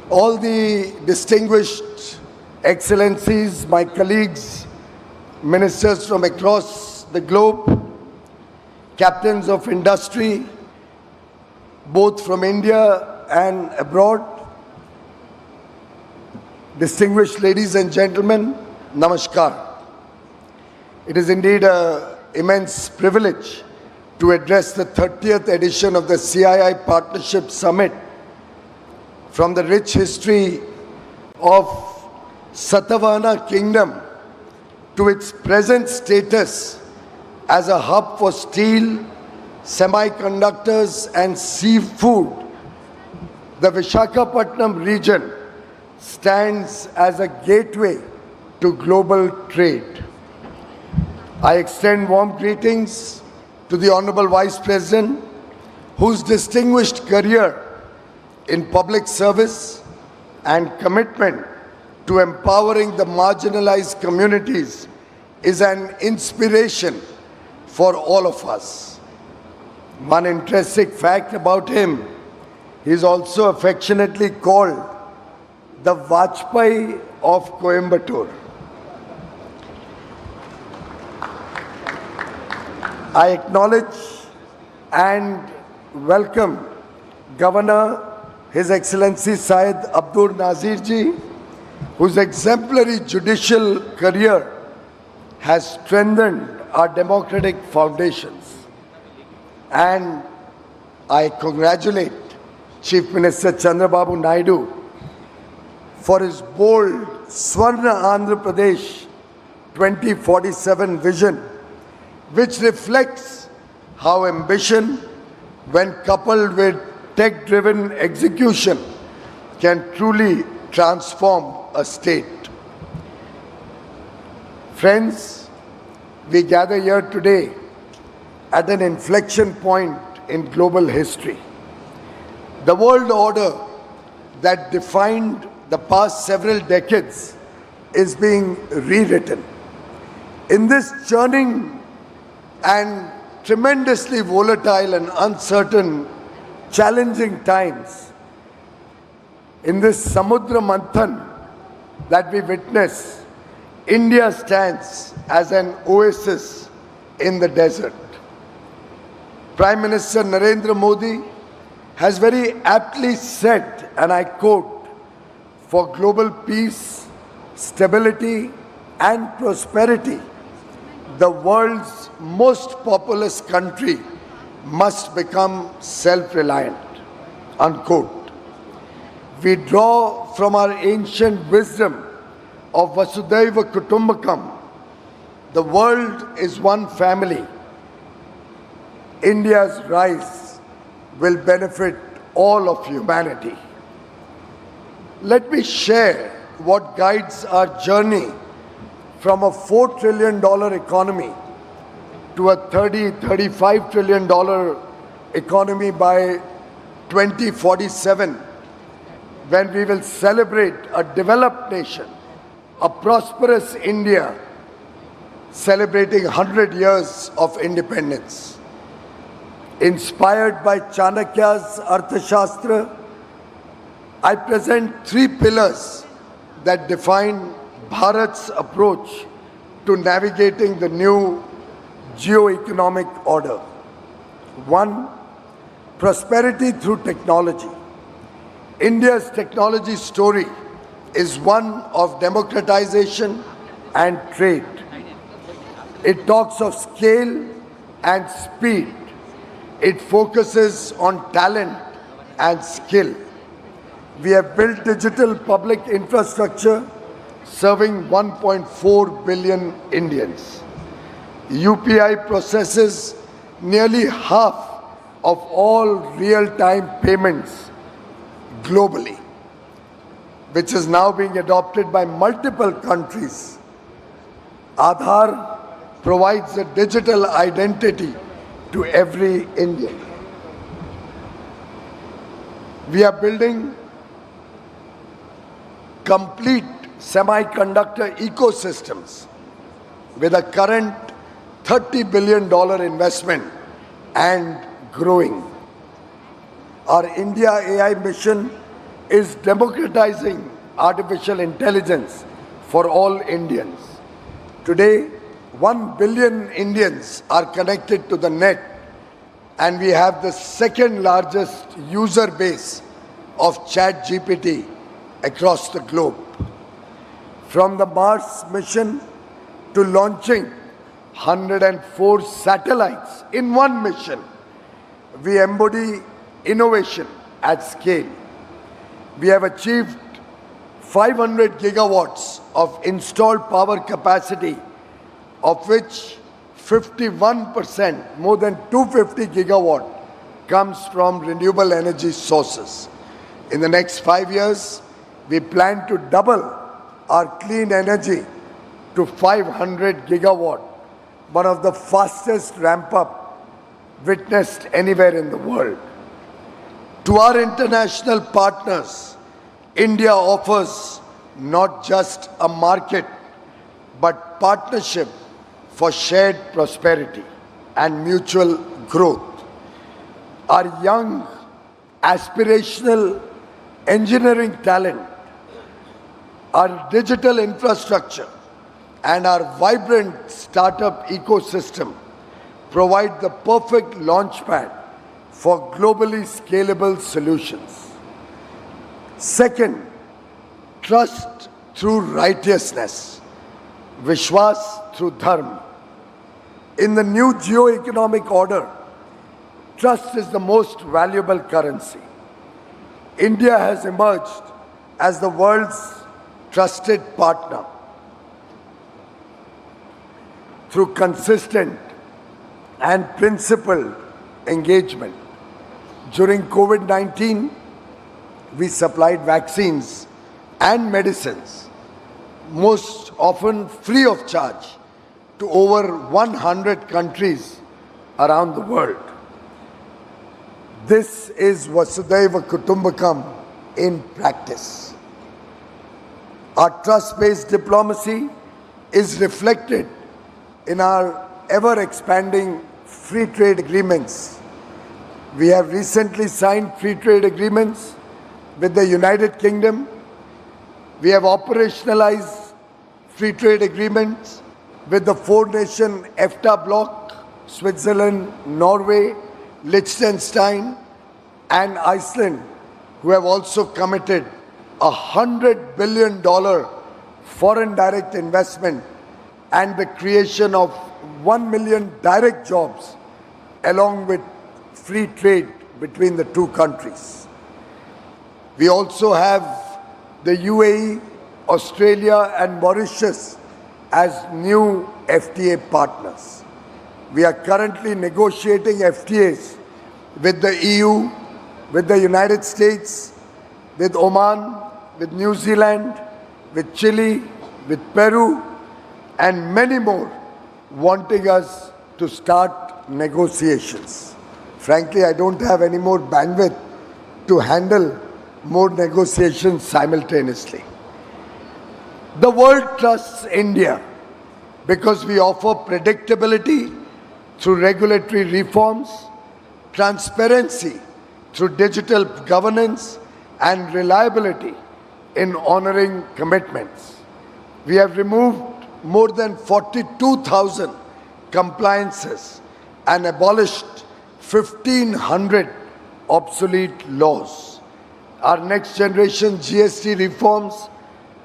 All the distinguished excellencies, my colleagues, ministers from across the globe, captains of industry, both from India and abroad, distinguished ladies and gentlemen, namaskar. It is indeed an immense privilege to address the 30th edition of the CII Partnership Summit from the rich history of Satavahana Kingdom to its present status as a hub for steel, semiconductors and seafood. The Visakhapatnam region stands as a gateway to global trade. I extend warm greetings to the Honorable Vice President, whose distinguished career in public service and commitment to empowering the marginalized communities is an inspiration for all of us. One interesting fact about him, he is also affectionately called the Vajpayee of Coimbatore. I acknowledge and welcome Governor, His Excellency Syed Abdur Nazir Ji, whose exemplary judicial career has strengthened our democratic foundations. And I congratulate Chief Minister Chandrababu Naidu for his bold Swarna Andhra Pradesh 2047 vision, which reflects how ambition, when coupled with tech-driven execution, can truly transform a state. Friends, we gather here today at an inflection point in global history. The world order that defined the past several decades is being rewritten. In this churning and tremendously volatile and uncertain, challenging times, in this Samudra Manthan that we witness, India stands as an oasis in the desert. Prime Minister Narendra Modi has very aptly said, and I quote, "For global peace, stability and prosperity, the world's most populous country must become self-reliant," unquote. We draw from our ancient wisdom of Vasudhaiva Kutumbakam. The world is one family. India's rise will benefit all of humanity. Let me share what guides our journey from a $4 trillion economy to a $35 trillion economy by 2047, when we will celebrate a developed nation, a prosperous India, celebrating 100 years of independence. Inspired by Chanakya's Arthashastra, I present three pillars that define Bharat's approach to navigating the new geo-economic order. 1. Prosperity through technology. India's technology story is one of democratization and trade. It talks of scale and speed. It focuses on talent and skill. We have built digital public infrastructure serving 1.4 billion Indians. UPI processes nearly half of all real-time payments globally, which is now being adopted by multiple countries. Aadhaar provides a digital identity to every Indian. We are building complete semiconductor ecosystems with a current $30 billion investment and growing. Our India AI mission is democratizing artificial intelligence for all Indians. Today, 1 billion Indians are connected to the net, and we have the second largest user base of ChatGPT across the globe. From the Mars mission to launching 104 satellites in one mission, we embody innovation at scale. We have achieved 500 gigawatts of installed power capacity, of which 51%, more than 250 gigawatt, comes from renewable energy sources. In the next 5 years, we plan to double our clean energy to 500 gigawatt, one of the fastest ramp-up witnessed anywhere in the world. To our international partners, India offers not just a market, but partnership for shared prosperity and mutual growth. Our young, aspirational engineering talent, our digital infrastructure, and our vibrant startup ecosystem provide the perfect launchpad for globally scalable solutions. Second, trust through righteousness, Vishwas through Dharma. In the new geo-economic order, trust is the most valuable currency. India has emerged as the world's trusted partner through consistent and principled engagement. During COVID-19, we supplied vaccines and medicines, most often free of charge, to over 100 countries around the world. This is Vasudhaiva Kutumbakam in practice. Our trust-based diplomacy is reflected in our ever-expanding free trade agreements. We have recently signed free trade agreements with the United Kingdom. We have operationalized free trade agreements with the four-nation EFTA bloc, Switzerland, Norway, Liechtenstein, and Iceland, who have also committed $100 billion foreign direct investment and the creation of 1 million direct jobs, along with free trade between the two countries. We also have the UAE, Australia, and Mauritius as new FTA partners. We are currently negotiating FTAs with the EU, with the United States, with Oman, with New Zealand, with Chile, with Peru, and many more, wanting us to start negotiations. Frankly, I don't have any more bandwidth to handle more negotiations simultaneously. The world trusts India because we offer predictability through regulatory reforms, transparency through digital governance, and reliability in honoring commitments. We have removed more than 42,000 compliances and abolished 1,500 obsolete laws. Our next generation GST reforms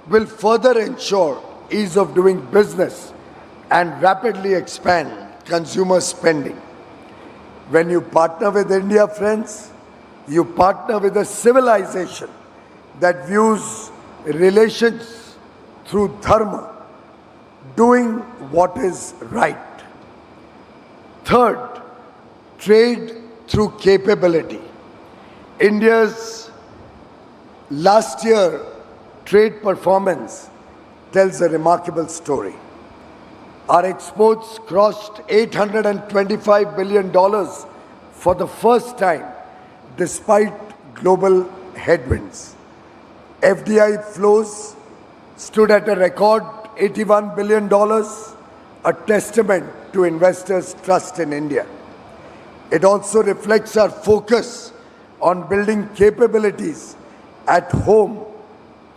will further ensure ease of doing business and rapidly expand consumer spending. When you partner with India, friends, you partner with a civilization that views relations through dharma, doing what is right. Third, trade through capability. India's last year trade performance tells a remarkable story. Our exports crossed $825 billion for the first time, despite global headwinds. FDI flows stood at a record $81 billion, a testament to investors' trust in India. It also reflects our focus on building capabilities at home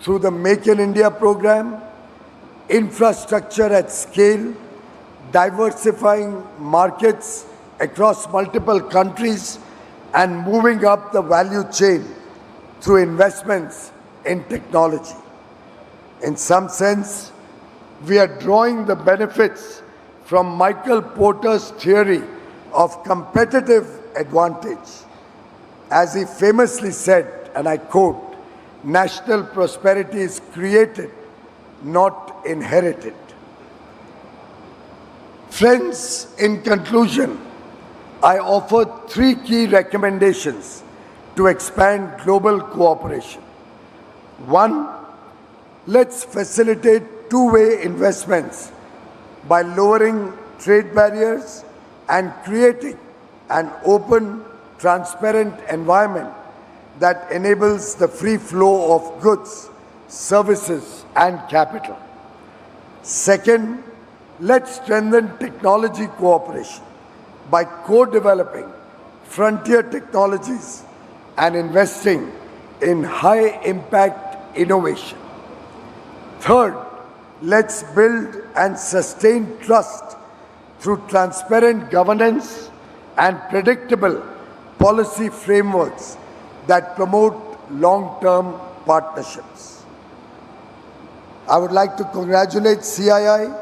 through the Make in India program, infrastructure at scale, diversifying markets across multiple countries, and moving up the value chain through investments in technology. In some sense, we are drawing the benefits from Michael Porter's theory of competitive advantage. As he famously said, and I quote, "National prosperity is created, not inherited." Friends, in conclusion, I offer three key recommendations to expand global cooperation. One, let's facilitate two-way investments by lowering trade barriers and creating an open, transparent environment that enables the free flow of goods, services, and capital. Second, let's strengthen technology cooperation by co-developing frontier technologies and investing in high-impact innovation. Third, let's build and sustain trust through transparent governance and predictable policy frameworks that promote long-term partnerships. I would like to congratulate CII,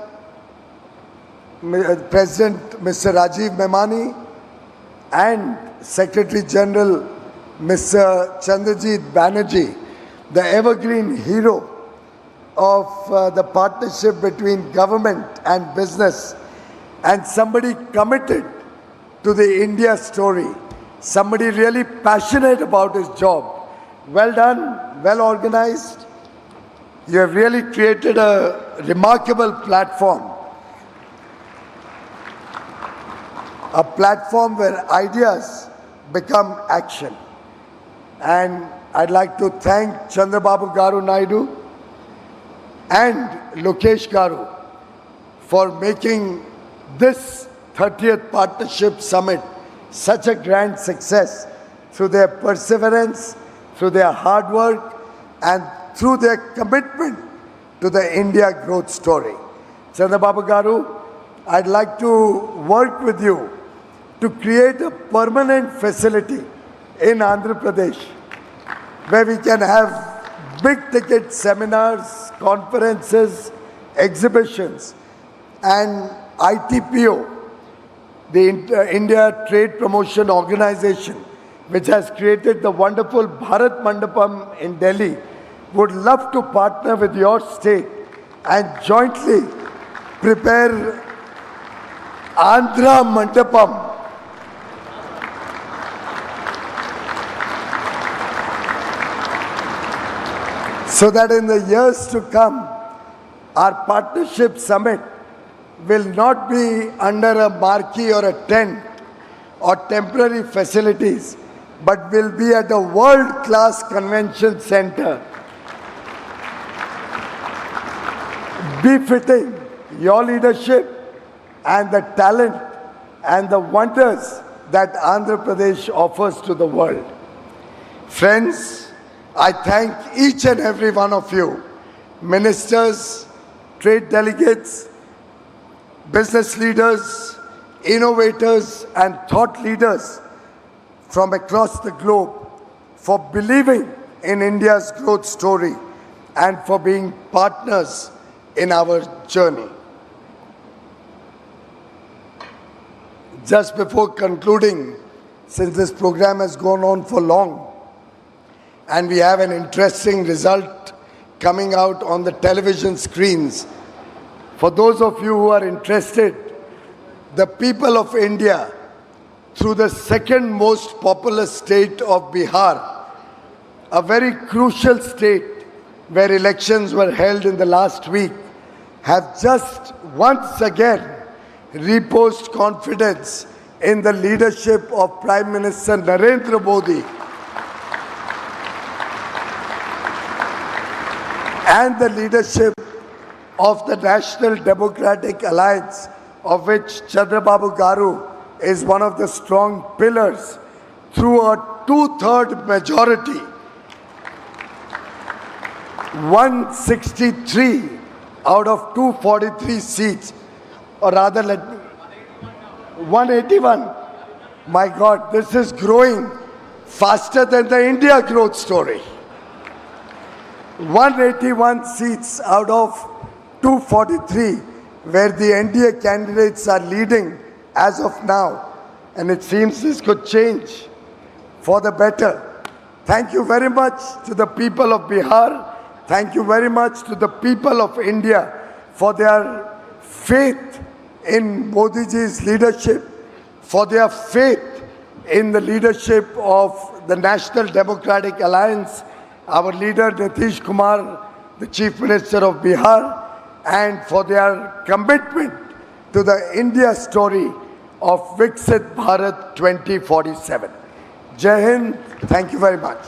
President Mr. Rajiv Memani, and Secretary General Mr. Chandrajit Banerjee, the evergreen hero of the partnership between government and business, and somebody committed to the India story, somebody really passionate about his job. Well done, well organized. You have really created a remarkable platform. A platform where ideas become action. And I'd like to thank Chandrababu Garu Naidu and Lokesh Garu for making this 30th Partnership Summit such a grand success through their perseverance, through their hard work, and through their commitment to the India growth story. Chandrababu Garu, I'd like to work with you to create a permanent facility in Andhra Pradesh where we can have big ticket seminars, conferences, exhibitions, and ITPO, the India Trade Promotion Organization, which has created the wonderful Bharat Mandapam in Delhi, would love to partner with your state and jointly prepare Andhra Mandapam. So that in the years to come, our partnership summit will not be under a marquee or a tent or temporary facilities, but will be at a world-class convention center, befitting your leadership and the talent and the wonders that Andhra Pradesh offers to the world. Friends, I thank each and every one of you, ministers, trade delegates, business leaders, innovators, and thought leaders from across the globe for believing in India's growth story and for being partners in our journey. Just before concluding, since this program has gone on for long, and we have an interesting result coming out on the television screens. For those of you who are interested, the people of India, through the second most populous state of Bihar, a very crucial state where elections were held in the last week, have just once again reposed confidence in the leadership of Prime Minister Narendra Modi and the leadership of the National Democratic Alliance, of which Chandrababu Garu is one of the strong pillars, through a two-third majority, 163 out of 243 seats, or rather, 181. My God, this is growing faster than the India growth story. 181 seats out of 243, where the NDA candidates are leading as of now. And it seems this could change for the better. Thank you very much to the people of Bihar. Thank you very much to the people of India for their faith in Modi ji's leadership, for their faith in the leadership of the National Democratic Alliance, our leader Nitish Kumar, the Chief Minister of Bihar, and for their commitment to the India story of Viksit Bharat 2047. Jai Hind, thank you very much.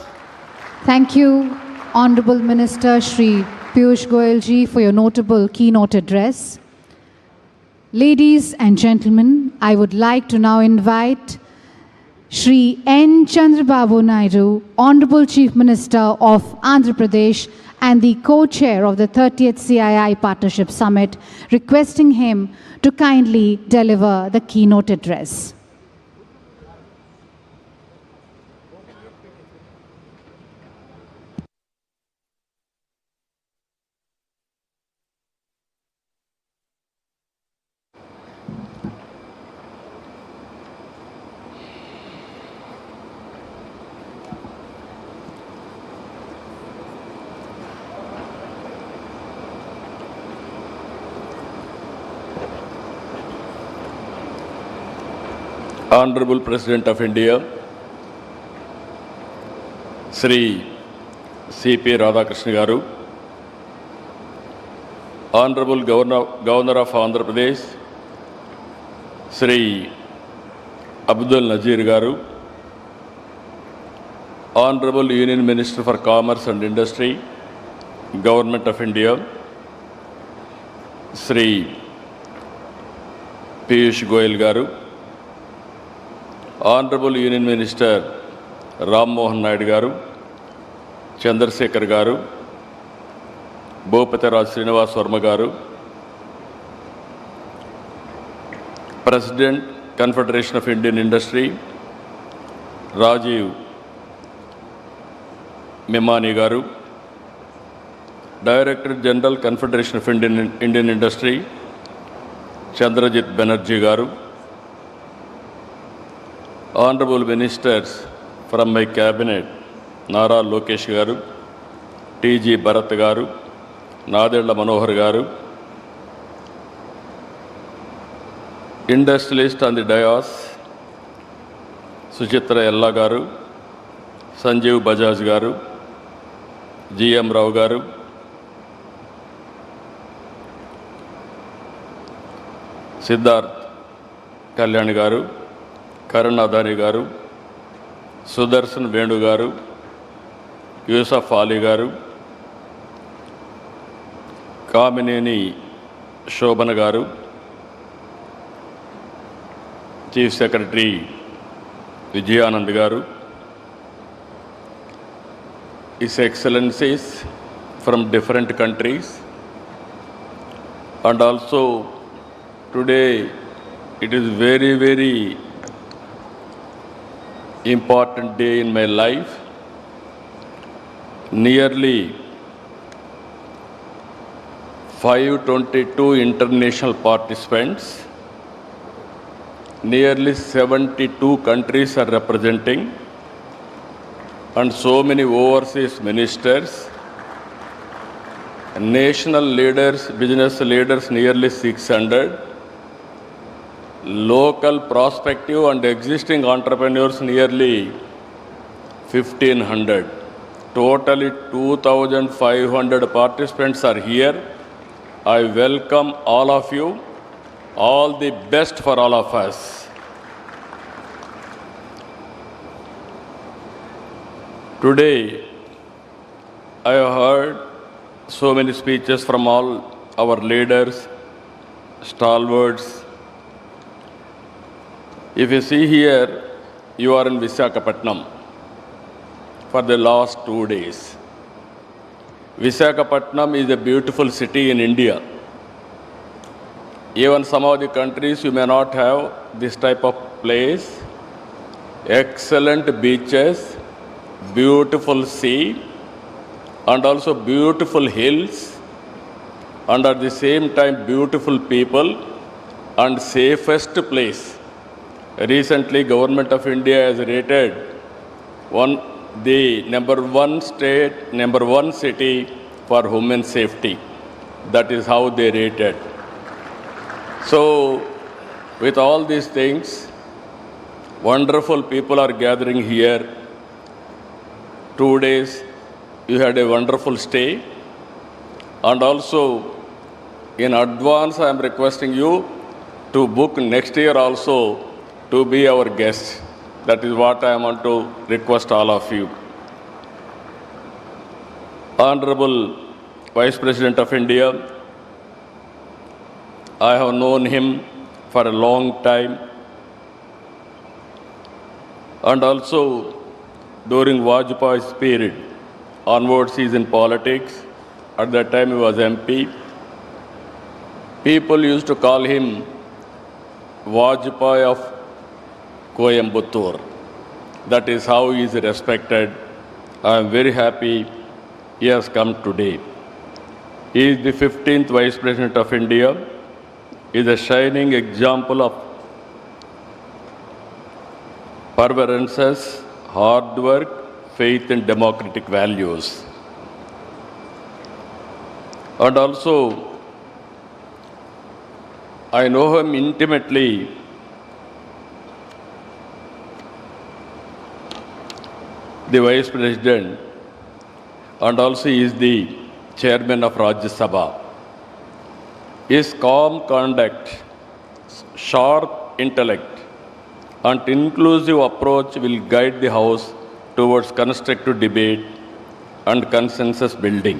Thank you, Honorable Minister Shri Piyush Goyal ji, for your notable keynote address. Ladies and gentlemen, I would like to now invite Shri N. Chandrababu Naidu, Honorable Chief Minister of Andhra Pradesh and the co-chair of the 30th CII Partnership Summit, requesting him to kindly deliver the keynote address. Honorable President of India, Sri C.P. Radhakrishna Garu, Honorable Governor of Andhra Pradesh, Sri Abdul Nazir Garu, Honorable Union Minister for Commerce and Industry, Government of India, Sri Piyush Goyal Garu, Honorable Union Minister Ram Mohan Naidu Garu, Chandrasekhar Garu, Bhupati Srinivas Verma Garu, President, Confederation of Indian Industry, Rajiv Memani Garu, Director General, Confederation of Indian Industry, Chandrajit Banerjee Garu, Honorable Ministers from my cabinet, Nara Lokesh Garu, T.G. Bharat Garu, Nadella Manohar Garu, industrialist on the dais, Suchitra Ella Garu, Sanjeev Bajaj Garu, G.M. Rao Garu, Siddharth Kalyan Garu, Karan Adani Garu, Sudarshan Venu Garu, Yusuf Ali Garu, Kamineni Shobhana Garu, Chief Secretary Vijayanand Garu, His Excellencies from different countries, and also today it is very, very important day in my life. Nearly 522 international participants, nearly 72 countries are representing, and so many overseas ministers, national leaders, business leaders, nearly 600, local prospective and existing entrepreneurs, nearly 1,500. Totally 2,500 participants are here. I welcome all of you. All the best for all of us. Today, I have heard so many speeches from all our leaders, stalwarts. If you see here, you are in Visakhapatnam for the last 2 days. Visakhapatnam is a beautiful city in India. Even some of the countries you may not have this type of place. Excellent beaches, beautiful sea, and also beautiful hills, and at the same time beautiful people and safest place. Recently, Government of India has rated the number one city for human safety. That is how they rated. So, with all these things, wonderful people are gathering here. 2 days, you had a wonderful stay. And also, in advance, I am requesting you to book next year also to be our guest. That is what I want to request all of you. Honorable Vice President of India, I have known him for a long time. And also, during Vajpayee's period, onwards he is in politics. At that time he was MP. People used to call him Vajpayee of Coimbatore. That is how he is respected. I am very happy he has come today. He is the 15th Vice President of India. He is a shining example of perseverance, hard work, faith in democratic values. And also, I know him intimately. The Vice President, and also he is the Chairman of Rajya Sabha. His calm conduct, sharp intellect, and inclusive approach will guide the House towards constructive debate and consensus building.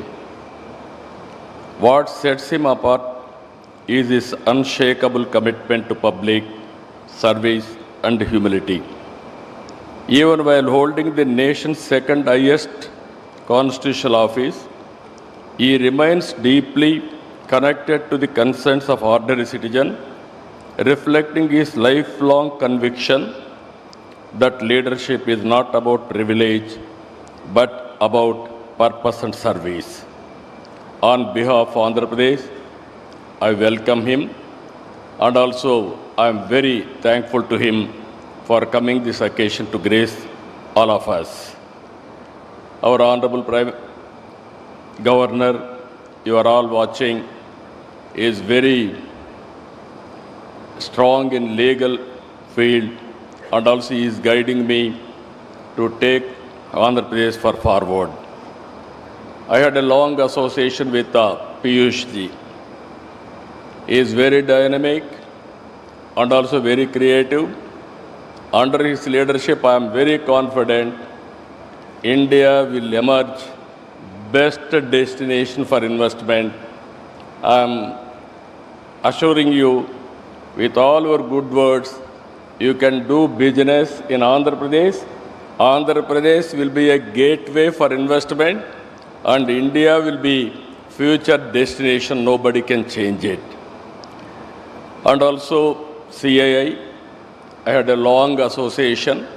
What sets him apart is his unshakable commitment to public service and humility. Even while holding the nation's second highest constitutional office, he remains deeply connected to the concerns of ordinary citizens, reflecting his lifelong conviction that leadership is not about privilege, but about purpose and service. On behalf of Andhra Pradesh, I welcome him, and also I am very thankful to him for coming this occasion to grace all of us. Our Honorable Prime Governor, you are all watching, is very strong in legal field, and also he is guiding me to take Andhra Pradesh forward. I had a long association with Piyush ji. He is very dynamic and also very creative. Under his leadership, I am very confident India will emerge best destination for investment. I am assuring you, with all your good words, you can do business in Andhra Pradesh. Andhra Pradesh will be a gateway for investment, and India will be future destination. Nobody can change it. And also CII, I had a long association.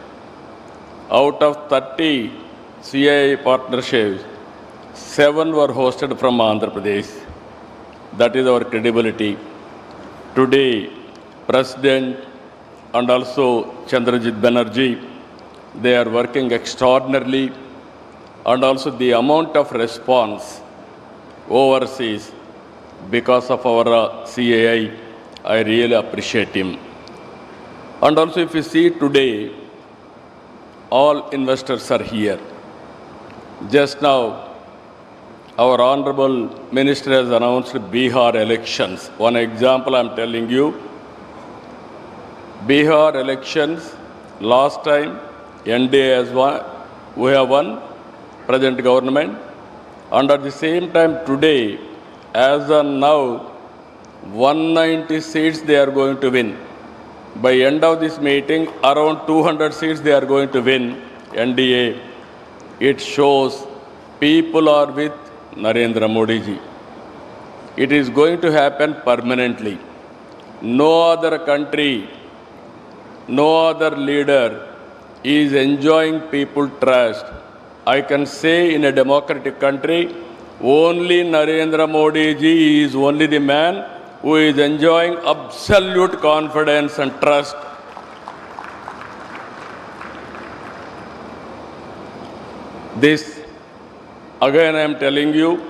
Out of 30 CII partnerships, 7 were hosted from Andhra Pradesh. That is our credibility. Today, President and also Chandrababu Banerjee, they are working extraordinarily, and also the amount of response overseas because of our CII, I really appreciate him. And also if you see today, all investors are here. Just now, our Honorable Minister has announced Bihar elections. One example I am telling you. Bihar elections, last time NDA has won, we have won, present government. And at the same time today, as of now, 190 seats they are going to win. By end of this meeting, around 200 seats they are going to win, NDA. It shows people are with Narendra Modi ji. It is going to happen permanently. No other country, no other leader is enjoying people trust. I can say in a democratic country, only Narendra Modi ji is only the man who is enjoying absolute confidence and trust. This, again I am telling you,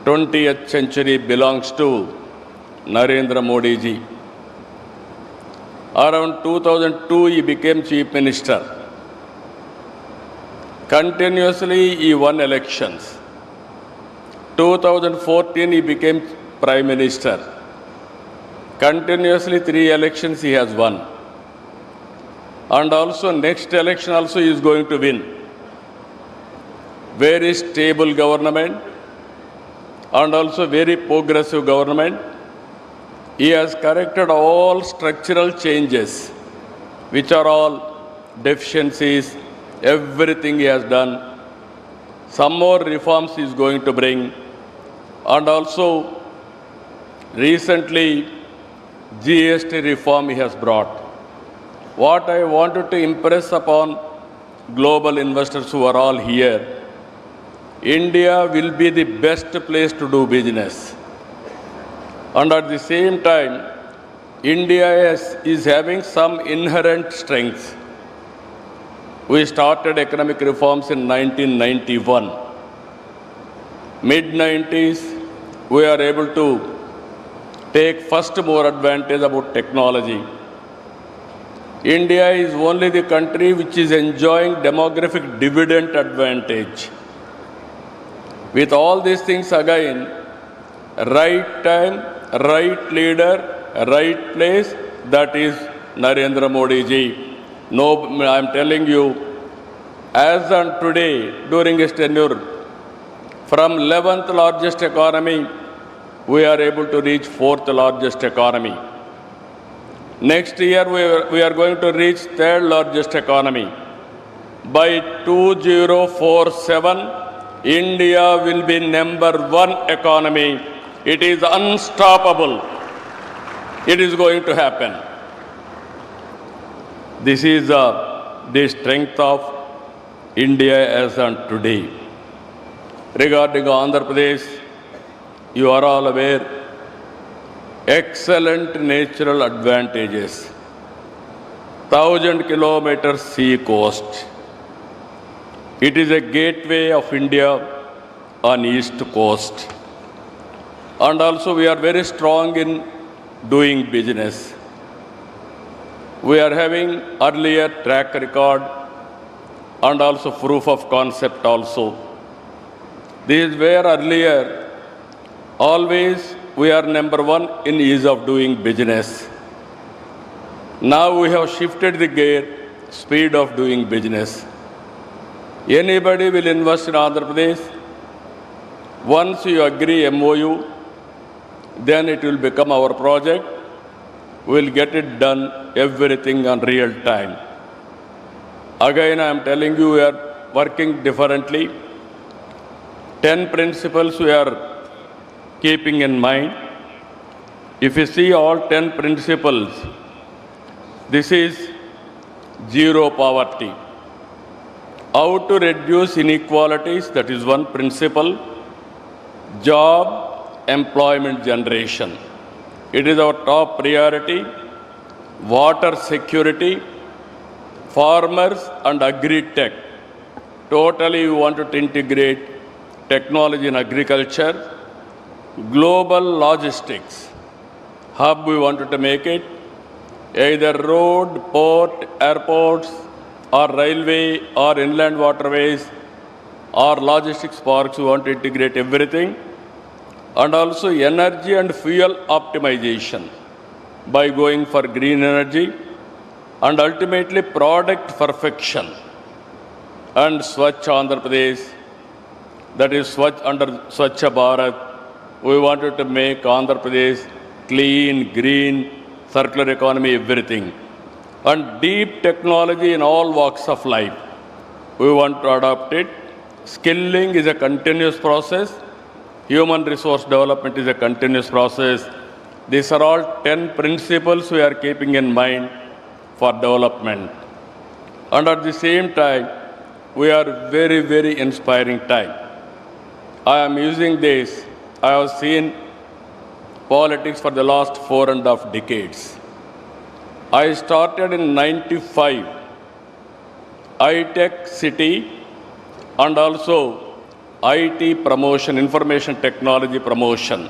20th century belongs to Narendra Modi ji. Around 2002, he became Chief Minister. Continuously, he won elections. 2014, he became Prime Minister. Continuously, 3 elections he has won. And also, next election also he is going to win. Very stable government and also very progressive government. He has corrected all structural changes, which are all deficiencies, everything he has done. Some more reforms he is going to bring. And also, recently, GST reform he has brought. What I wanted to impress upon global investors who are all here, India will be the best place to do business. And at the same time, India is having some inherent strengths. We started economic reforms in 1991. Mid-90s, we are able to take first more advantage about technology. India is only the country which is enjoying demographic dividend advantage. With all these things again, right time, right leader, right place, that is Narendra Modi ji. No, I am telling you, as on today, during his tenure, from 11th largest economy, we are able to reach 4th largest economy. Next year, we are going to reach 3rd largest economy. By 2047, India will be number 1 economy. It is unstoppable. It is going to happen. This is the strength of India as on today. Regarding Andhra Pradesh, you are all aware, excellent natural advantages. 1,000 kilometers sea coast. It is a gateway of India on east coast. And also we are very strong in doing business. We are having earlier track record and also proof of concept also. This is where earlier always we are number 1 in ease of doing business. Now we have shifted the gear, speed of doing business. Anybody will invest in Andhra Pradesh. Once you agree MOU, then it will become our project. We will get it done, everything on real time. Again, I am telling you, we are working differently. 10 principles we are keeping in mind. If you see all 10 principles, this is zero poverty. How to reduce inequalities, that is one principle. Job, employment generation. It is our top priority. Water security, farmers and agri-tech. Totally we wanted to integrate technology in agriculture. Global logistics hub we wanted to make it. Either road, port, airports, or railway, or inland waterways, or logistics parks, we want to integrate everything. And also energy and fuel optimization by going for green energy, and ultimately product perfection. And Swachh Andhra Pradesh, that is Swachh under Swachh Bharat, we wanted to make Andhra Pradesh clean, green, circular economy, everything. And deep technology in all walks of life. We want to adopt it. Skilling is a continuous process. Human resource development is a continuous process. These are all 10 principles we are keeping in mind for development. And at the same time, we are very, very inspiring time. I am using this. I have seen politics for the last 4.5 decades. I started in 95, I-Tech city and also IT promotion, information technology promotion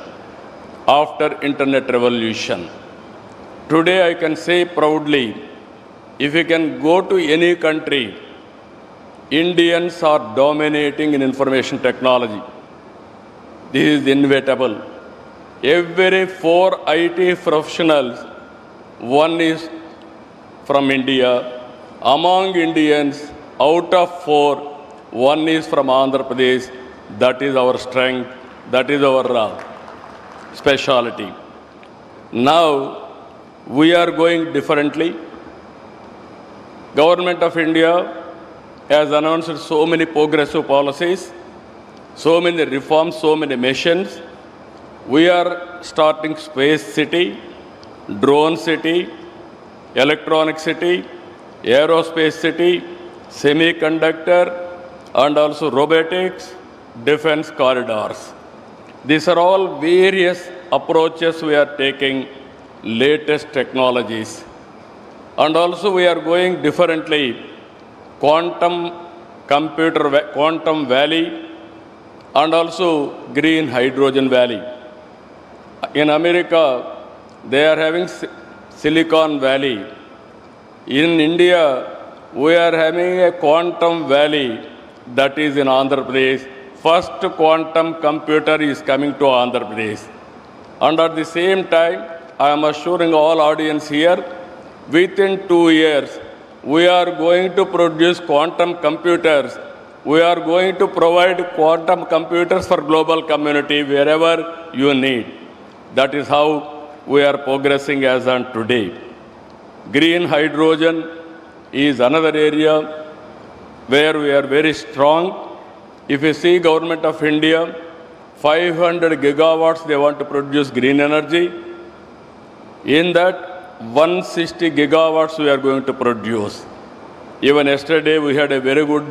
after internet revolution. Today I can say proudly, if you can go to any country, Indians are dominating in information technology. This is inevitable. Every 4 IT professionals, one is from India. Among Indians, out of 4, one is from Andhra Pradesh. That is our strength. That is our speciality. Now, we are going differently. Government of India has announced so many progressive policies, so many reforms, so many missions. We are starting space city, drone city, electronic city, aerospace city, semiconductor, and also robotics, defense corridors. These are all various approaches we are taking, latest technologies. And also we are going differently, quantum valley, and also green hydrogen valley. In America, they are having Silicon Valley. In India, we are having a quantum valley that is in Andhra Pradesh. First quantum computer is coming to Andhra Pradesh. And at the same time, I am assuring all audience here, within 2 years, we are going to produce quantum computers. We are going to provide quantum computers for global community wherever you need. That is how we are progressing as on today. Green hydrogen is another area where we are very strong. If you see Government of India, 500 gigawatts they want to produce green energy. In that, 160 gigawatts we are going to produce. Even yesterday we had a very good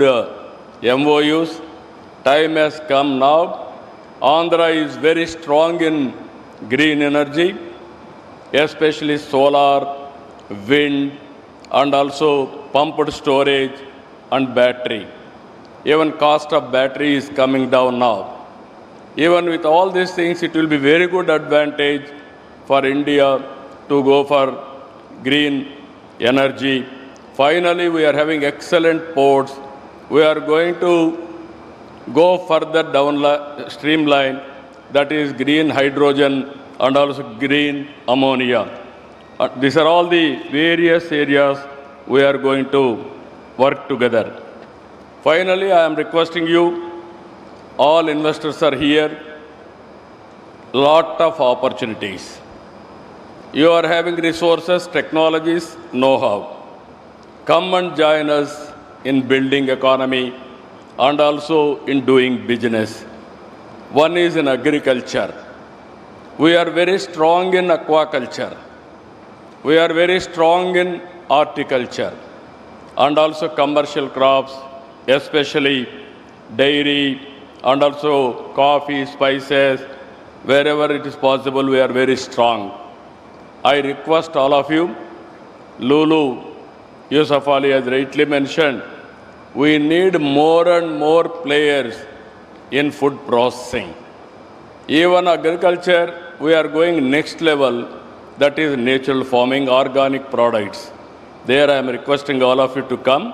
MOUs. Time has come now. Andhra is very strong in green energy, especially solar, wind, and also pumped storage and battery. Even cost of battery is coming down now. Even with all these things, it will be very good advantage for India to go for green energy. Finally, we are having excellent ports. We are going to go further down streamline, that is green hydrogen and also green ammonia. These are all the various areas we are going to work together. Finally, I am requesting you, all investors are here, lot of opportunities. You are having resources, technologies, know-how. Come and join us in building economy and also in doing business. One is in agriculture. We are very strong in aquaculture. We are very strong in horticulture and also commercial crops, especially dairy and also coffee, spices. Wherever it is possible, we are very strong. I request all of you, Lulu, Yusuf Ali has rightly mentioned, we need more and more players in food processing. Even agriculture, we are going next level, that is natural farming, organic products. There I am requesting all of you to come.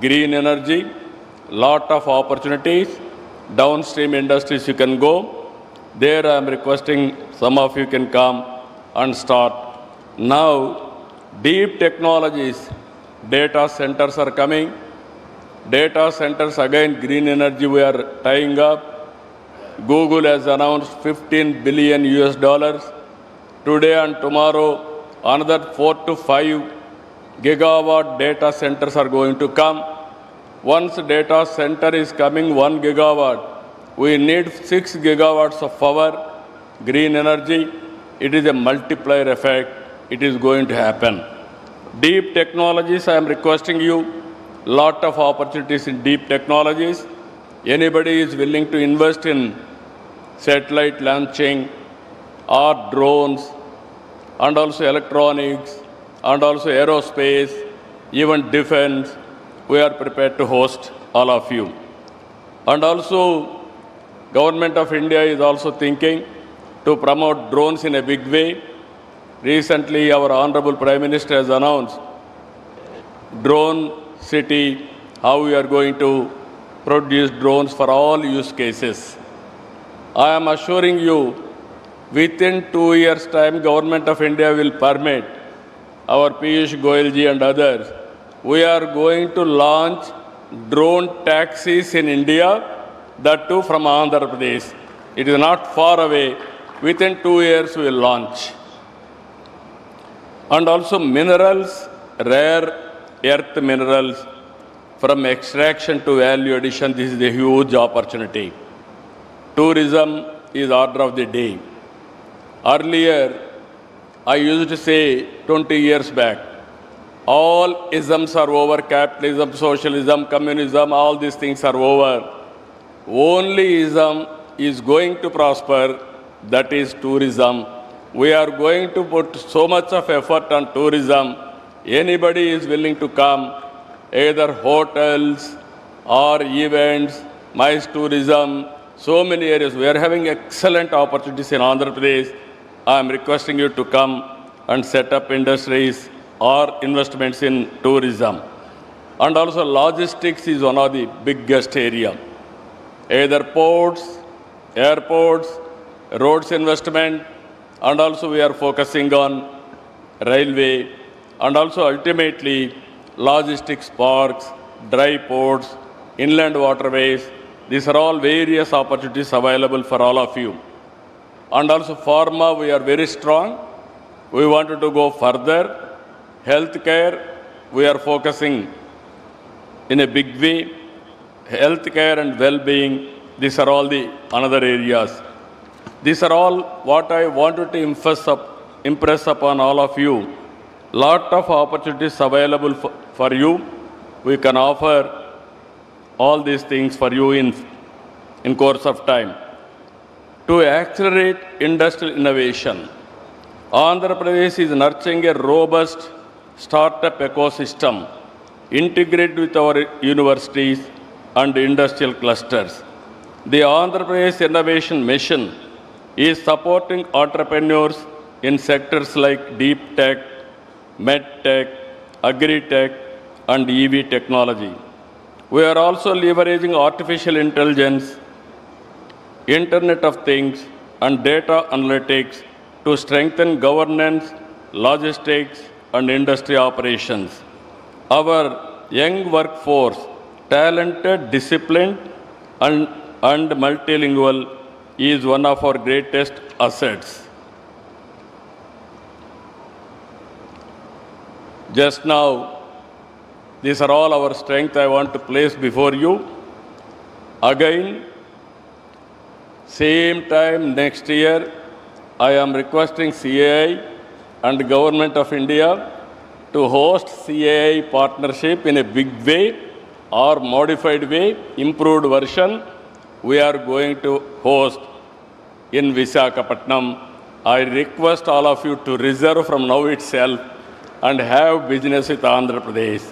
Green energy, lot of opportunities. Downstream industries you can go. There I am requesting some of you can come and start. Now, deep technologies, data centers are coming. Data centers, again, green energy we are tying up. Google has announced $15 billion US. Today and tomorrow, another 4 to 5 gigawatt data centers are going to come. Once data center is coming 1 gigawatt, we need 6 gigawatts of power, green energy. It is a multiplier effect. It is going to happen. Deep technologies, I am requesting you, lot of opportunities in deep technologies. Anybody is willing to invest in satellite launching or drones, and also electronics, and also aerospace, even defense, we are prepared to host all of you. And also, Government of India is also thinking to promote drones in a big way. Recently, our Honorable Prime Minister has announced drone city, how we are going to produce drones for all use cases. I am assuring you, within 2 years' time, Government of India will permit our Piyush Goyal ji and others. We are going to launch drone taxis in India, that too from Andhra Pradesh. It is not far away. Within 2 years, we will launch. And also minerals, rare earth minerals, from extraction to value addition, this is a huge opportunity. Tourism is order of the day. Earlier, I used to say 20 years back, all isms are over, capitalism, socialism, communism, all these things are over. Only ism is going to prosper, that is tourism. We are going to put so much of effort on tourism. Anybody is willing to come, either hotels or events, MICE tourism, so many areas. We are having excellent opportunities in Andhra Pradesh. I am requesting you to come and set up industries or investments in tourism. And also logistics is one of the biggest area. Either ports, airports, roads investment, and also we are focusing on railway, and also ultimately logistics parks, dry ports, inland waterways. These are all various opportunities available for all of you. And also pharma, we are very strong. We wanted to go further. Healthcare, we are focusing in a big way. Healthcare and well-being, these are all the another areas. These are all what I wanted to impress upon all of you. Lot of opportunities available for you. We can offer all these things for you in course of time. To accelerate industrial innovation, Andhra Pradesh is nurturing a robust startup ecosystem integrated with our universities and industrial clusters. The Andhra Pradesh Innovation Mission is supporting entrepreneurs in sectors like deep tech, med tech, agri-tech, and EV technology. We are also leveraging artificial intelligence, Internet of Things, and data analytics to strengthen governance, logistics, and industry operations. Our young workforce, talented, disciplined, and multilingual, is one of our greatest assets. Just now, these are all our strength I want to place before you. Again, same time next year, I am requesting CII and Government of India to host CII partnership in a big way or modified way, improved version. We are going to host in Visakhapatnam. I request all of you to reserve from now itself and have business with Andhra Pradesh.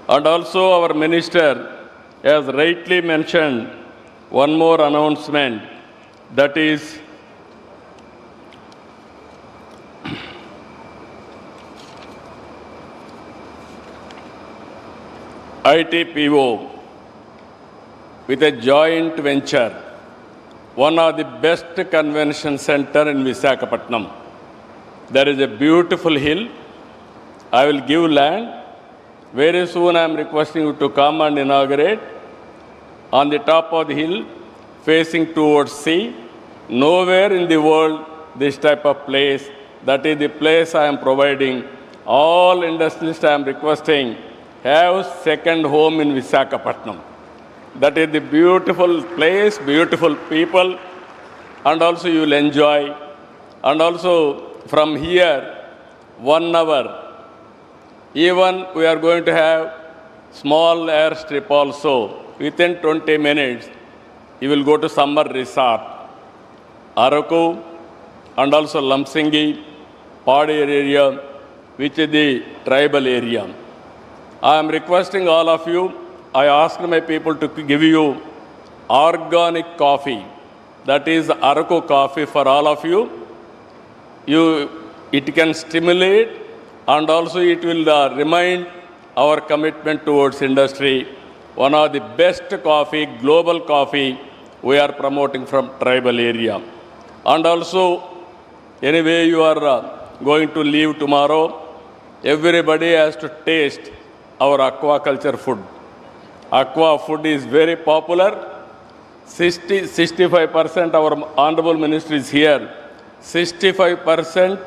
And also our minister has rightly mentioned one more announcement, that is ITPO with a joint venture, one of the best convention center in Visakhapatnam. There is a beautiful hill. I will give land. Very soon I am requesting you to come and inaugurate. On the top of the hill, facing towards sea. Nowhere in the world this type of place, That is the place I am providing. All industrialists I am requesting, have second home in Visakhapatnam. That is the beautiful place, beautiful people, and also you will enjoy. And also from here, 1 hour, even we are going to have small airstrip also. Within 20 minutes, you will go to summer resort, Araku, and also Lamsingi, Padi area, which is the tribal area. I am requesting all of you, I asked my people to give you organic coffee. That is Araku coffee for all of you. It can stimulate and also it will remind our commitment towards industry. One of the best coffee, global coffee, we are promoting from tribal area. And also, anyway, you are going to leave tomorrow. Everybody has to taste our aquaculture food. Aqua food is very popular. 65% our Honorable Minister is here. 65%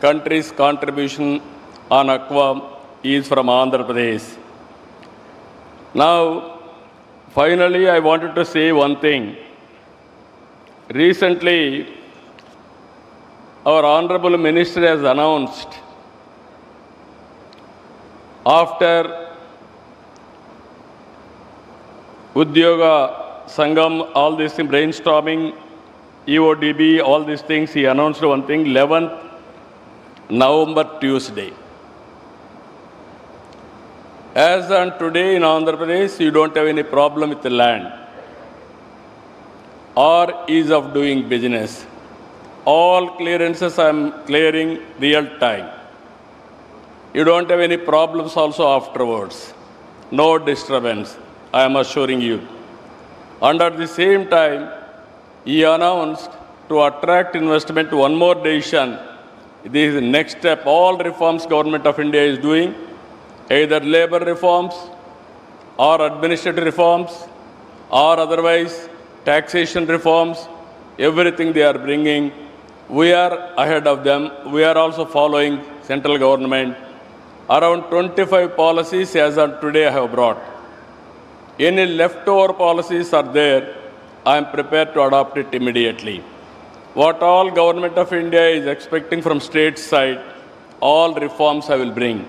country's contribution on aqua is from Andhra Pradesh. Now, finally, I wanted to say one thing. Recently, our Honorable Minister has announced, after Udyoga Sangam, all this brainstorming, EODB, all these things, he announced one thing, 11th November, Tuesday. As on today in Andhra Pradesh, you don't have any problem with the land or ease of doing business. All clearances I am clearing real time. You don't have any problems also afterwards. No disturbance, I am assuring you. And at the same time, he announced to attract investment, one more decision. This is the next step. All reforms Government of India is doing, either labor reforms or administrative reforms or otherwise taxation reforms, everything they are bringing. We are ahead of them. We are also following central government. Around 25 policies as of today I have brought. Any leftover policies are there, I am prepared to adopt it immediately. What all Government of India is expecting from state side, all reforms I will bring.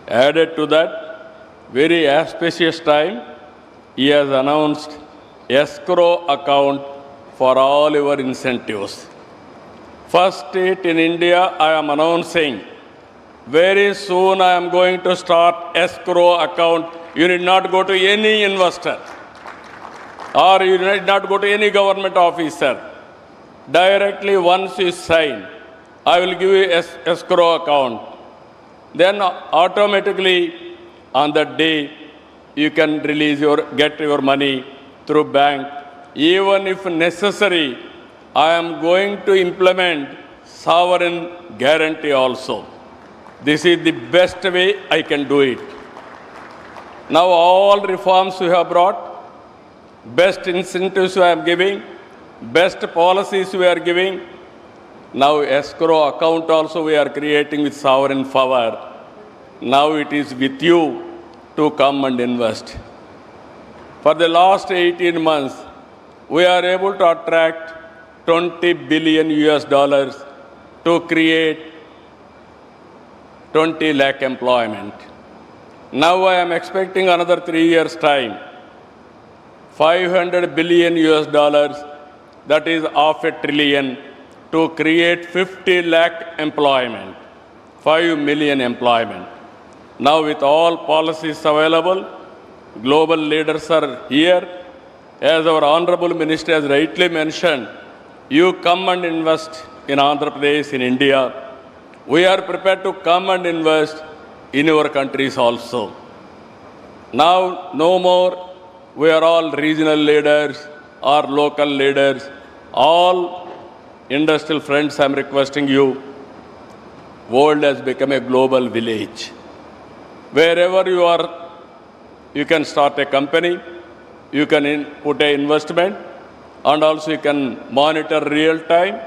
Added to that, very auspicious time, he has announced escrow account for all your incentives. First state in India, I am announcing, very soon I am going to start escrow account. You need not go to any investor or you need not go to any government officer. Directly once you sign, I will give you escrow account. Then automatically on that day, you can get your money through bank. Even if necessary, I am going to implement sovereign guarantee also. This is the best way I can do it. Now all reforms we have brought, best incentives we are giving, best policies we are giving. Now escrow account also we are creating with sovereign power. Now it is with you to come and invest. For the last 18 months, we are able to attract 20 billion US dollars to create 20 lakh employment. Now I am expecting another 3 years' time, 500 billion US dollars, that is $500 billion, to create 50 lakh employment, 5 million employment. Now with all policies available, global leaders are here. As our Honorable Minister has rightly mentioned, you come and invest in Andhra Pradesh, in India. We are prepared to come and invest in your countries also. Now, no more, we are all regional leaders or local leaders. All industrial friends, I am requesting you, world has become a global village. Wherever you are, you can start a company, you can put an investment, and also you can monitor real time.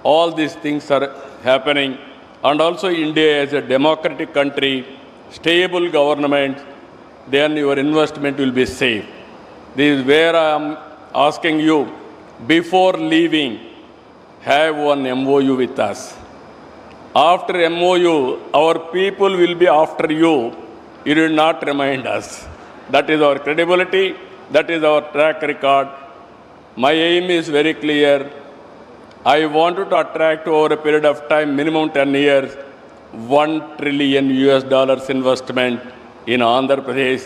All these things are happening and also India as a democratic country, stable government, then your investment will be safe. This is where I am asking you, before leaving, have one MOU with us. After MOU, our people will be after you. You will not remind us. That is our credibility. That is our track record. My aim is very clear. I wanted to attract over a period of time, minimum 10 years, $1 trillion investment in Andhra Pradesh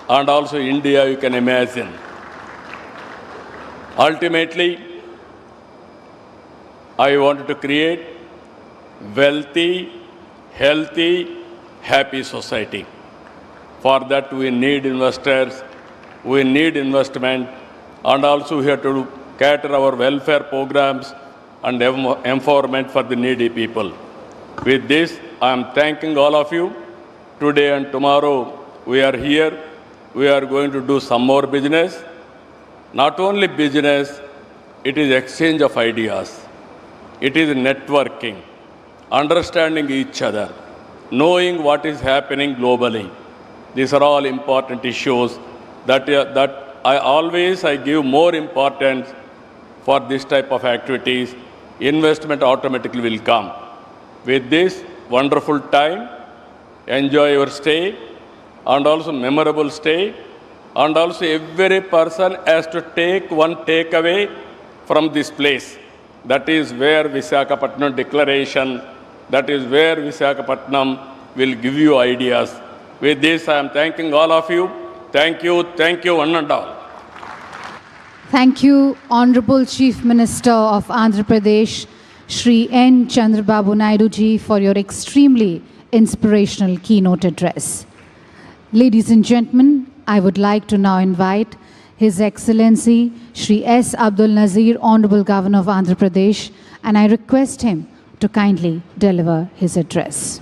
and also India, you can imagine. Ultimately, I wanted to create wealthy, healthy, happy society. For that, we need investors, we need investment, and also we have to cater our welfare programs and empowerment for the needy people. With this, I am thanking all of you. Today and tomorrow, we are here. We are going to do some more business. Not only business, it is exchange of ideas. It is networking, understanding each other, knowing what is happening globally. These are all important issues that I give more importance for this type of activities. Investment automatically will come. With this wonderful time, enjoy your stay and also memorable stay, and also every person has to take one takeaway from this place. That is where Visakhapatnam declaration, that is where Visakhapatnam will give you ideas. With this, I am thanking all of you. Thank you, one and all. Thank you, Honorable Chief Minister of Andhra Pradesh, Shri N. Chandrababu Naidu ji, for your extremely inspirational keynote address. Ladies and gentlemen, I would like to now invite His Excellency Shri S. Abdul Nazir, Honorable Governor of Andhra Pradesh, and I request him to kindly deliver his address.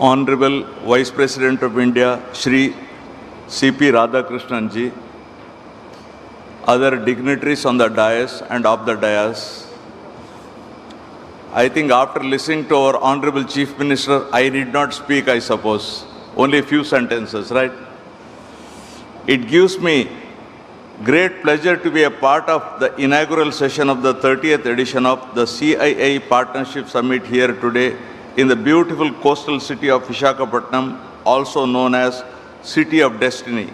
Honorable Vice President of India, Shri C.P. Radhakrishnan ji, other dignitaries on the dais and off the dais. I think after listening to our Honorable Chief Minister, I need not speak, I suppose. Only a few sentences, right? It gives me great pleasure to be a part of the inaugural session of the 30th edition of the CII Partnership Summit here today in the beautiful coastal city of Visakhapatnam, also known as City of Destiny.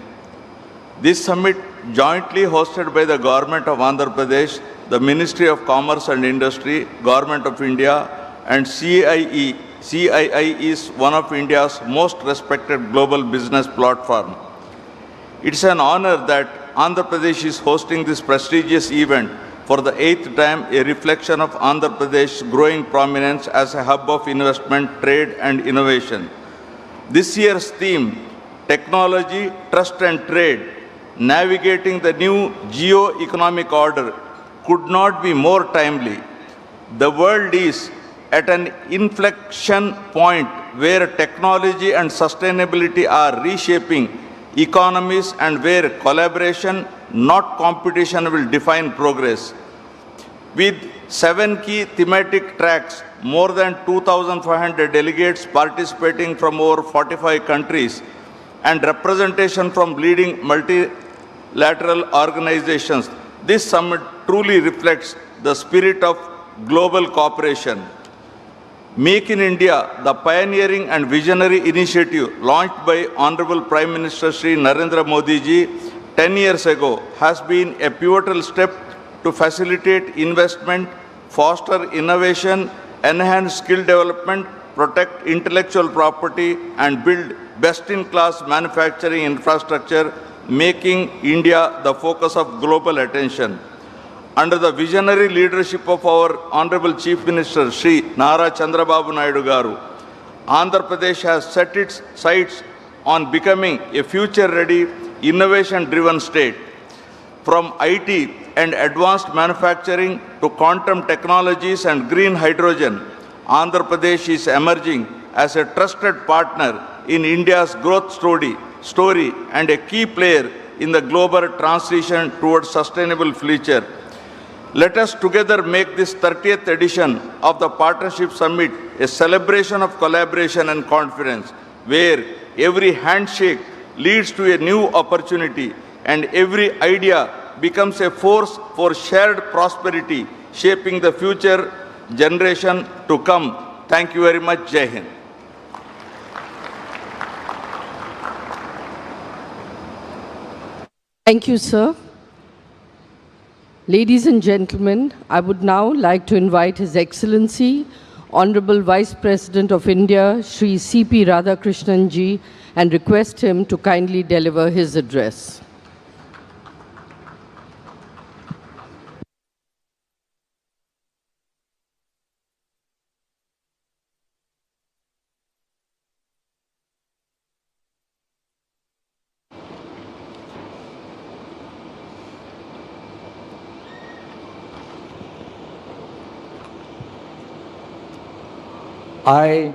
This summit, jointly hosted by the Government of Andhra Pradesh, the Ministry of Commerce and Industry, Government of India, and CII. CII is one of India's most respected global business platform. It's an honor that Andhra Pradesh is hosting this prestigious event for the 8th time, a reflection of Andhra Pradesh's growing prominence as a hub of investment, trade, and innovation. This year's theme, Technology, Trust and Trade, Navigating the New Geo-Economic Order, could not be more timely. The world is at an inflection point where technology and sustainability are reshaping economies and where collaboration, not competition, will define progress. With 7 key thematic tracks, more than 2,500 delegates participating from over 45 countries, and representation from leading multilateral organizations, this summit truly reflects the spirit of global cooperation. Make in India, the pioneering and visionary initiative launched by Honorable Prime Minister Shri Narendra Modi ji 10 years ago, has been a pivotal step to facilitate investment, foster innovation, enhance skill development, protect intellectual property, and build best-in-class manufacturing infrastructure, making India the focus of global attention. Under the visionary leadership of our Honorable Chief Minister, Shri Nara Chandrababu Naidu Garu, Andhra Pradesh has set its sights on becoming a future-ready, innovation-driven state. From IT and advanced manufacturing to quantum technologies and green hydrogen, Andhra Pradesh is emerging as a trusted partner in India's growth story and a key player in the global transition towards sustainable future. Let us together make this 30th edition of the Partnership Summit a celebration of collaboration and confidence, where every handshake leads to a new opportunity and every idea becomes a force for shared prosperity, shaping the future generation to come. Thank you very much. Jai Hind. Thank you, sir. Ladies and gentlemen, I would now like to invite His Excellency, Honorable Vice President of India, Shri C.P. Radhakrishnan ji, and request him to kindly deliver his address. I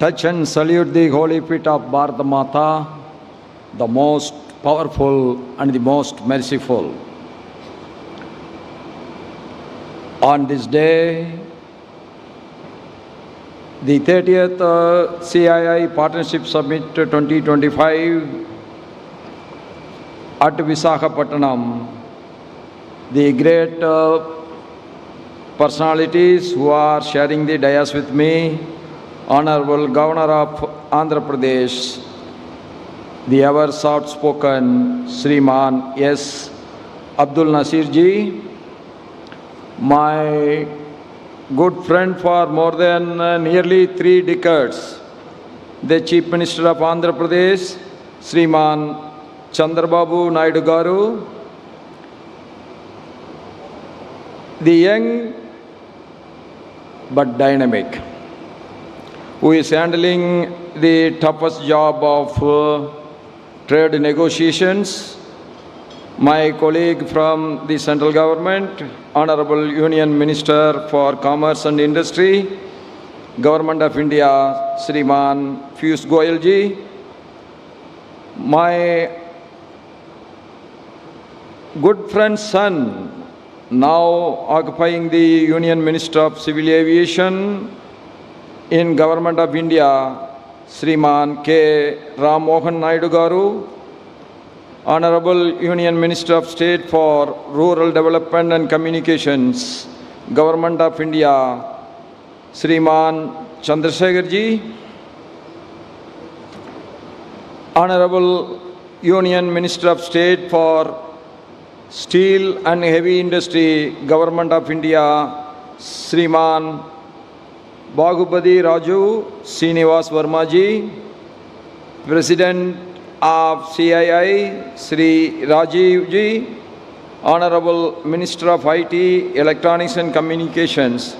touch and salute the holy feet of Bharata Mata, the most powerful and the most merciful. On this day, the 30th CII Partnership Summit 2025 at Visakhapatnam, the great personalities who are sharing the dais with me, Honorable Governor of Andhra Pradesh, the ever soft-spoken Sriman S. Abdul Nasir ji, my good friend for more than nearly 3 decades, the Chief Minister of Andhra Pradesh, Sriman Chandrababu Naidu Garu, the young but dynamic, who is handling the toughest job of trade negotiations, my colleague from the central government, Honorable Union Minister for Commerce and Industry, Government of India, Shriman Piyush Goyal ji, my good friend's son, now occupying the Union Minister of Civil Aviation in Government of India, Sriman K. Ram Mohan Naidu Garu, Honorable Union Minister of State for Rural Development and Communications, Government of India, Sriman Chandrasekhar ji, Honorable Union Minister of State for Steel and Heavy Industry, Government of India, Sriman Baghupati Raju Srinivas Verma ji, President of CII, Sri Rajiv ji, Honorable Minister of IT, Electronics and Communications,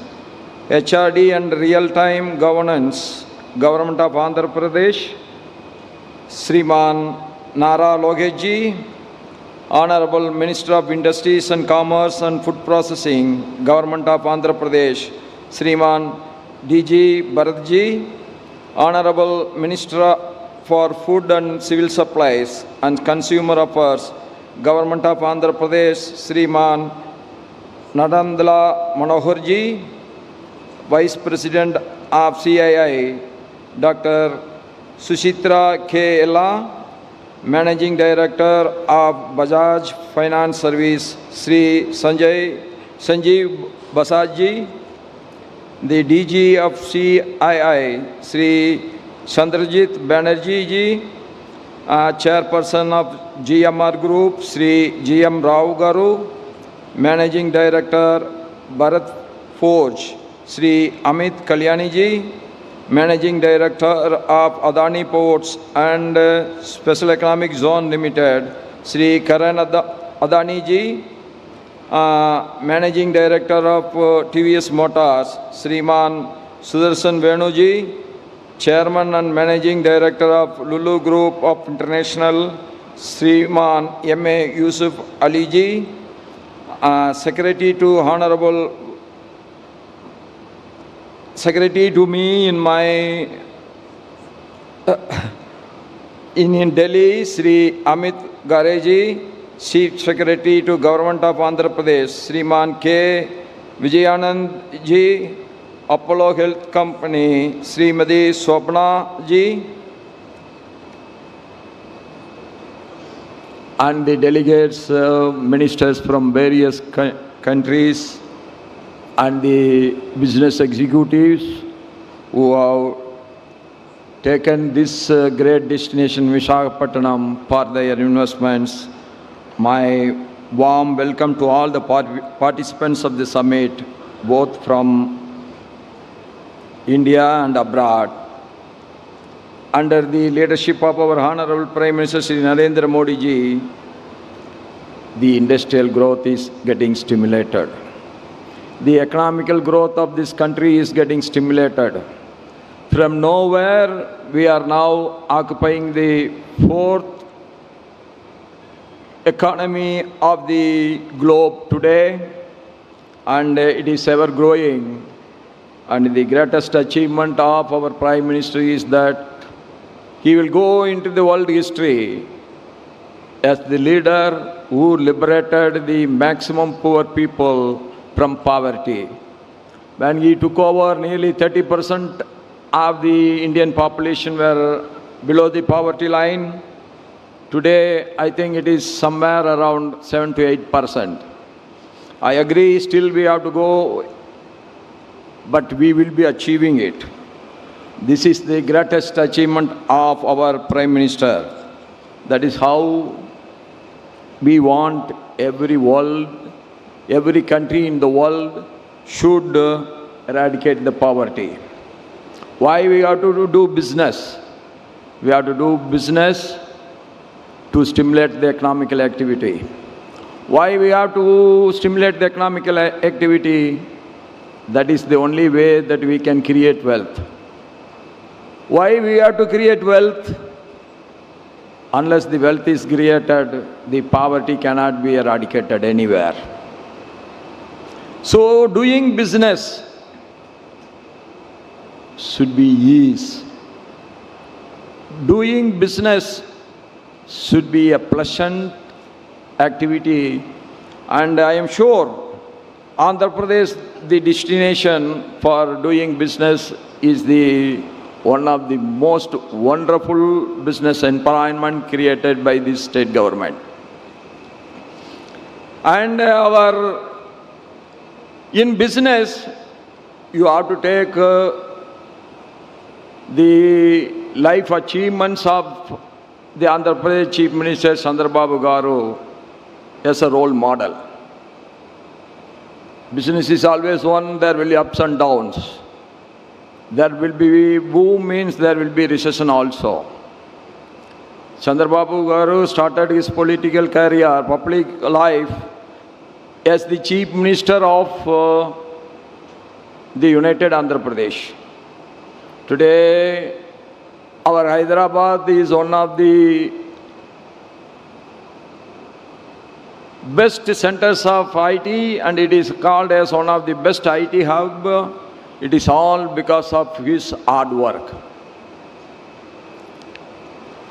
HRD and Real-Time Governance, Government of Andhra Pradesh, Sriman Nara Lokesh ji, Honorable Minister of Industries and Commerce and Food Processing, Government of Andhra Pradesh, Sriman DG Bharat ji, Honorable Minister for Food and Civil Supplies and Consumer Affairs, Government of Andhra Pradesh, Sriman Nadandla Manohar ji, Vice President of CII, Dr. Suchitra K. Ella, Managing Director of Bajaj Finance Service, Sri Sanjeev Basaj ji, the DG of CII, Sri Chandrajit Banerjee ji, Chairperson of GMR Group, Sri GM Rao Garu, Managing Director Bharat Forge, Sri Amit Kalyani ji, Managing Director of Adani Ports and Special Economic Zone Limited, Sri Karan Adani ji, Managing Director of TVS Motors, Sriman Sudarshan Venu ji, Chairman and Managing Director of Lulu Group of International, Sriman M.A. Yusuf Ali ji, Secretary to Honorable secretary to me in my in Delhi, Sri Amit Gareji, Chief Secretary to Government of Andhra Pradesh, Sriman K. Vijayanand ji, Apollo Health Company, Srimati Swapna ji, and the delegates, ministers from various countries, and the business executives who have taken this great destination, Visakhapatnam, for their investments. My warm welcome to all the participants of the summit, both from India and abroad. Under the leadership of our Honorable Prime Minister Shri Narendra Modi ji, the industrial growth is getting stimulated. The economical growth of this country is getting stimulated. From nowhere, we are now occupying the fourth economy of the globe today, and it is ever growing. And the greatest achievement of our Prime Minister is that he will go into the world history as the leader who liberated the maximum poor people from poverty. When he took over, nearly 30% of the Indian population were below the poverty line. Today, I think it is somewhere around 7 to 8%. I agree, still we have to go, but we will be achieving it. This is the greatest achievement of our Prime Minister. That is how we want every country in the world should eradicate the poverty. Why we have to do business? We have to do business to stimulate the economical activity. Why we have to stimulate the economical activity? That is the only way that we can create wealth. Why we have to create wealth? Unless the wealth is created, the poverty cannot be eradicated anywhere. So doing business should be ease. Doing business should be a pleasant activity, and I am sure Andhra Pradesh, the destination for doing business, is one of the most wonderful business environment created by this state government. And in business, you have to take the life achievements of the Andhra Pradesh Chief Minister Chandrababu garu as a role model. Business is always one, there will be ups and downs. There will be boom, means there will be recession also. Chandrababu garu started his political career, public life, as the Chief Minister of the United Andhra Pradesh. Today, our Hyderabad is one of the best centers of IT, and it is called as one of the best IT hub. It is all because of his hard work.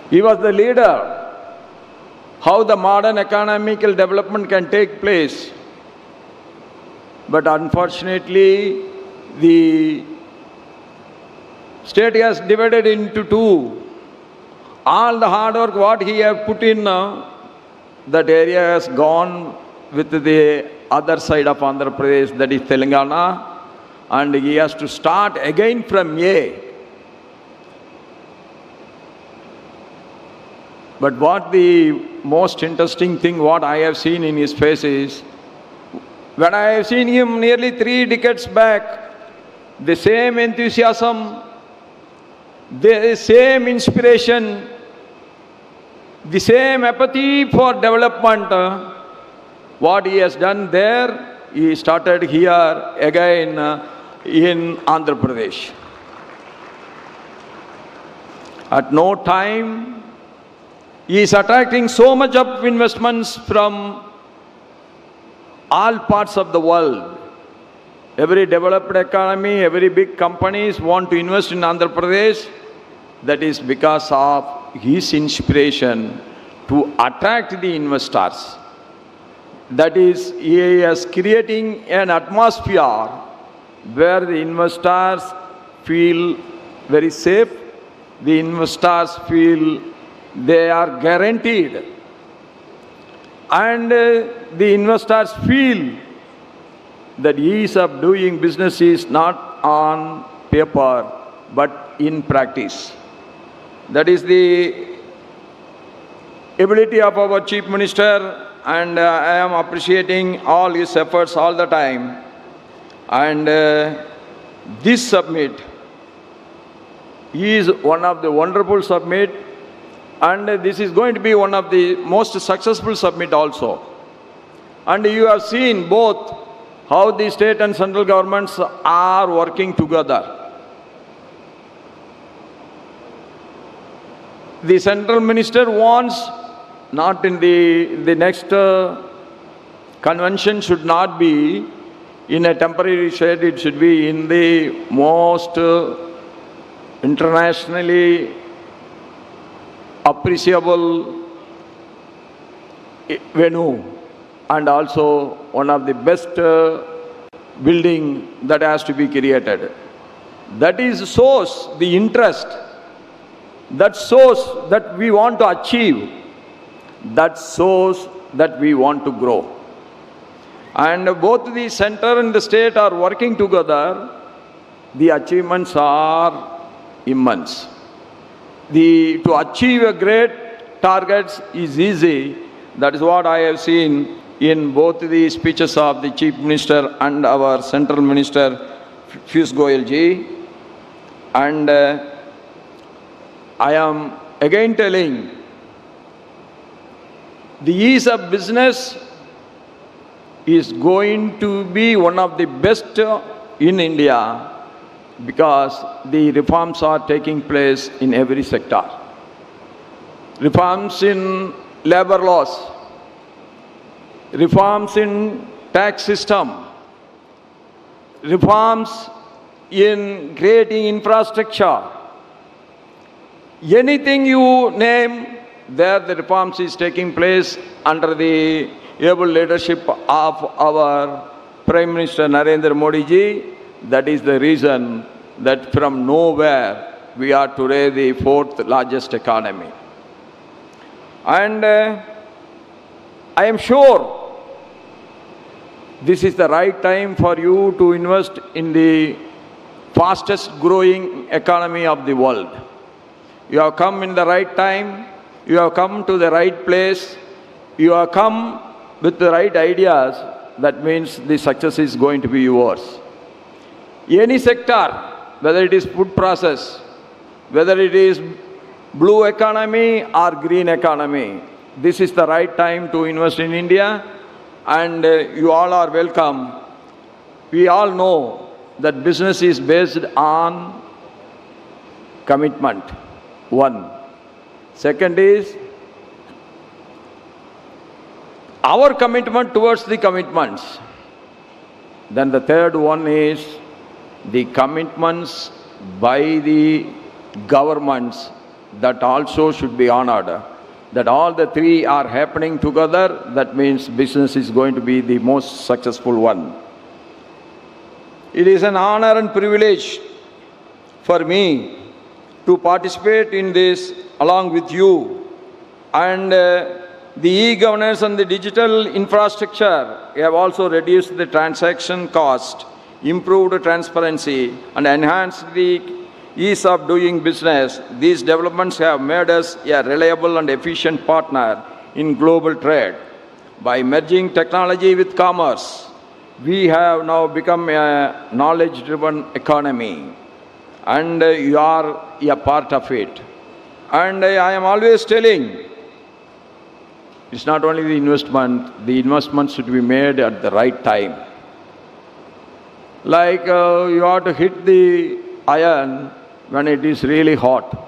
He was the leader. How the modern economical development can take place. But unfortunately, the state has divided into two. All the hard work what he has put in, that area has gone with the other side of Andhra Pradesh, that is Telangana, and he has to start again from A. But what the most interesting thing what I have seen in his face is, when I have seen him nearly 3 decades back, the same enthusiasm, the same inspiration, the same apathy for development, what he has done there, he started here again in Andhra Pradesh. At no time, he is attracting so much of investments from all parts of the world. every developed economy, every big companies want to invest in Andhra Pradesh. That is because of his inspiration to attract the investors. That is, he is creating an atmosphere where the investors feel very safe, the investors feel they are guaranteed, and the investors feel that ease of doing business is not on paper but in practice. That is the ability of our Chief Minister, and I am appreciating all his efforts all the time. And this summit is one of the wonderful summit, and this is going to be one of the most successful summit also. And you have seen both how the state and central governments are working together. The central minister wants, not in the next convention should not be in a temporary state, it should be in the most internationally appreciable venue, and also one of the best building that has to be created. That is shows the interest, that shows that we want to achieve, that shows that we want to grow. And both the center and the state are working together. The achievements are immense. To achieve a great targets is easy. That is what I have seen in both the speeches of the Chief Minister and our Central Minister, Piyush Goyal ji. And I am again telling, the ease of business is going to be one of the best in India, because the reforms are taking place in every sector. Reforms in labor laws, reforms in tax system, reforms in creating infrastructure. Anything you name, there the reforms is taking place under the able leadership of our Prime Minister Narendra Modi ji. That is the reason that from nowhere we are today the fourth largest economy. And I am sure this is the right time for you to invest in the fastest growing economy of the world. You have come in the right time, you have come to the right place, you have come with the right ideas. That means the success is going to be yours. Any sector, whether it is food process, whether it is blue economy or green economy, this is the right time to invest in India, and you all are welcome. We all know that business is based on commitment, one. Second is our commitment towards the commitments. Then the third one is the commitments by the governments that also should be honored. That all the three are happening together, that means business is going to be the most successful one. It is an honor and privilege for me to participate in this along with you. And the e-governance and the digital infrastructure have also reduced the transaction cost, improved transparency, and enhanced the ease of doing business. These developments have made us a reliable and efficient partner in global trade. By merging technology with commerce, we have now become a knowledge-driven economy, and you are a part of it. And I am always telling, it's not only the investment should be made at the right time. Like you have to hit the iron when it is really hot.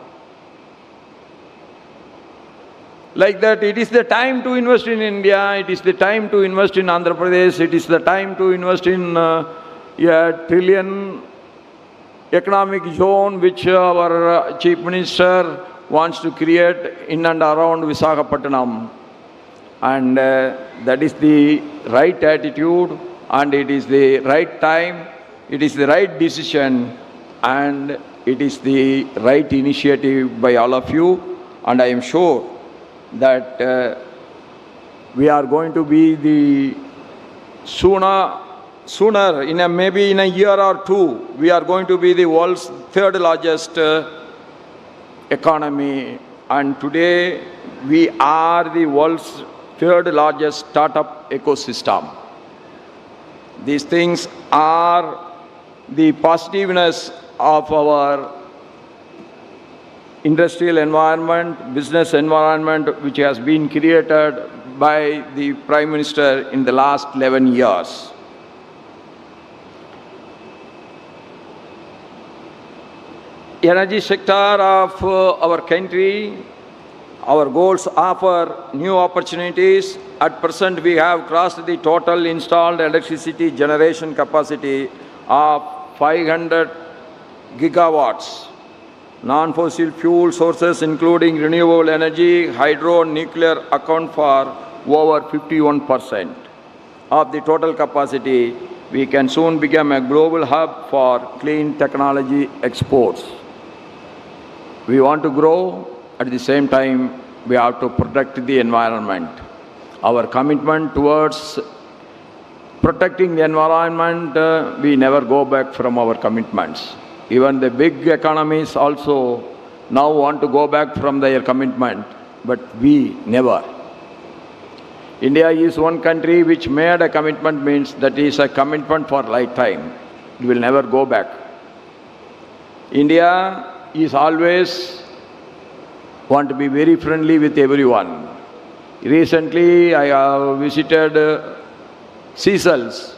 Like that, it is the time to invest in India, it is the time to invest in Andhra Pradesh, it is the time to invest in a trillion economic zone which our Chief Minister wants to create in and around Visakhapatnam. And that is the right attitude, and it is the right time, it is the right decision, and it is the right initiative by all of you. And I am sure that we are going to be the sooner maybe in a year or two, we are going to be the world's third largest economy. And today we are the world's third largest startup ecosystem. These things are the positiveness of our industrial environment, business environment, which has been created by the Prime Minister in the last 11 years. Energy sector of our country, our goals offer new opportunities. At present, we have crossed the total installed electricity generation capacity of 500 gigawatts. Non-fossil fuel sources, including renewable energy, hydro, and nuclear, account for over 51% of the total capacity. We can soon become a global hub for clean technology exports. We want to grow. At the same time, we have to protect the environment. Our commitment towards protecting the environment, we never go back from our commitments. Even the big economies also now want to go back from their commitment, but we never. India is one country which made a commitment, means that is a commitment for lifetime. It will never go back. India is always want to be very friendly with everyone. Recently, I have visited Seychelles.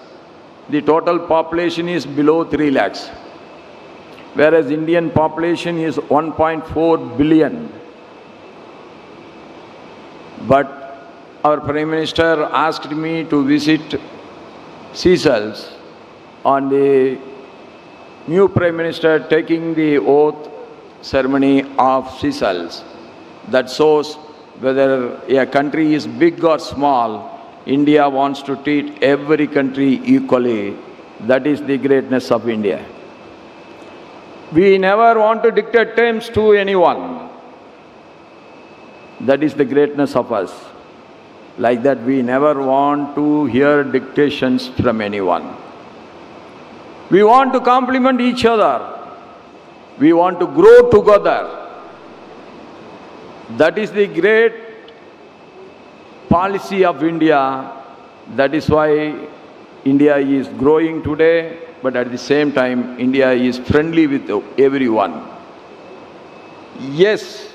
The total population is below 3 lakhs, whereas Indian population is 1.4 billion. But our Prime Minister asked me to visit Seychelles on the new Prime Minister taking the oath ceremony of Seychelles. That shows whether a country is big or small, India wants to treat every country equally. That is the greatness of India. We never want to dictate terms to anyone. That is the greatness of us. Like that, we never want to hear dictations from anyone. We want to complement each other. We want to grow together. That is the great policy of India. That is why India is growing today, but at the same time, India is friendly with everyone. Yes,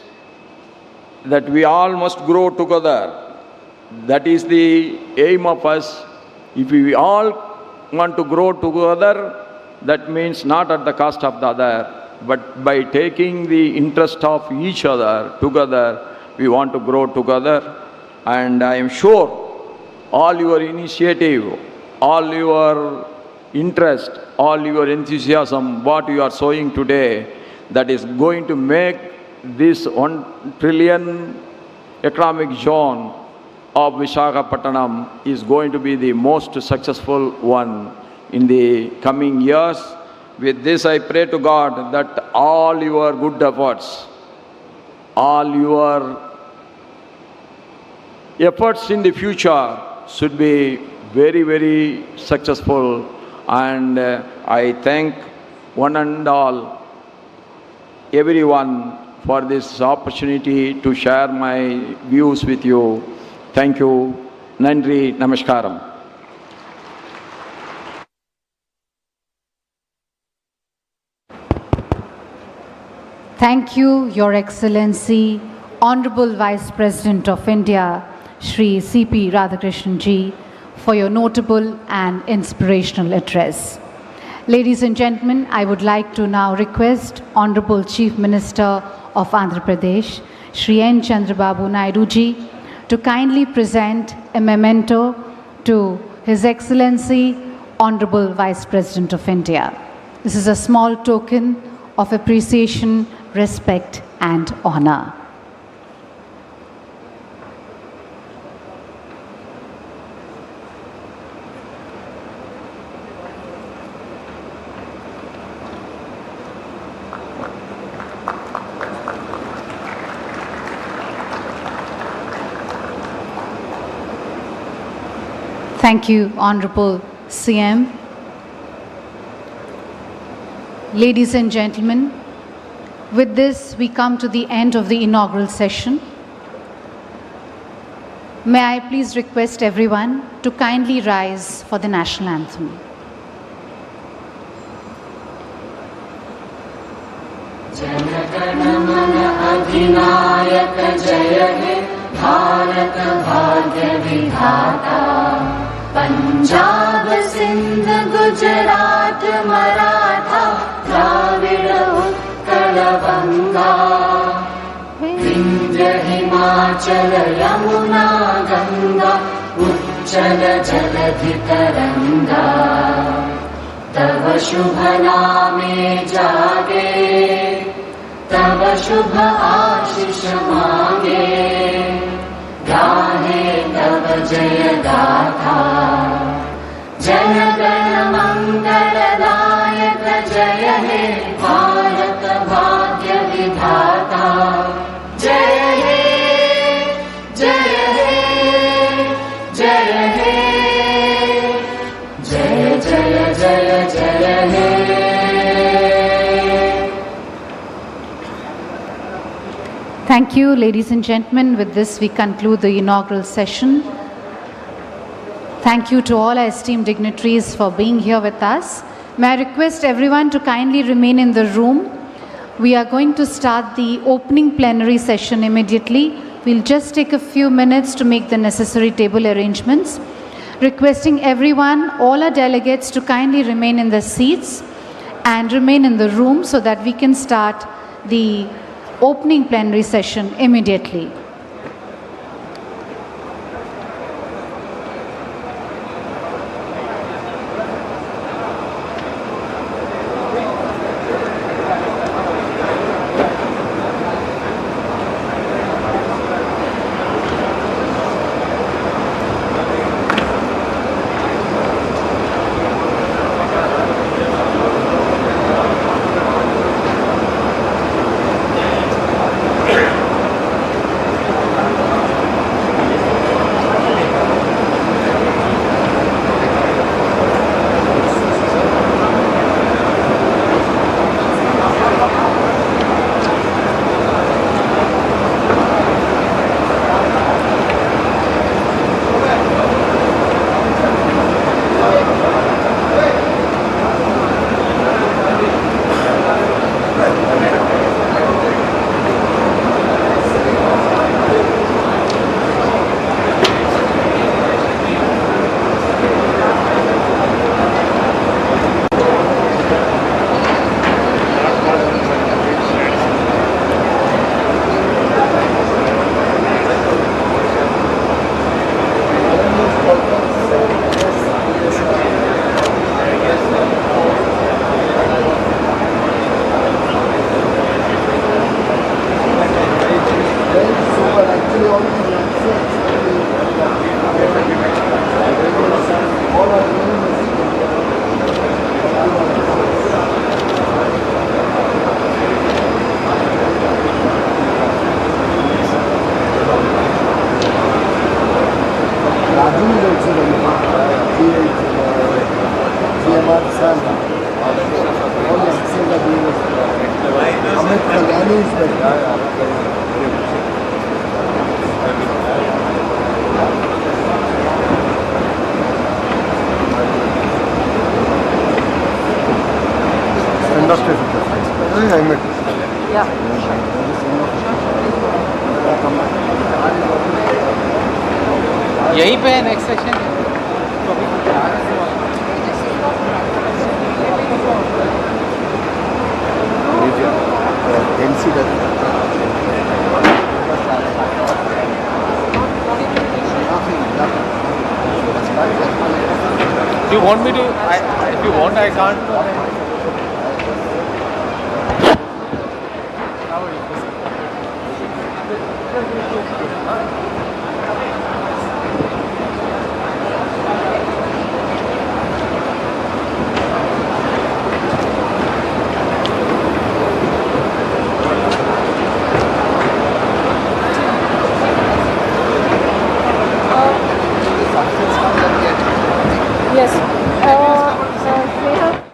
that we all must grow together. That is the aim of us. If we all want to grow together, that means not at the cost of the other, but by taking the interest of each other together, we want to grow together. And I am sure all your initiative, all your interest, all your enthusiasm, what you are showing today, that is going to make this 1 trillion economic zone of Visakhapatnam is going to be the most successful one in the coming years. With this, I pray to God that all your good efforts, all your efforts in the future should be very, very successful. And I thank one and all, everyone, for this opportunity to share my views with you. Thank you. Nandri, Namaskaram. Thank you, Your Excellency, Honorable Vice President of India, Shri C.P. Radhakrishnan Ji, for your notable and inspirational address. Ladies and gentlemen, I would like to now request Honorable Chief Minister of Andhra Pradesh, Shri N. Chandrababu Naidu Ji, to kindly present a memento to His Excellency, Honorable Vice President of India. This is a small token of appreciation, respect, and honor. Thank you, Honorable CM. Ladies and gentlemen, with this we come to the end of the inaugural session. May I please request everyone to kindly rise for the national anthem. अधिनायक जय हे भारत भाग्य विधाता पंजाब सिंध गुजरात मराठा द्राविड़ उत्कल बंगा विंध्य हिमाचल यमुना गंगा उच्चल जलधि तरंगा तव शुभ नामे जागे तव शुभ आशीष मांगे गाहे तव जय गाथा जन गण मंगल दायक जय हे भारत भाग्य विधाता जय हे जय हे जय हे जय जय जय जय हे Thank you, ladies and gentlemen. With this, we conclude the inaugural session. Thank you to all our esteemed dignitaries for being here with us. May I request everyone to kindly remain in the room. We are going to start the opening plenary session immediately. We'll just take a few minutes to make the necessary table arrangements. Requesting everyone, all our delegates, to kindly remain in their seats and remain in the room so that we can start the opening plenary session immediately. यहीं पे है next section you want me to? If you want, I can't. Yes. Sneha?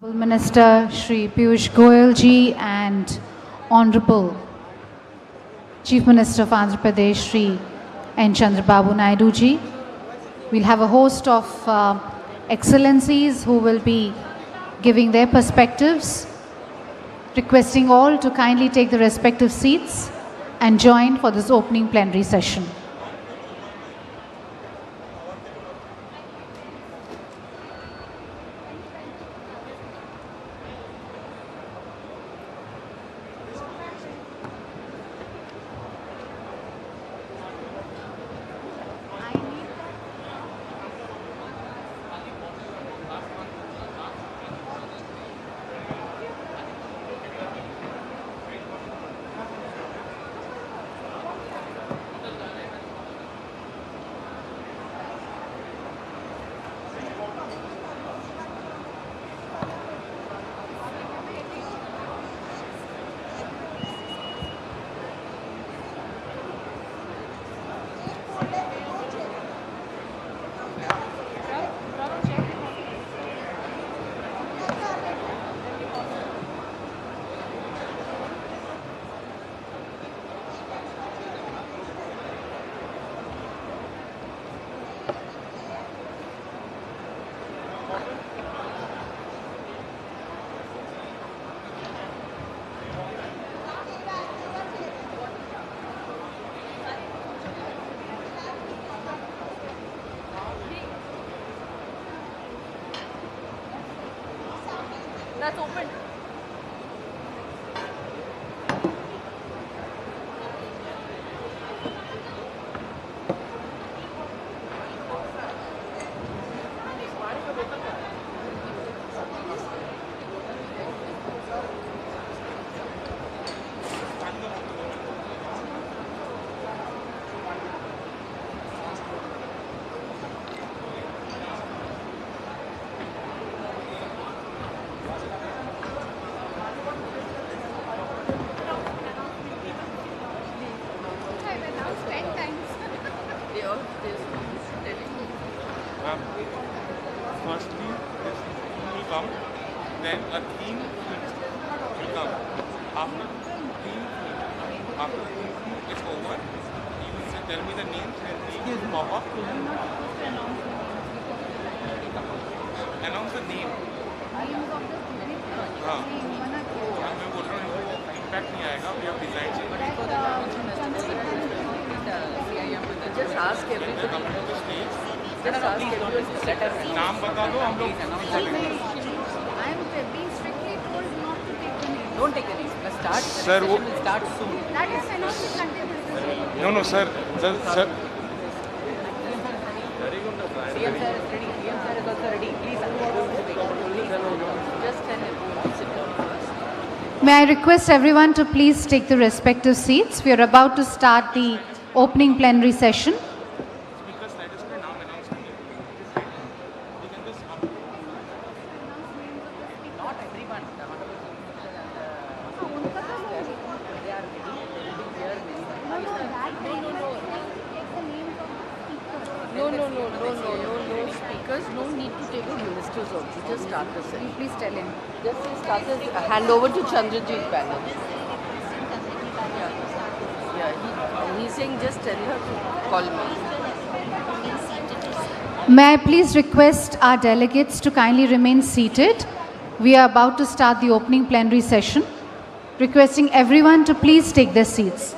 Honorable Minister Shri Piyush Goyal ji and Honorable Chief Minister of Andhra Pradesh Shri N. Chandrababu Naidu ji. We'll have a host of excellencies who will be giving their perspectives, requesting all to kindly take the respective seats and join for this opening plenary session. after it's over, you will tell me the names and we will pop up. Announce the name. हाँ, मैं बोल रहा हूँ impact नहीं आएगा. We have designed it. Just ask everybody. Come to the stage. Just ask everybody to let us know. नाम बता दो हम लोग. I am being strictly told not to take the name. Don't take any. Let's start. The Sir, session will start soon. That is cannot be continued. No, sir. CM sir is ready. CM sir is also ready. Please, just tell him. Sit down first. May I request everyone to please take the respective seats. We are about to start the opening plenary session. Speaker status पे नाम announce करिए. We can just Not everyone. The honorable they are ready. They will be here. No. Speakers, no need to take the ministers also. Just start the session. Please tell him. Just start this. Hand over to Chandrababu panel. Yeah. He's saying just tell her to call me. May I please request our delegates to kindly remain seated. We are about to start the opening plenary session. Requesting everyone to please take their seats.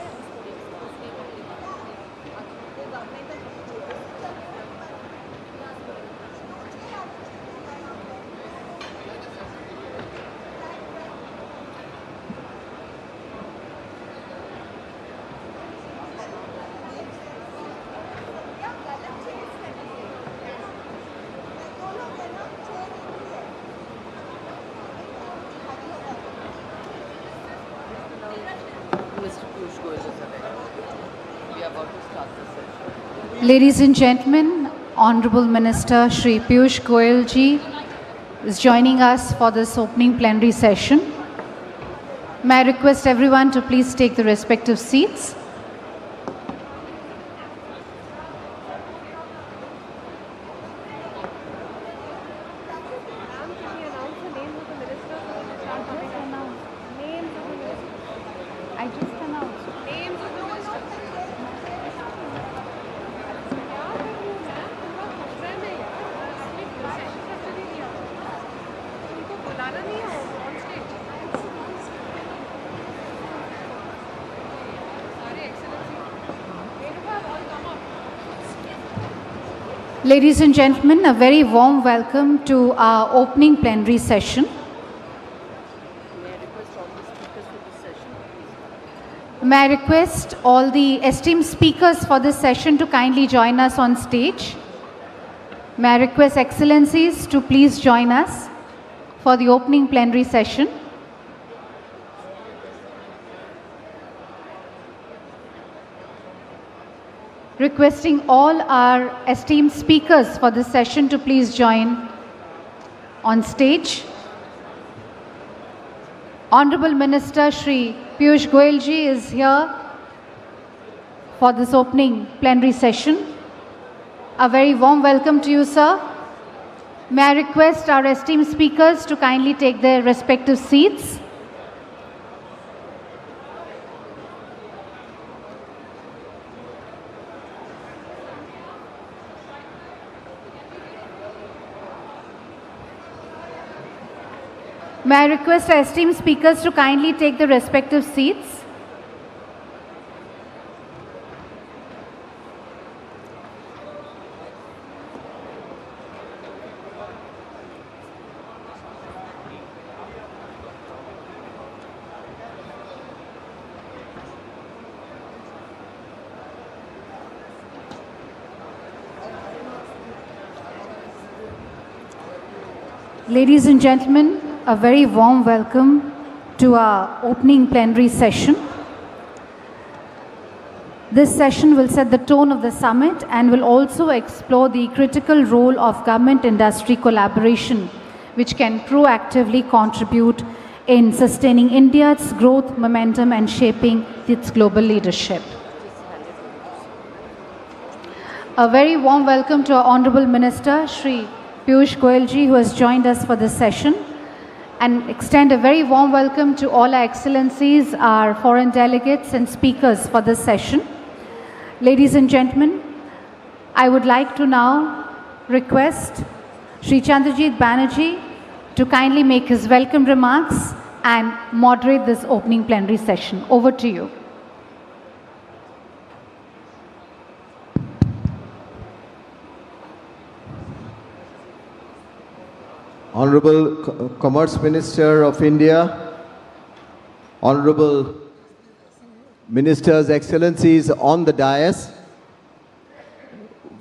Mr. Piyush Goyal is there. We are about to start the session. Ladies and gentlemen, Honorable Minister Shri Piyush Goyal ji is joining us for this opening plenary session. May I request everyone to please take the respective seats. I just announced. Ladies and gentlemen, a very warm welcome to our opening plenary session. May I request all the speakers for this session, please? May I request all the esteemed speakers for this session to kindly join us on stage. May I request Excellencies to please join us for the opening plenary session. Requesting all our esteemed speakers for this session to please join on stage. Honorable Minister Shri Piyush Goyal ji is here for this opening plenary session. A very warm welcome to you, sir. May I request our esteemed speakers to kindly take their respective seats. May I request our esteemed speakers to kindly take the respective seats. Ladies and gentlemen, a very warm welcome to our opening plenary session. This session will set the tone of the summit and will also explore the critical role of government-industry collaboration, which can proactively contribute in sustaining India's growth momentum and shaping its global leadership. A very warm welcome to our Honorable Minister, Shri Piyush Goyal ji, who has joined us for this session. and extend a very warm welcome to all our excellencies, our foreign delegates and speakers for this session. Ladies and gentlemen, I would like to now request Shri Chandrajit Banerjee to kindly make his welcome remarks and moderate this opening plenary session. Over to you. Honorable Commerce Minister of India, Honorable Ministers, Excellencies on the dais,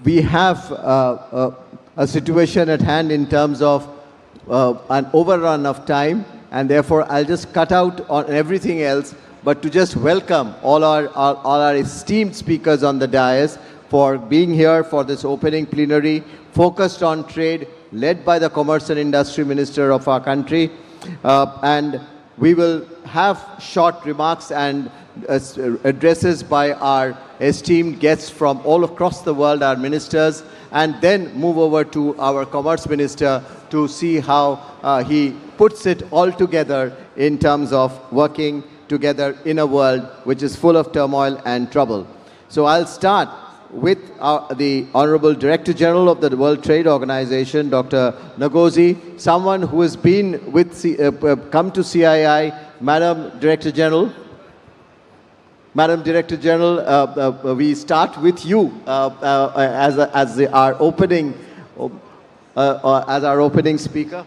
we have a situation at hand in terms of an overrun of time, and therefore I'll just cut out on everything else, but to just welcome all our esteemed speakers on the dais for being here for this opening plenary focused on trade, led by the Commerce and Industry Minister of our country. And we will have short remarks and addresses by our esteemed guests from all across the world, our ministers, and then move over to our Commerce Minister to see how he puts it all together in terms of working together in a world which is full of turmoil and trouble. So I'll start with the Honorable Director General of the World Trade Organization, Dr. Ngozi, someone who has been with come to CII. Madam Director General. Madam Director General, we start with you as our opening speaker.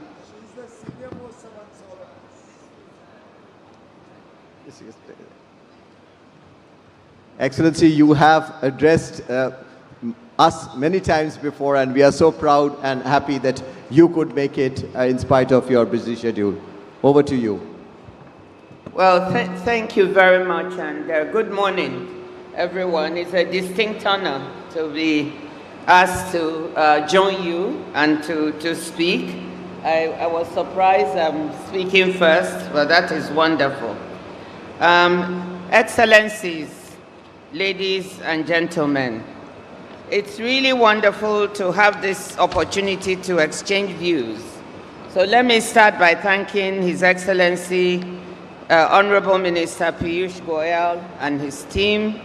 Excellency, you have addressed us many times before, and we are so proud and happy that you could make it in spite of your busy schedule. Over to you. Well, thank you very much, and good morning, everyone. It's a distinct honor to be asked to join you and to speak. I was surprised I'm speaking first, but that is wonderful. Excellencies, ladies and gentlemen, it's really wonderful to have this opportunity to exchange views. So let me start by thanking His Excellency, Honorable Minister Piyush Goyal and his team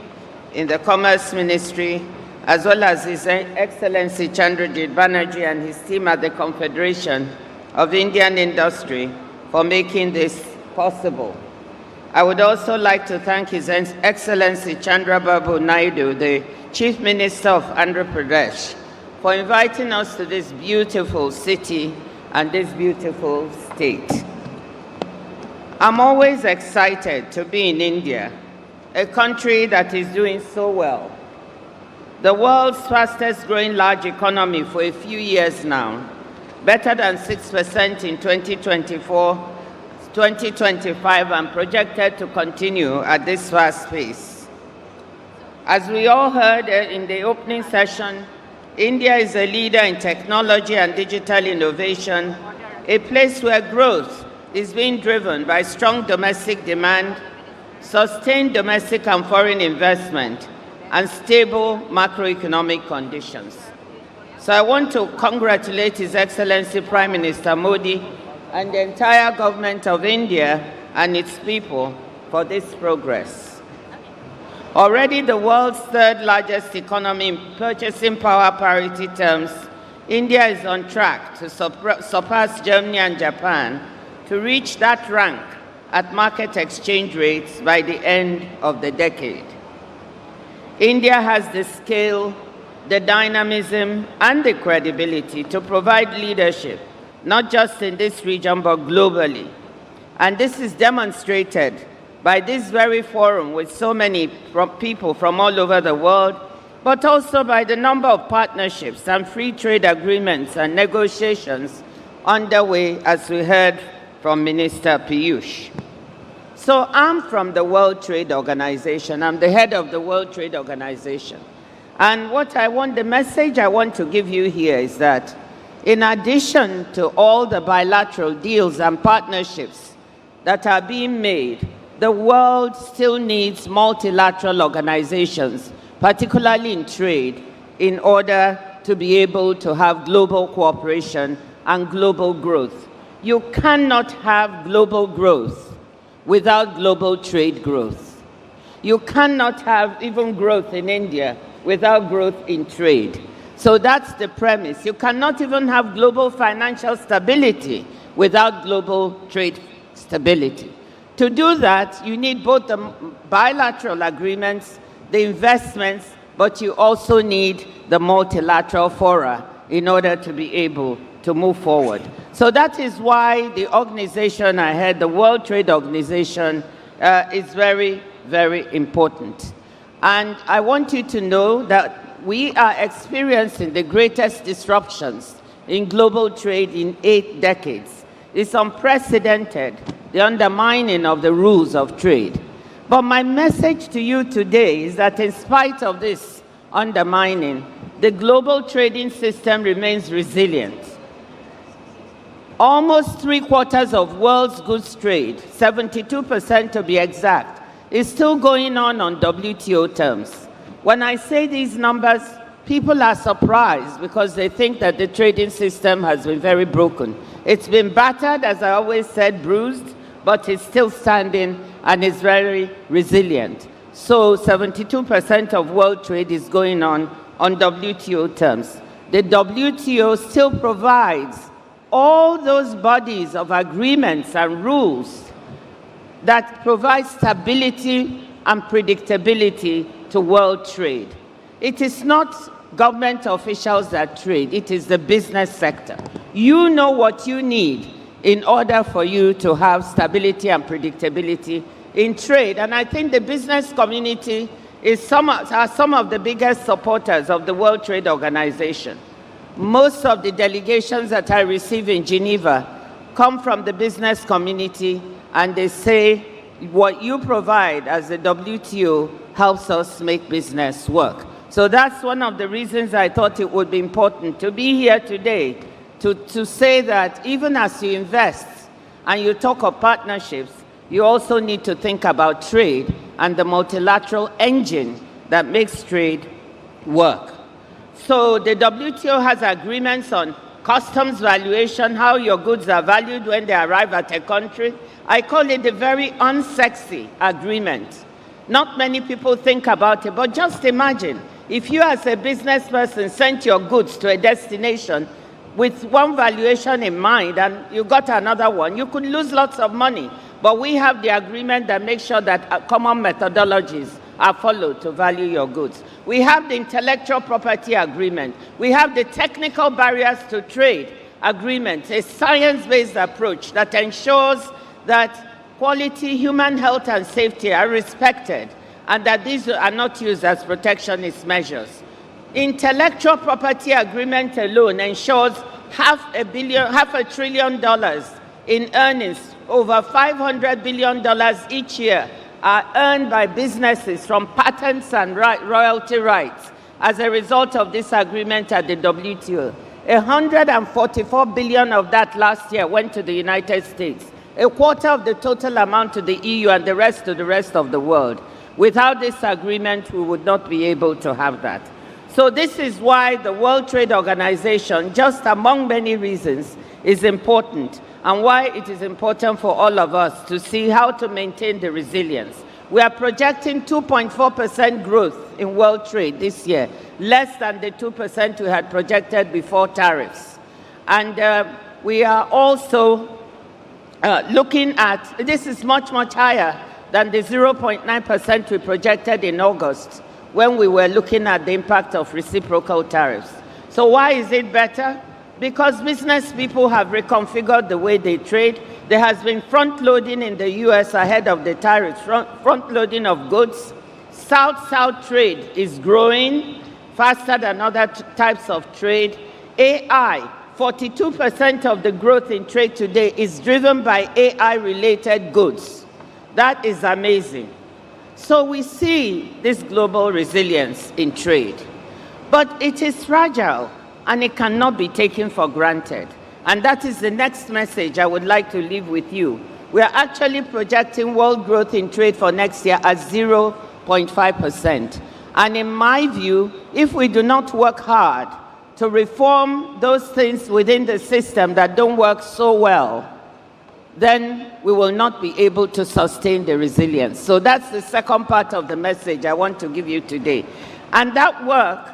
in the Commerce Ministry, as well as His Excellency Chandrajit Banerjee and his team at the Confederation of Indian Industry for making this possible. I would also like to thank His Excellency Chandrababu Naidu, the Chief Minister of Andhra Pradesh, for inviting us to this beautiful city and this beautiful state. I'm always excited to be in India, a country that is doing so well. The world's fastest growing large economy for a few years now, better than 6% in 2024, 2025, and projected to continue at this fast pace. As we all heard in the opening session, India is a leader in technology and digital innovation, a place where growth is being driven by strong domestic demand, sustained domestic and foreign investment, and stable macroeconomic conditions. So I want to congratulate His Excellency Prime Minister Modi and the entire government of India and its people for this progress. Already the world's third largest economy in purchasing power parity terms, India is on track to surpass Germany and Japan to reach that rank at market exchange rates by the end of the decade. India has the scale, the dynamism, and the credibility to provide leadership, not just in this region, but globally. And this is demonstrated by this very forum with so many people from all over the world, but also by the number of partnerships and free trade agreements and negotiations underway, as we heard from Minister Piyush. So I'm from the World Trade Organization. I'm the head of the World Trade Organization. And the message I want to give you here is that in addition to all the bilateral deals and partnerships that are being made, the world still needs multilateral organizations, particularly in trade, in order to be able to have global cooperation and global growth. You cannot have global growth without global trade growth. You cannot have even growth in India without growth in trade. So that's the premise. You cannot even have global financial stability without global trade stability. To do that, you need both the bilateral agreements, the investments, but you also need the multilateral fora in order to be able to move forward. So that is why the organization I head, the World Trade Organization, is very, very important. And I want you to know that we are experiencing the greatest disruptions in global trade in 8 decades. It's unprecedented, the undermining of the rules of trade. But my message to you today is that in spite of this undermining, the global trading system remains resilient. Almost 3/4 of world's goods trade, 72% to be exact, is still going on WTO terms. When I say these numbers, people are surprised because they think that the trading system has been very broken. It's been battered, as I always said, bruised, but it's still standing and is very resilient. So 72% of world trade is going on WTO terms. The WTO still provides all those bodies of agreements and rules that provide stability and predictability to world trade. It is not government officials that trade, it is the business sector. You know what you need in order for you to have stability and predictability in trade. And I think the business community are some of the biggest supporters of the World Trade Organization. Most of the delegations that I receive in Geneva come from the business community, and they say what you provide as the WTO helps us make business work. So that's one of the reasons I thought it would be important to be here today to say that even as you invest and you talk of partnerships, you also need to think about trade and the multilateral engine that makes trade work. So the WTO has agreements on customs valuation, how your goods are valued when they arrive at a country. I call it a very unsexy agreement. Not many people think about it, but just imagine if you as a business person sent your goods to a destination with one valuation in mind and you got another one, you could lose lots of money. But we have the agreement that makes sure that common methodologies are followed to value your goods. We have the intellectual property agreement. We have the technical barriers to trade agreement, a science-based approach that ensures that quality, human health and safety are respected and that these are not used as protectionist measures. Intellectual property agreement alone ensures $500 billion in earnings, over $500 billion each year are earned by businesses from patents and royalty rights as a result of this agreement at the WTO. $144 billion of that last year went to the United States, a quarter of the total amount to the EU and the rest to the rest of the world. Without this agreement, we would not be able to have that. So this is why the World Trade Organization, just among many reasons, is important, and why it is important for all of us to see how to maintain the resilience. We are projecting 2.4% growth in world trade this year, less than the 2% we had projected before tariffs. And we are also looking at, this is much, much higher than the 0.9% we projected in August when we were looking at the impact of reciprocal tariffs. So why is it better? Because business people have reconfigured the way they trade. There has been front-loading in the US ahead of the tariffs, front-loading of goods. South-South trade is growing faster than other types of trade. AI, 42% of the growth in trade today is driven by AI-related goods. That is amazing. So we see this global resilience in trade. But it is fragile, and it cannot be taken for granted. And that is the next message I would like to leave with you. We are actually projecting world growth in trade for next year at 0.5%. And in my view, if we do not work hard to reform those things within the system that don't work so well, then we will not be able to sustain the resilience. So that's the second part of the message I want to give you today. And that work,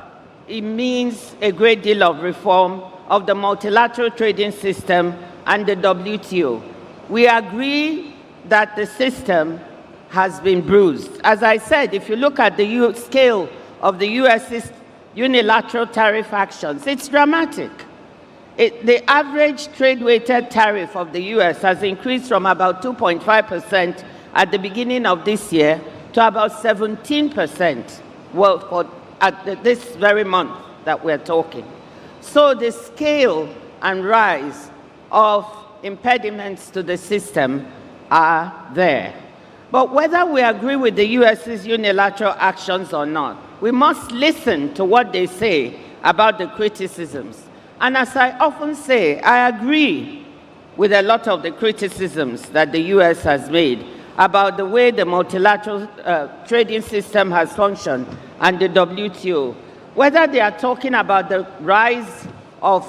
it means a great deal of reform of the multilateral trading system and the WTO. We agree that the system has been bruised. As I said, if you look at the scale of the US's unilateral tariff actions, it's dramatic. The average trade-weighted tariff of the US has increased from about 2.5% at the beginning of this year to about 17% at this very month that we're talking. So the scale and rise of impediments to the system are there. But whether we agree with the US's unilateral actions or not, we must listen to what they say about the criticisms. And as I often say, I agree with a lot of the criticisms that the US has made about the way the multilateral trading system has functioned and the WTO. Whether they are talking about the rise of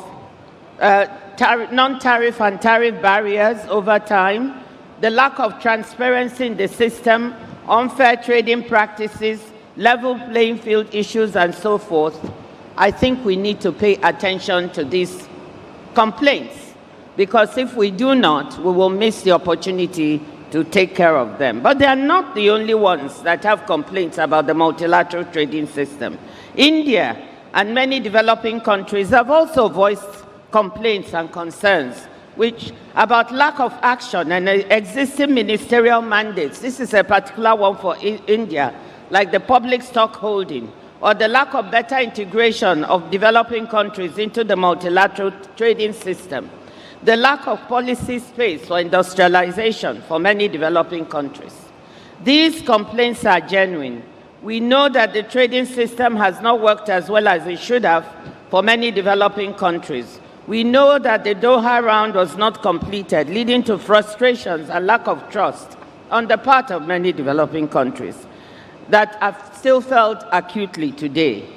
non-tariff and tariff barriers over time, the lack of transparency in the system, unfair trading practices, level playing field issues, and so forth, I think we need to pay attention to these complaints, because if we do not, we will miss the opportunity to take care of them. But they are not the only ones that have complaints about the multilateral trading system. India and many developing countries have also voiced complaints and concerns about lack of action and existing ministerial mandates. This is a particular one for India, like the public stock holding, or the lack of better integration of developing countries into the multilateral trading system, the lack of policy space for industrialization for many developing countries. These complaints are genuine. We know that the trading system has not worked as well as it should have for many developing countries. We know that the Doha round was not completed, leading to frustrations and lack of trust on the part of many developing countries that are still felt acutely today.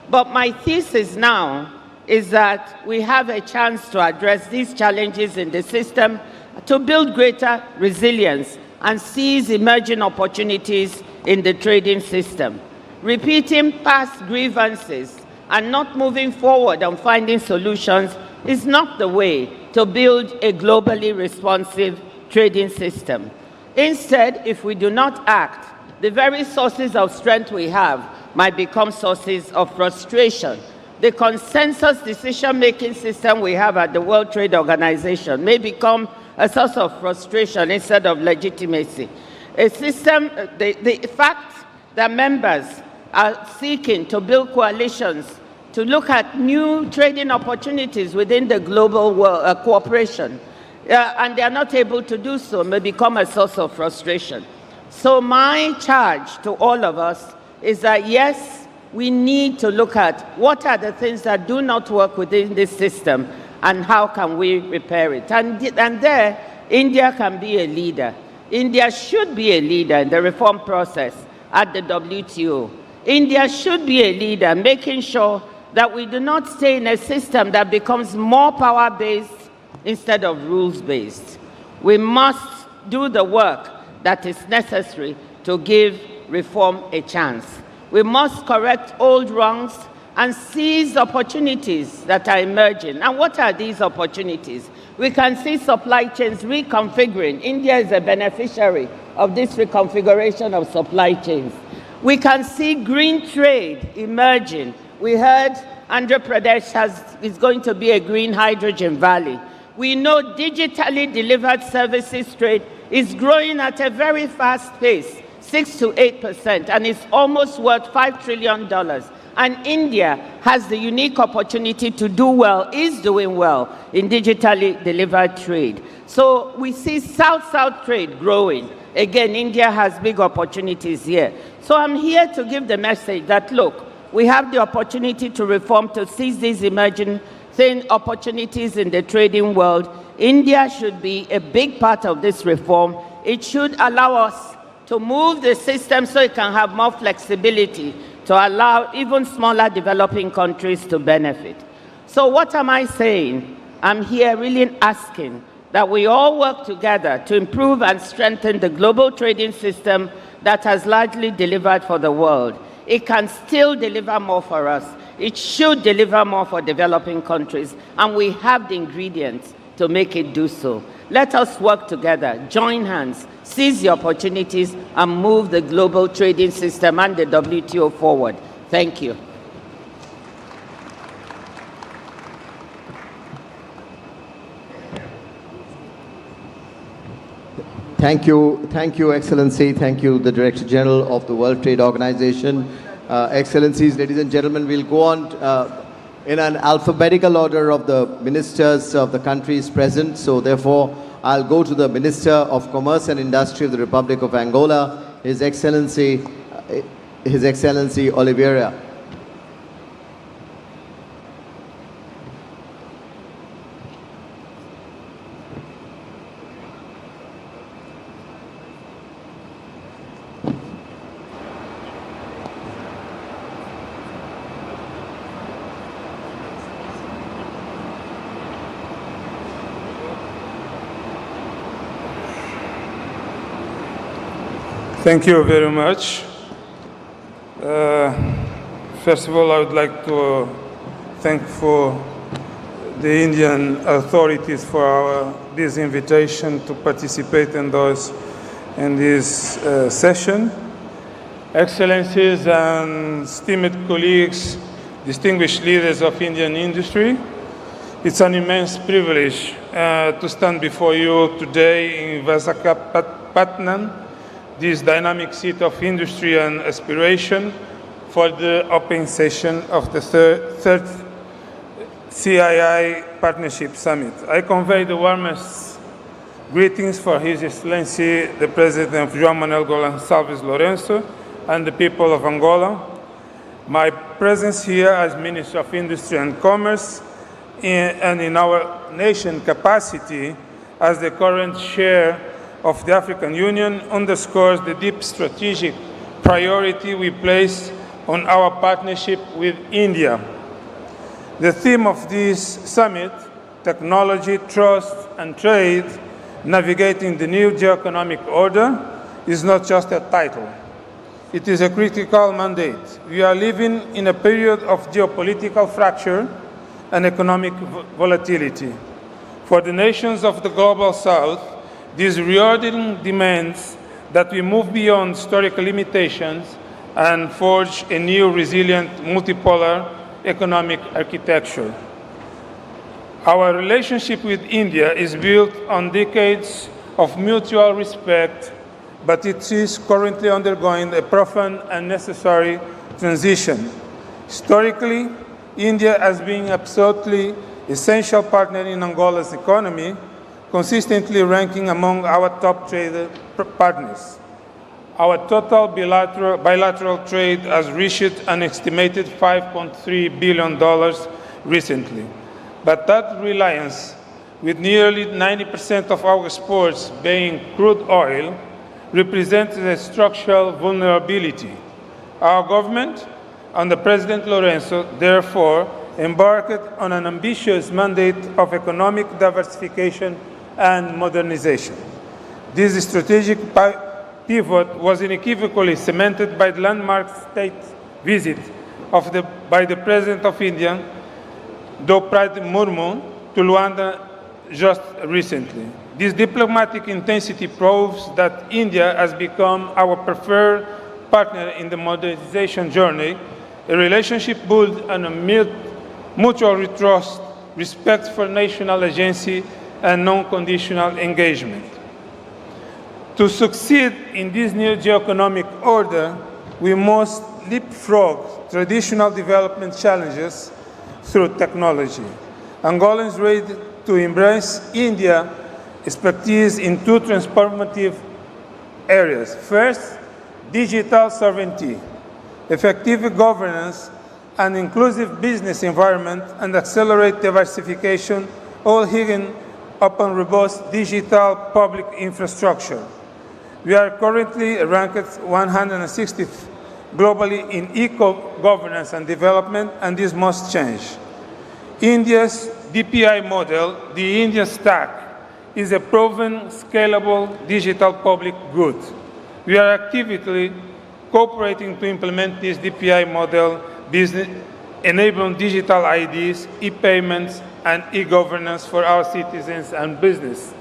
But my thesis now is that we have a chance to address these challenges in the system, to build greater resilience and seize emerging opportunities in the trading system. Repeating past grievances and not moving forward on finding solutions is not the way to build a globally responsive trading system. Instead, if we do not act, the very sources of strength we have might become sources of frustration. The consensus decision-making system we have at the World Trade Organization may become a source of frustration instead of legitimacy. A system, the fact that members are seeking to build coalitions to look at new trading opportunities within the global world, cooperation, and they are not able to do so, may become a source of frustration. So my charge to all of us is that, yes, we need to look at what are the things that do not work within this system and how can we repair it. And there, India can be a leader. India should be a leader in the reform process at the WTO. India should be a leader, making sure that we do not stay in a system that becomes more power-based instead of rules-based. We must do the work that is necessary to give reform a chance. We must correct old wrongs and seize opportunities that are emerging. And what are these opportunities? We can see supply chains reconfiguring. India is a beneficiary of this reconfiguration of supply chains. We can see green trade emerging. We heard Andhra Pradesh is going to be a green hydrogen valley. We know digitally delivered services trade is growing at a very fast pace, 6 to 8%, and it's almost worth $5 trillion. And India has the unique opportunity to do well, is doing well in digitally delivered trade. So we see South-South trade growing. Again, India has big opportunities here. So I'm here to give the message that, look, we have the opportunity to reform, to seize these emerging opportunities in the trading world. India should be a big part of this reform. It should allow us to move the system so it can have more flexibility to allow even smaller developing countries to benefit. So what am I saying? I'm here really asking that we all work together to improve and strengthen the global trading system that has largely delivered for the world. It can still deliver more for us. It should deliver more for developing countries, and we have the ingredients to make it do so. Let us work together, join hands, seize the opportunities, and move the global trading system and the WTO forward. Thank you. Thank you, Excellency. Thank you, the Director General of the World Trade Organization. Excellencies, ladies and gentlemen, we'll go on in an alphabetical order of the ministers of the countries present. So therefore, I'll go to the Minister of Commerce and Industry of the Republic of Angola, His Excellency Oliveira. Thank you very much. First of all, I would like to thank for the Indian authorities for this invitation to participate in this session. Excellencies and esteemed colleagues, distinguished leaders of Indian industry, it's an immense privilege to stand before you today in Visakhapatnam, this dynamic seat of industry and aspiration, for the open session of the third CII Partnership Summit. I convey the warmest greetings for His Excellency, the President João Manuel Gonçalves Lourenço, and the people of Angola. My presence here as Minister of Industry and Commerce and in our nation capacity as the current chair of the African Union underscores the deep strategic priority we place on our partnership with India. The theme of this summit, technology, trust, and trade, navigating the new geoeconomic order, is not just a title. It is a critical mandate. We are living in a period of geopolitical fracture and economic volatility. For the nations of the Global South, this reordering demands that we move beyond historical limitations and forge a new, resilient, multipolar economic architecture. Our relationship with India is built on decades of mutual respect, but it is currently undergoing a profound and necessary transition. Historically, India has been absolutely essential partner in Angola's economy, consistently ranking among our top trade partners. Our total bilateral trade has reached an estimated $5.3 billion recently. But that reliance, with nearly 90% of our exports being crude oil, represents a structural vulnerability. Our government, under President Lourenço, therefore, embarked on an ambitious mandate of economic diversification and modernization. This strategic pivot was unequivocally cemented by the landmark state visit by the President of India, Draupadi Murmu, to Luanda just recently. This diplomatic intensity proves that India has become our preferred partner in the modernization journey, a relationship built on a mutual trust, respect for national agency, and non-conditional engagement. To succeed in this new geoeconomic order, we must leapfrog traditional development challenges through technology. Angolans ready to embrace India's expertise in two transformative areas. First, digital sovereignty, effective governance, an inclusive business environment, and accelerate diversification, all hinging upon robust digital public infrastructure. We are currently ranked 160th globally in eco-governance and development, and this must change. India's DPI model, the India Stack, is a proven, scalable digital public good. We are actively cooperating to implement this DPI model business, enabling digital IDs, e-payments, and e-governance for our citizens and business,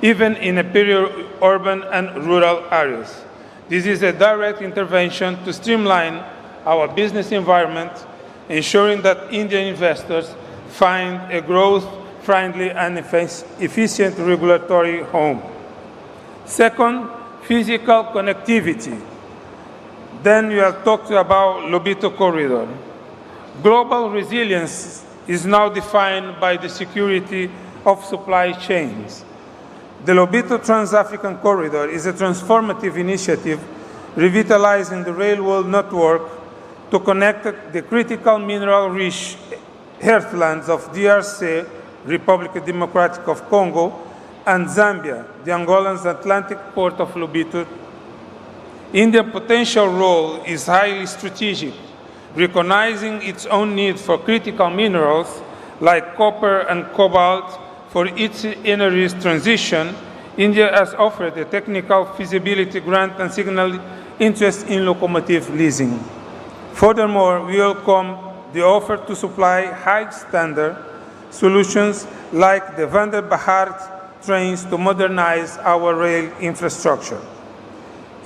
even in a peri-urban and rural areas. This is a direct intervention to streamline our business environment, ensuring that Indian investors find a growth-friendly and efficient regulatory home. Second, physical connectivity. Then we have talked about Lobito Corridor. Global resilience is now defined by the security of supply chains. The Lobito Trans-African Corridor is a transformative initiative revitalizing the railroad network to connect the critical mineral-rich heartlands of DRC, Republic Democratic of Congo, and Zambia, the Angolan's Atlantic port of Lobito. India's potential role is highly strategic, recognizing its own need for critical minerals like copper and cobalt. For its energy transition, India has offered a technical feasibility grant and signaled interest in locomotive leasing. Furthermore, we welcome the offer to supply high-standard solutions like the Vande Bharat trains to modernize our rail infrastructure.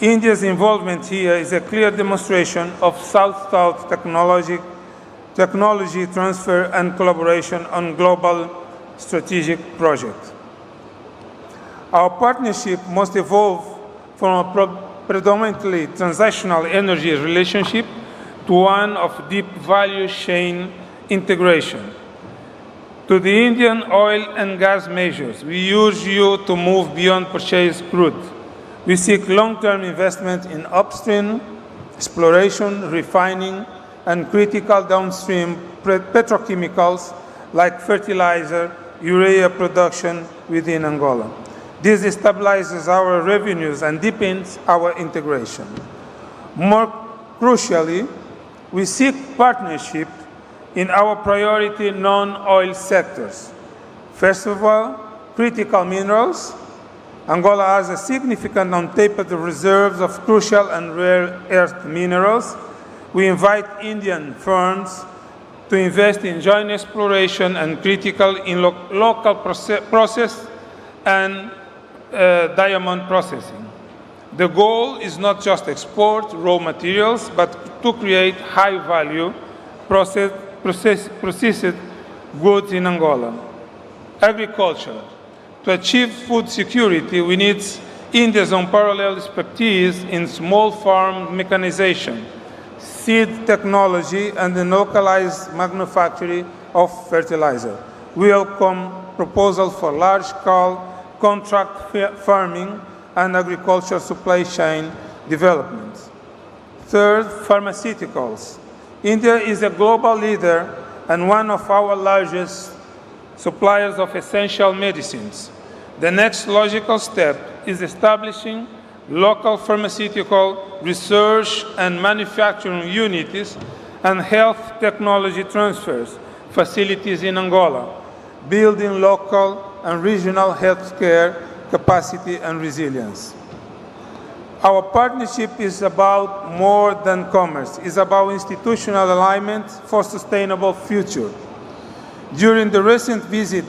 India's involvement here is a clear demonstration of South-South technology transfer and collaboration on global strategic projects. Our partnership must evolve from a predominantly transactional energy relationship to one of deep value chain integration. To the Indian oil and gas majors, we urge you to move beyond purchased crude. We seek long-term investment in upstream, exploration, refining, and critical downstream petrochemicals like fertilizer, urea production within Angola. This stabilizes our revenues and deepens our integration. More crucially, we seek partnership in our priority non-oil sectors. First of all, critical minerals. Angola has a significant untapped reserves of crucial and rare earth minerals. We invite Indian firms to invest in joint exploration and critical in local process and diamond processing. The goal is not just export raw materials, but to create high-value processed goods in Angola. Agriculture. To achieve food security, we need India's unparalleled expertise in small farm mechanization, seed technology, and the localized manufacturing of fertilizer. We welcome proposals for large-scale contract farming and agricultural supply chain development. Third, pharmaceuticals. India is a global leader and one of our largest suppliers of essential medicines. The next logical step is establishing local pharmaceutical research and manufacturing units and health technology transfers facilities in Angola, building local and regional healthcare capacity and resilience. Our partnership is about more than commerce. It's about institutional alignment for sustainable future. During the recent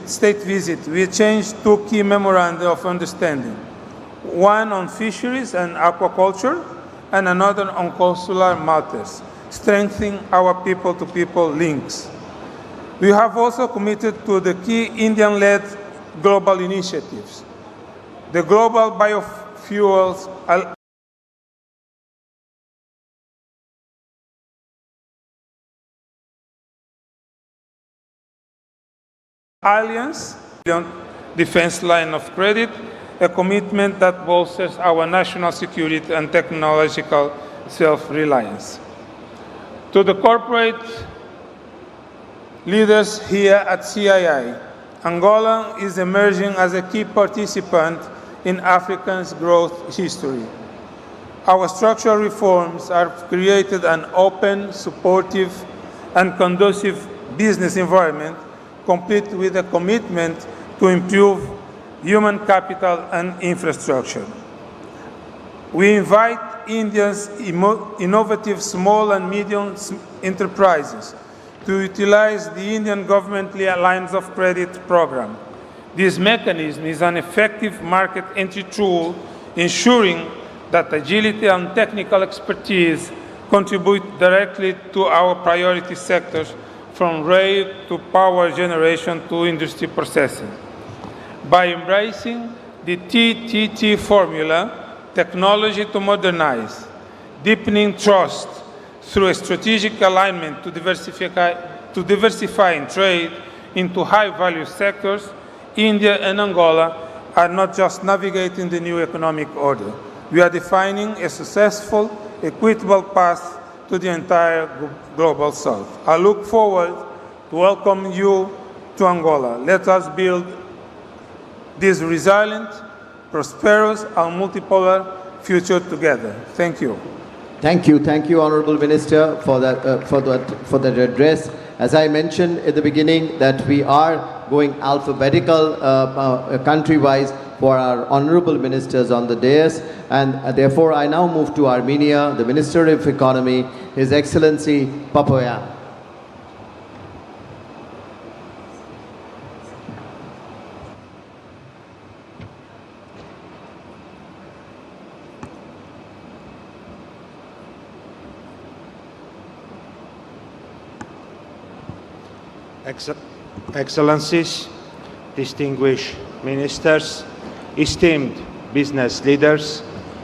state visit, we exchanged two key memoranda of understanding, one on fisheries and aquaculture, and another on consular matters, strengthening our people-to-people links. We have also committed to the key Indian-led global initiatives. The Global Biofuels Alliance, defense line of credit, a commitment that bolsters our national security and technological self-reliance. To the corporate leaders here at CII, Angola is emerging as a key participant in Africa's growth history. Our structural reforms have created an open, supportive, and conducive business environment, complete with a commitment to improve human capital, and infrastructure. We invite India's innovative small and medium enterprises to utilize the Indian government lines of credit program. This mechanism is an effective market entry tool, ensuring that agility and technical expertise contribute directly to our priority sectors, from rail to power generation to industry processing. By embracing the TTT formula, technology to modernize, deepening trust through a strategic alignment to diversifying trade into high-value sectors, India and Angola are not just navigating the new economic order. We are defining a successful, equitable path to the entire global South. I look forward to welcoming you to Angola. Let us build this resilient, prosperous, and multipolar future together. Thank you. Thank you, Honourable Minister, for that address. As I mentioned at the beginning, that we are going alphabetical country-wise for our honourable ministers on the dais, and therefore I now move to Armenia, the Minister of Economy, His Excellency Papoyan. Excellencies, distinguished ministers, esteemed business leaders,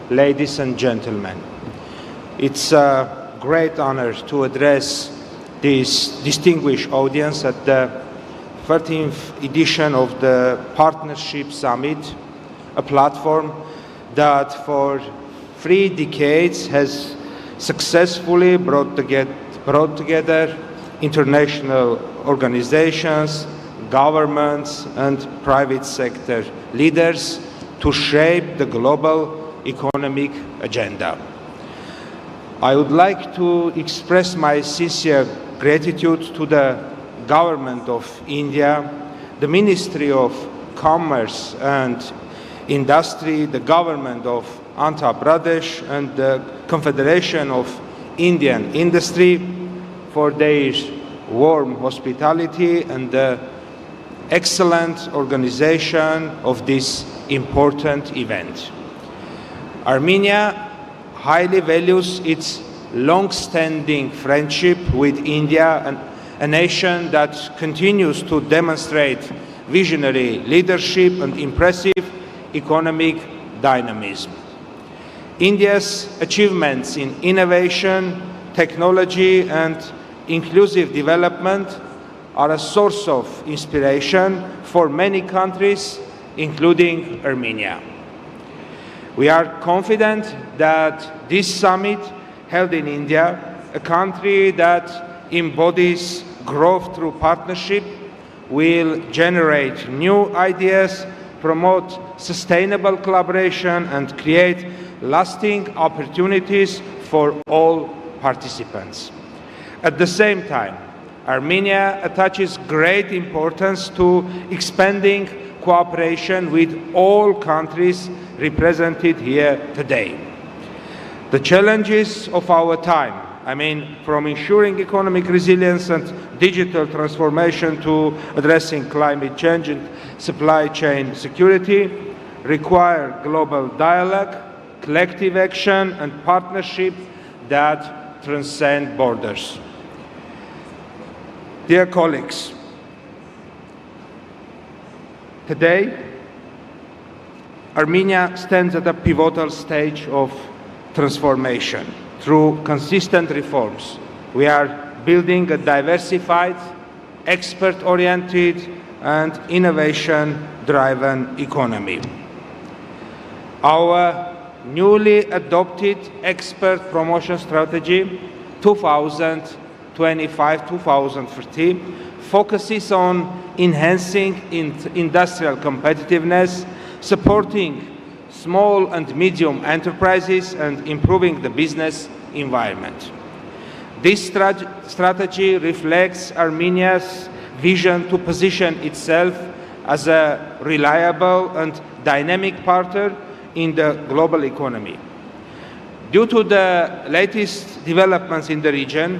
ladies and gentlemen. It's a great honor to address this distinguished audience at the 13th edition of the Partnership Summit, a platform that for 3 decades has successfully brought together international organizations, governments, and private sector leaders to shape the global economic agenda. I would like to express my sincere gratitude to the Government of India, the Ministry of Commerce and Industry, the Government of Andhra Pradesh, and the Confederation of Indian Industry for their warm hospitality and the excellent organization of this important event. Armenia highly values its long-standing friendship with India, a nation that continues to demonstrate visionary leadership and impressive economic dynamism. India's achievements in innovation, technology, and inclusive development are a source of inspiration for many countries, including Armenia. We are confident that this summit held in India, a country that embodies growth through partnership, will generate new ideas, promote sustainable collaboration, and create lasting opportunities for all participants. At the same time, Armenia attaches great importance to expanding cooperation with all countries represented here today. The challenges of our time, from ensuring economic resilience and digital transformation to addressing climate change and supply chain security, require global dialogue, collective action, and partnership that transcend borders. Dear colleagues, today, Armenia stands at a pivotal stage of transformation. Through consistent reforms, we are building a diversified, expert-oriented, and innovation-driven economy. Our newly adopted expert promotion strategy 2025-2030 focuses on enhancing industrial competitiveness, supporting small and medium enterprises, and improving the business environment. This strategy reflects Armenia's vision to position itself as a reliable and dynamic partner in the global economy. Due to the latest developments in the region,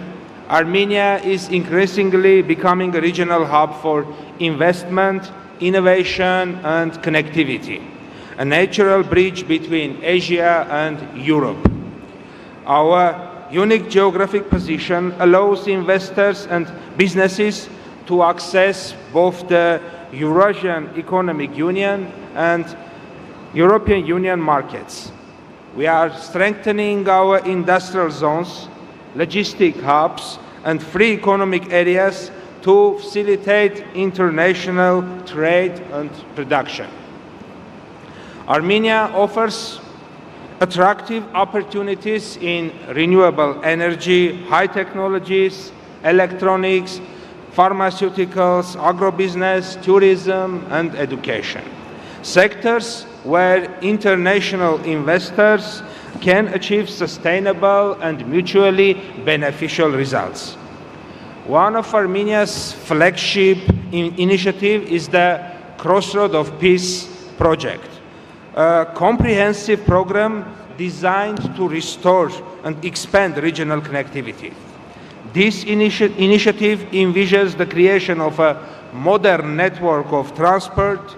Armenia is increasingly becoming a regional hub for investment, innovation, and connectivity, a natural bridge between Asia and Europe. Our unique geographic position allows investors and businesses to access both the Eurasian Economic Union and European Union markets. We are strengthening our industrial zones, logistic hubs, and free economic areas to facilitate international trade and production. Armenia offers attractive opportunities in renewable energy, high technologies, electronics, pharmaceuticals, agrobusiness, tourism, and education. Sectors where international investors can achieve sustainable and mutually beneficial results. One of Armenia's flagship initiatives is the Crossroad of Peace project, a comprehensive program designed to restore and expand regional connectivity. This initiative envisions the creation of a modern network of transport,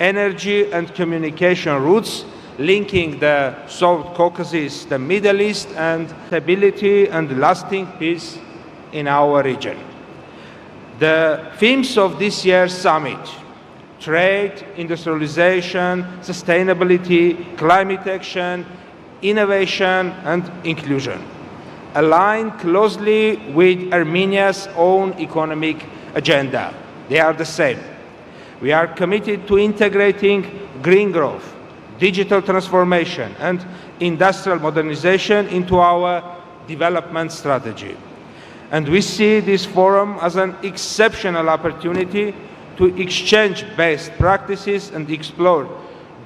energy, and communication routes linking the South Caucasus, the Middle East, and stability and lasting peace in our region. The themes of this year's summit, trade, industrialization, sustainability, climate action, innovation, and inclusion, align closely with Armenia's own economic agenda. They are the same. We are committed to integrating green growth, digital transformation, and industrial modernization into our development strategy. And we see this forum as an exceptional opportunity to exchange best practices and explore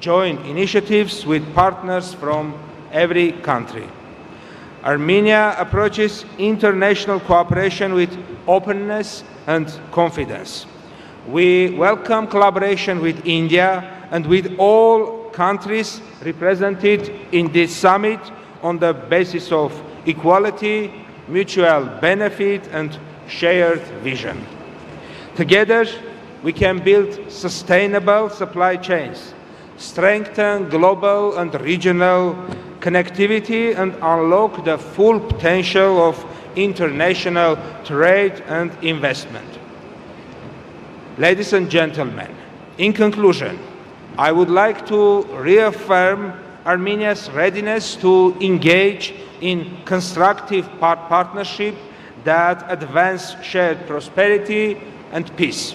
joint initiatives with partners from every country. Armenia approaches international cooperation with openness and confidence. We welcome collaboration with India and with all countries represented in this summit on the basis of equality, mutual benefit, and shared vision. Together, we can build sustainable supply chains, strengthen global and regional connectivity, and unlock the full potential of international trade and investment. Ladies and gentlemen, in conclusion, I would like to reaffirm Armenia's readiness to engage in constructive partnership that advance shared prosperity and peace.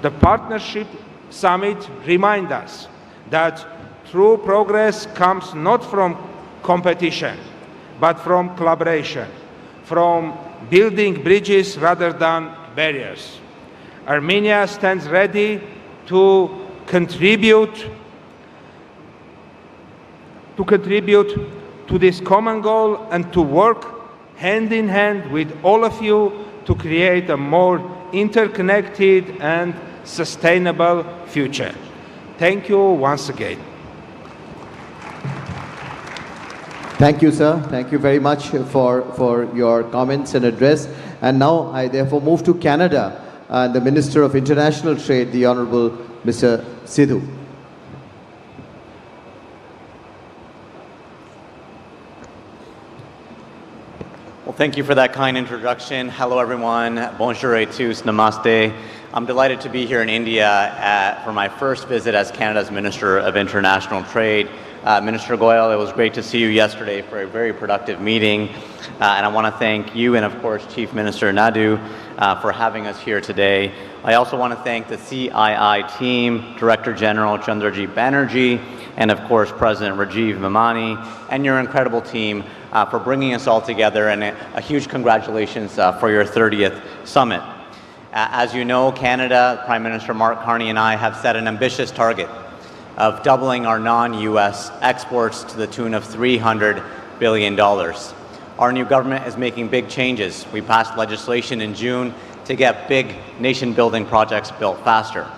The Partnership Summit reminds us that true progress comes not from competition, but from collaboration, from building bridges rather than barriers. Armenia stands ready to contribute to this common goal and to work hand in hand with all of you to create a more interconnected and sustainable future. Thank you once again. Thank you, sir. Thank you very much for your comments and address. And now I therefore move to Canada and the Minister of International Trade, the Honorable Mr. Sidhu. Well, thank you for that kind introduction. Hello, everyone. Bonjour et tous. Namaste. I'm delighted to be here in India for my first visit as Canada's Minister of International Trade. Minister Goyal, it was great to see you yesterday for a very productive meeting. And I want to thank you and, of course, Chief Minister Naidu for having us here today. I also want to thank the CII team, Director General Chandrababu Banerjee, and, of course, President Rajiv Memani, and your incredible team for bringing us all together. And a huge congratulations for your 30th summit. As you know, Canada, Prime Minister Mark Carney and I have set an ambitious target of doubling our non-US exports to the tune of $300 billion. Our new government is making big changes. We passed legislation in June to get big nation-building projects built faster.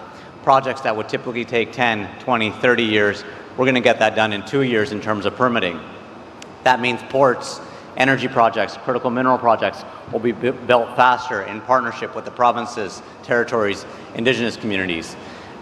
projects that would typically take 10, 20, 30 years, we're going to get that done in 2 years in terms of permitting. That means ports, energy projects, critical mineral projects will be built faster in partnership with the provinces, territories, indigenous communities.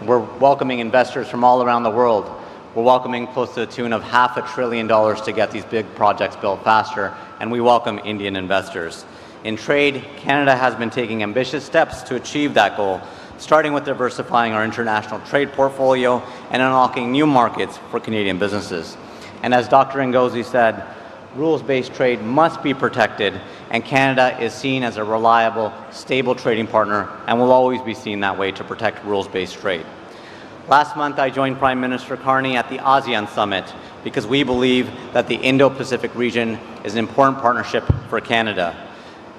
We're welcoming investors from all around the world. We're welcoming close to the tune of $500 billion to get these big projects built faster, and we welcome Indian investors. In trade, Canada has been taking ambitious steps to achieve that goal, starting with diversifying our international trade portfolio and unlocking new markets for Canadian businesses. And as Dr. Ngozi said, rules-based trade must be protected, and Canada is seen as a reliable, stable trading partner and will always be seen that way to protect rules-based trade. Last month, I joined Prime Minister Carney at the ASEAN Summit because we believe that the Indo-Pacific region is an important partnership for Canada.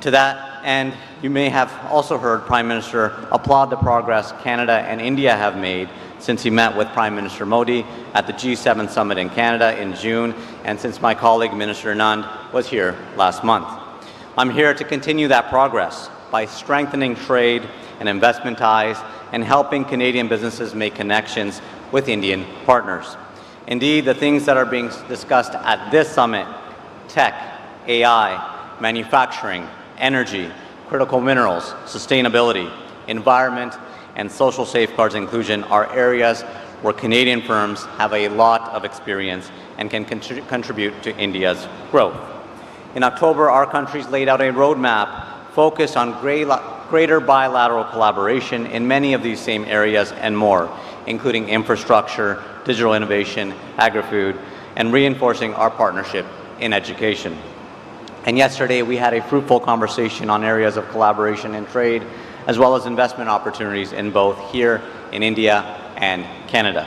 To that end, you may have also heard Prime Minister applaud the progress Canada and India have made since he met with Prime Minister Modi at the G7 Summit in Canada in June, and since my colleague Minister Nand was here last month. I'm here to continue that progress by strengthening trade and investment ties and helping Canadian businesses make connections with Indian partners. Indeed, the things that are being discussed at this summit, tech, AI, manufacturing, energy, critical minerals, sustainability, environment, and social safeguards inclusion are areas where Canadian firms have a lot of experience and can contribute to India's growth. In October, our countries laid out a roadmap focused on greater bilateral collaboration in many of these same areas and more, including infrastructure, digital innovation, agri-food, and reinforcing our partnership in education. And yesterday, we had a fruitful conversation on areas of collaboration and trade, as well as investment opportunities in both here in India and Canada.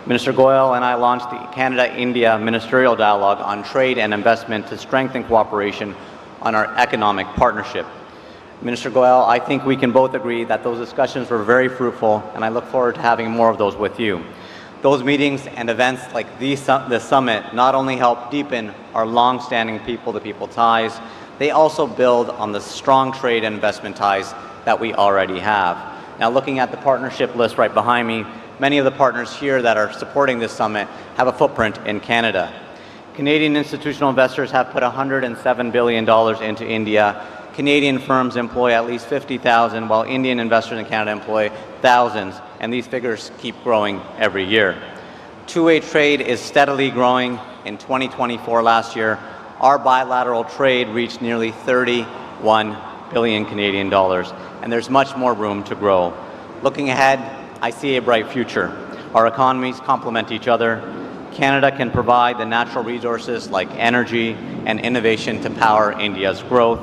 Minister Goyal and I launched the Canada-India Ministerial Dialogue on Trade and Investment to strengthen cooperation on our economic partnership. Minister Goyal, I think we can both agree that those discussions were very fruitful, and I look forward to having more of those with you. Those meetings and events like this summit not only help deepen our long-standing people-to-people ties, they also build on the strong trade and investment ties that we already have. Now, looking at the partnership list right behind me, many of the partners here that are supporting this summit have a footprint in Canada. Canadian institutional investors have put $107 billion into India. Canadian firms employ at least 50,000, while Indian investors in Canada employ thousands, and these figures keep growing every year. Two-way trade is steadily growing. In 2024 last year, our bilateral trade reached nearly 31 billion Canadian dollars, and there's much more room to grow. Looking ahead, I see a bright future. Our economies complement each other. Canada can provide the natural resources like energy and innovation to power India's growth.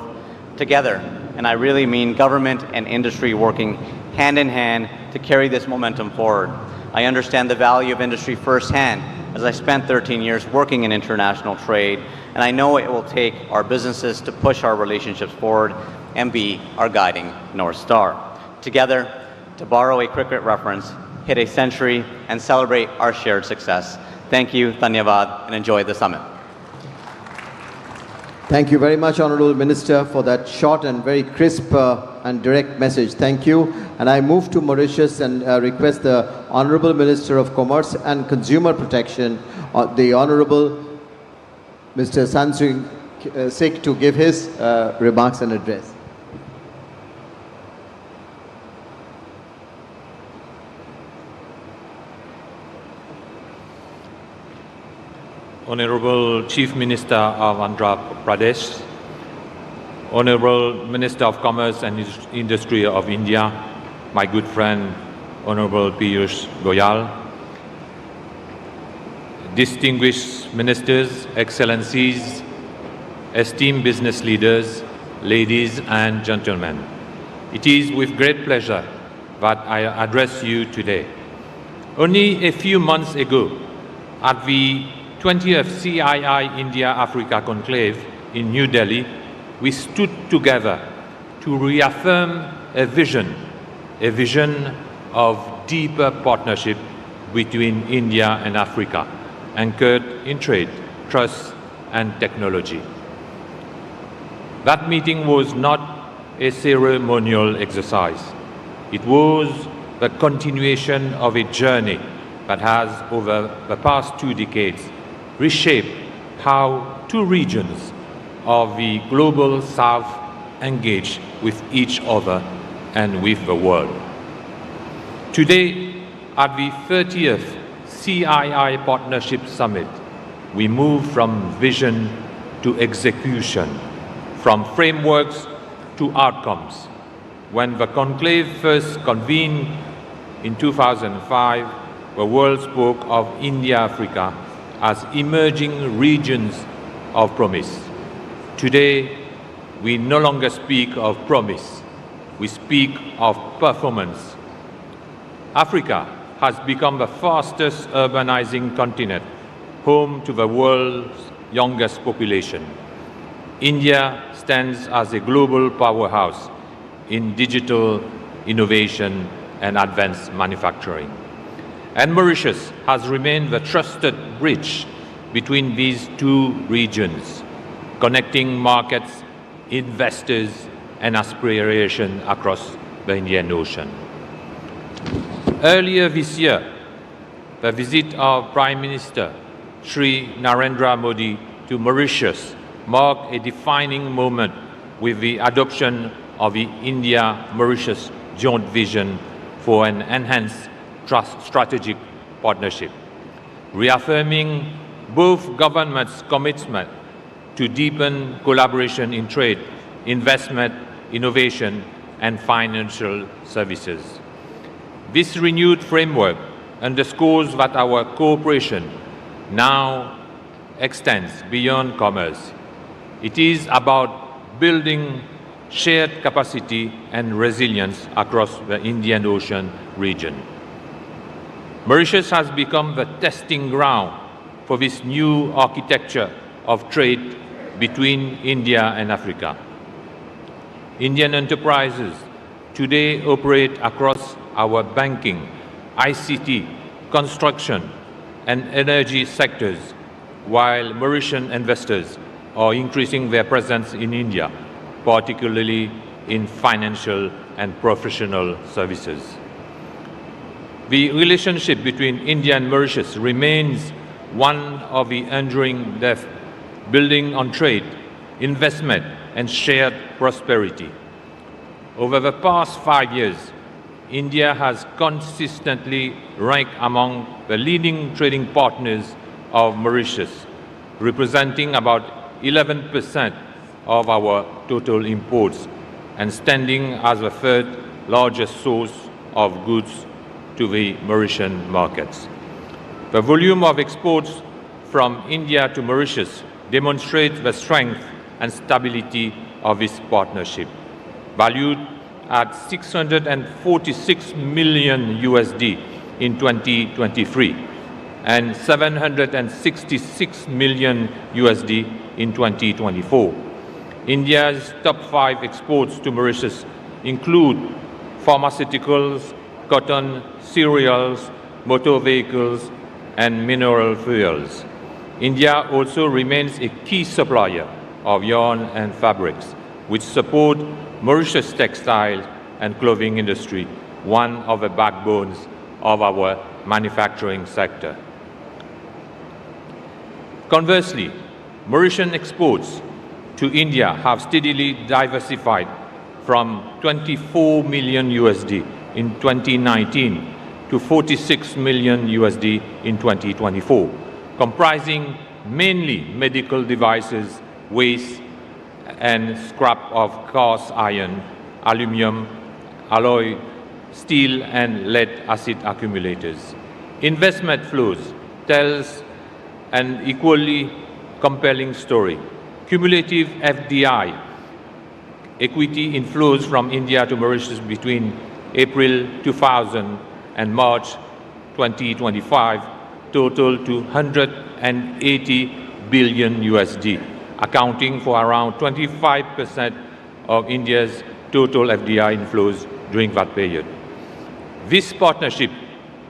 Together, and I really mean government and industry working hand in hand to carry this momentum forward. I understand the value of industry firsthand, as I spent 13 years working in international trade, and I know it will take our businesses to push our relationships forward and be our guiding North Star. Together, to borrow a cricket reference, hit a century and celebrate our shared success. Thank you, Dhanyavad, and enjoy the summit. Thank you very much, Honourable Minister, for that short and very crisp and direct message. Thank you. And I move to Mauritius and request the Honourable Minister of Commerce and Consumer Protection, the Honourable Mr. Sansui Sik, to give his remarks and address. Honorable Chief Minister of Andhra Pradesh, Honorable Minister of Commerce and Industry of India, my good friend Honorable Piyush Goyal, distinguished ministers, excellencies, esteemed business leaders, ladies and gentlemen. It is with great pleasure that I address you today. Only a few months ago, at the 30th CII India-Africa Conclave in New Delhi, we stood together to reaffirm a vision of deeper partnership between India and Africa, anchored in trade, trust, and technology. That meeting was not a ceremonial exercise. It was the continuation of a journey that has, over the past 2 decades, reshaped how 2 regions of the global South engage with each other and with the world. Today, at the 30th CII Partnership Summit, we move from vision to execution, from frameworks to outcomes. When the conclave first convened in 2005, the world spoke of India-Africa as emerging regions of promise. Today, we no longer speak of promise, we speak of performance. Africa has become the fastest urbanizing continent, home to the world's youngest population. India stands as a global powerhouse in digital innovation and advanced manufacturing. And Mauritius has remained the trusted bridge between these 2 regions, connecting markets, investors, and aspiration across the Indian Ocean. Earlier this year, the visit of Prime Minister Shri Narendra Modi to Mauritius marked a defining moment with the adoption of the India-Mauritius joint vision for an enhanced strategic partnership, reaffirming both governments' commitment to deepen collaboration in trade, investment, innovation, and financial services. This renewed framework underscores that our cooperation now extends beyond commerce. It is about building shared capacity and resilience across the Indian Ocean region. Mauritius has become the testing ground for this new architecture of trade between India and Africa. Indian enterprises today operate across our banking, ICT, construction, and energy sectors, while Mauritian investors are increasing their presence in India, particularly in financial and professional services. The relationship between India and Mauritius remains one of the enduring depth, building on trade, investment, and shared prosperity. Over the past 5 years, India has consistently ranked among the leading trading partners of Mauritius, representing about 11% of our total imports and standing as the 3rd largest source of goods to the Mauritian markets. The volume of exports from India to Mauritius demonstrates the strength and stability of this partnership, valued at 646 million USD in 2023 and 766 million USD in 2024. India's top 5 exports to Mauritius include pharmaceuticals, cotton, cereals, motor vehicles, and mineral fuels. India also remains a key supplier of yarn and fabrics, which support Mauritius' textile and clothing industry, one of the backbones of our manufacturing sector. Conversely, Mauritian exports to India have steadily diversified from 24 million USD in 2019 to 46 million USD in 2024, comprising mainly medical devices, waste, and scrap of cast iron, aluminum, alloy, steel, and lead acid accumulators. Investment flows tells an equally compelling story. Cumulative FDI, equity inflows from India to Mauritius between April 2000 and March 2025 total to 180 billion USD, accounting for around 25% of India's total FDI inflows during that period. This partnership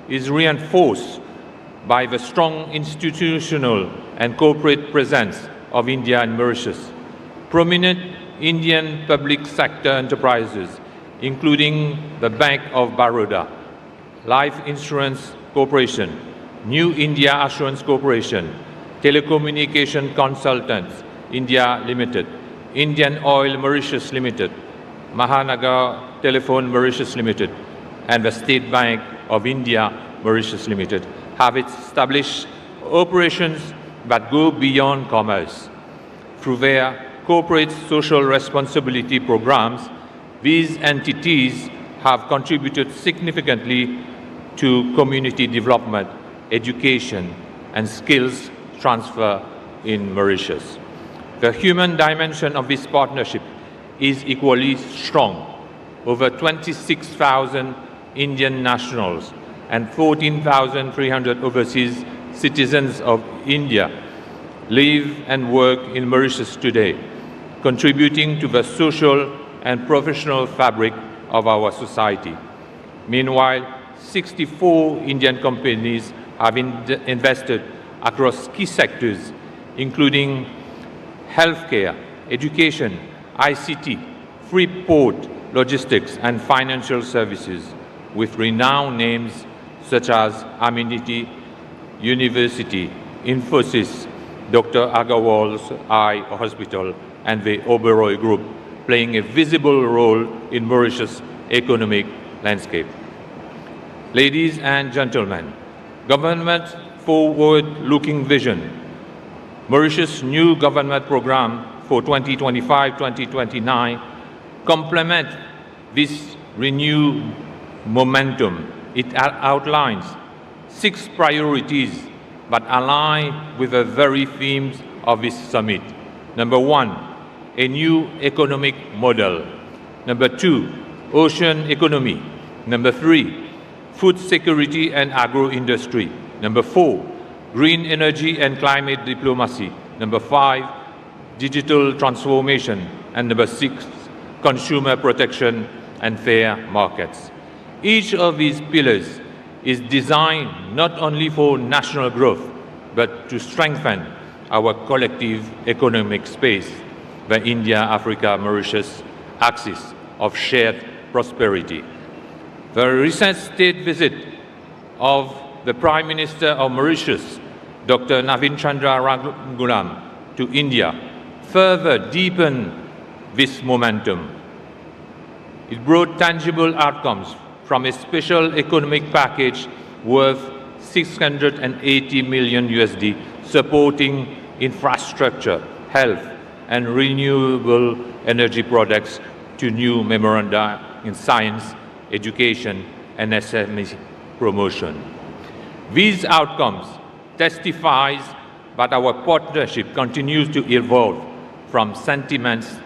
is reinforced by the strong institutional and corporate presence of India and Mauritius. Prominent Indian public sector enterprises, including the Bank of Baroda, Life Insurance Corporation, New India Assurance Corporation, Telecommunication Consultants India Limited, Indian Oil Mauritius Limited, Mahanagar Telephone Mauritius Limited, and the State Bank of India Mauritius Limited have established operations that go beyond commerce. Through their corporate social responsibility programs, these entities have contributed significantly to community development, education, and skills transfer in Mauritius. The human dimension of this partnership is equally strong. Over 26,000 Indian nationals and 14,300 overseas citizens of India live and work in Mauritius today, contributing to the social and professional fabric of our society. Meanwhile, 64 Indian companies have invested across key sectors, including healthcare, education, ICT, free port, logistics, and financial services, with renowned names such as Amenity University, Infosys, Dr. Agarwal's Eye Hospital, and the Oberoi Group, playing a visible role in Mauritius' economic landscape. Ladies and gentlemen, government's forward-looking vision, Mauritius' new government program for 2025-2029 complement this renewed momentum. It outlines 6 priorities that align with the very themes of this summit. Number 1, a new economic model. Number 2, ocean economy. Number 3, food security and agro-industry. Number 4, green energy and climate diplomacy. Number 5, digital transformation. And number 6, consumer protection and fair markets. Each of these pillars is designed not only for national growth, but to strengthen our collective economic space, the India-Africa-Mauritius axis of shared prosperity. The recent state visit of the Prime Minister of Mauritius, Dr. Navin Chandrababu, to India further deepened this momentum. It brought tangible outcomes from a special economic package worth 680 million USD, supporting infrastructure, health, and renewable energy products to new memoranda in science, education, and SME promotion. These outcomes testifies that our partnership continues to evolve from sentiments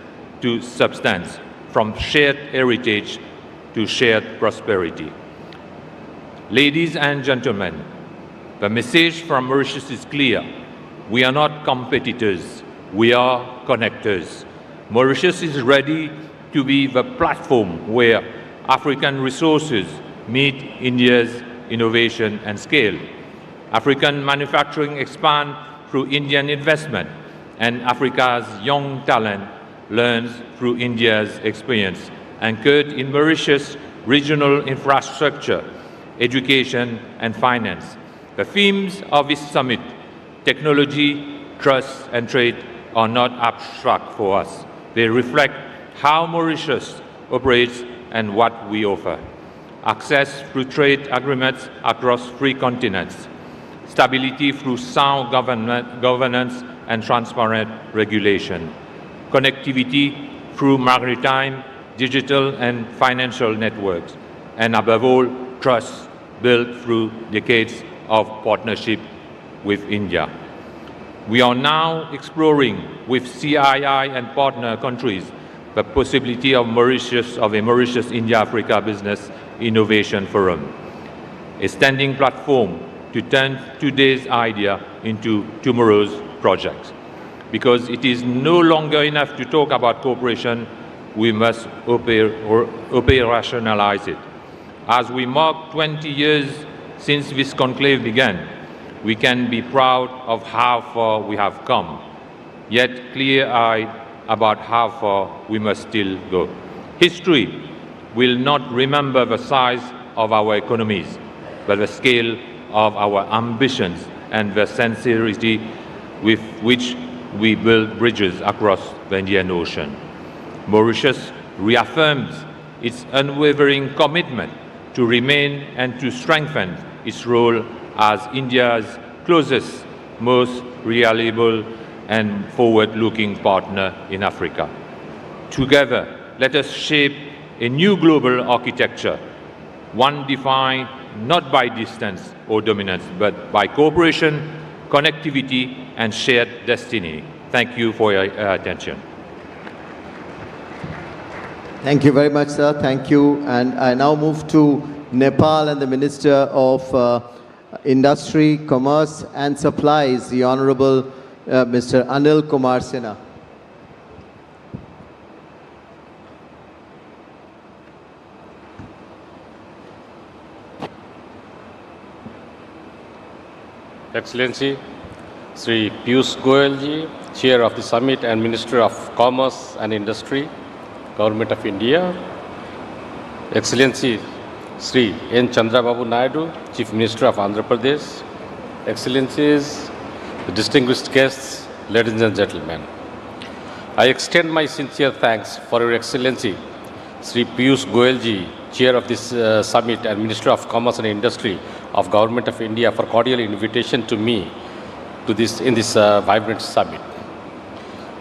to substance, from shared heritage to shared prosperity. Ladies and gentlemen, the message from Mauritius is clear. We are not competitors, we are connectors. Mauritius is ready to be the platform where African resources meet India's innovation and scale. African manufacturing expand through Indian investment, and Africa's young talent learns through India's experience, anchored in Mauritius' regional infrastructure, education, and finance. The themes of this summit, technology, trust, and trade, are not abstract for us. They reflect how Mauritius operates and what we offer. Access through trade agreements across 3 continents. Stability through sound governance and transparent regulation. Connectivity through maritime, digital, and financial networks. And above all, trust built through decades of partnership with India. We are now exploring with CII and partner countries the possibility of a Mauritius-India-Africa Business Innovation Forum, a standing platform to turn today's idea into tomorrow's projects. Because it is no longer enough to talk about cooperation, we must operationalize it. As we mark 20 years since this conclave began, we can be proud of how far we have come, yet clear-eyed about how far we must still go. History will not remember the size of our economies, but the scale of our ambitions and the sincerity with which we build bridges across the Indian Ocean. Mauritius reaffirms its unwavering commitment to remain and to strengthen its role as India's closest, most reliable and forward-looking partner in Africa. Together, let us shape a new global architecture, one defined not by distance or dominance, but by cooperation, connectivity, and shared destiny. Thank you for your attention. Thank you very much, sir. Thank you. And I now move to Nepal and the Minister of Industry, Commerce and Supplies, the Honorable Mr. Anil Kumar Sinha. Excellency, Sri Piyush Goyal ji, Chair of the Summit and Minister of Commerce and Industry, Government of India. Excellency, Sri N. Chandrababu Naidu, Chief Minister of Andhra Pradesh. Excellencies, distinguished guests, ladies and gentlemen. I extend my sincere thanks for Your Excellency, Sri Piyush Goyal ji, Chair of this Summit and Minister of Commerce and Industry of Government of India, for cordial invitation to me to this vibrant summit.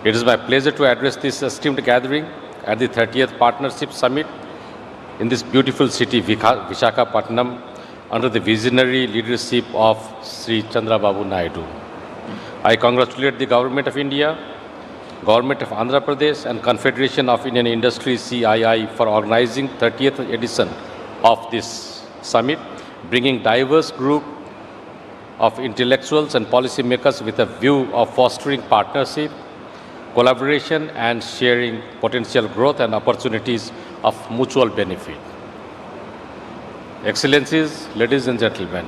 It is my pleasure to address this esteemed gathering at the 30th Partnership Summit in this beautiful city, Visakhapatnam, under the visionary leadership of Sri Chandrababu Naidu. I congratulate the Government of India, Government of Andhra Pradesh and Confederation of Indian Industry CII for organizing 30th edition of this summit, bringing diverse group of intellectuals and policymakers with a view of fostering partnership, collaboration and sharing potential growth and opportunities of mutual benefit. Excellencies, ladies and gentlemen,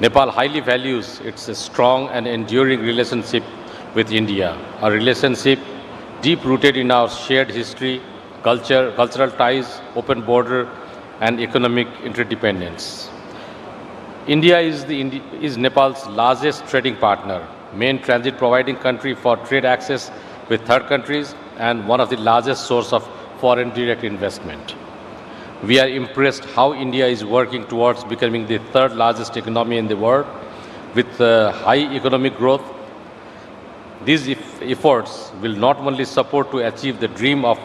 Nepal highly values its strong and enduring relationship with India, a relationship deep-rooted in our shared history, cultural ties, open border, and economic interdependence. India is Nepal's largest trading partner, main transit providing country for trade access with third countries, and one of the largest source of foreign direct investment. We are impressed how India is working towards becoming the third largest economy in the world with high economic growth. These efforts will not only support to achieve the dream of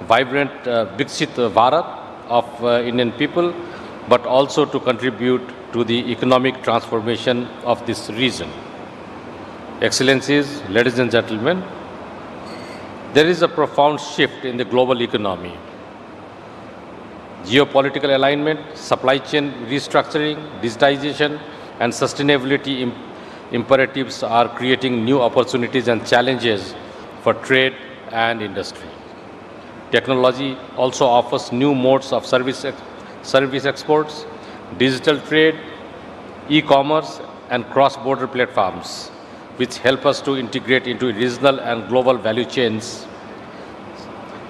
vibrant Viksit Bharat of Indian people, but also to contribute to the economic transformation of this region. Excellencies, ladies and gentlemen, there is a profound shift in the global economy. Geopolitical alignment, supply chain restructuring, digitization, and sustainability imperatives are creating new opportunities and challenges for trade and industry. Technology also offers new modes of service exports, digital trade, e-commerce, and cross-border platforms, which help us to integrate into regional and global value chains.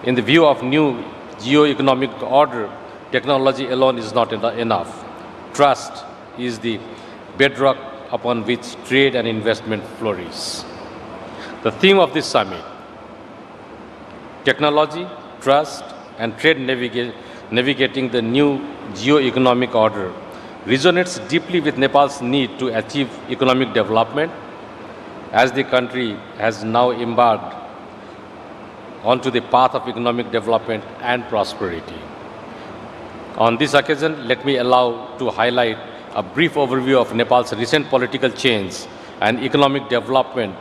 In the view of new geo-economic order, technology alone is not enough. Trust is the bedrock upon which trade and investment flourish. The theme of this summit, technology, trust, and trade navigating the new geo-economic order, resonates deeply with Nepal's need to achieve economic development as the country has now embarked onto the path of economic development and prosperity. On this occasion, let me allow to highlight a brief overview of Nepal's recent political change and economic development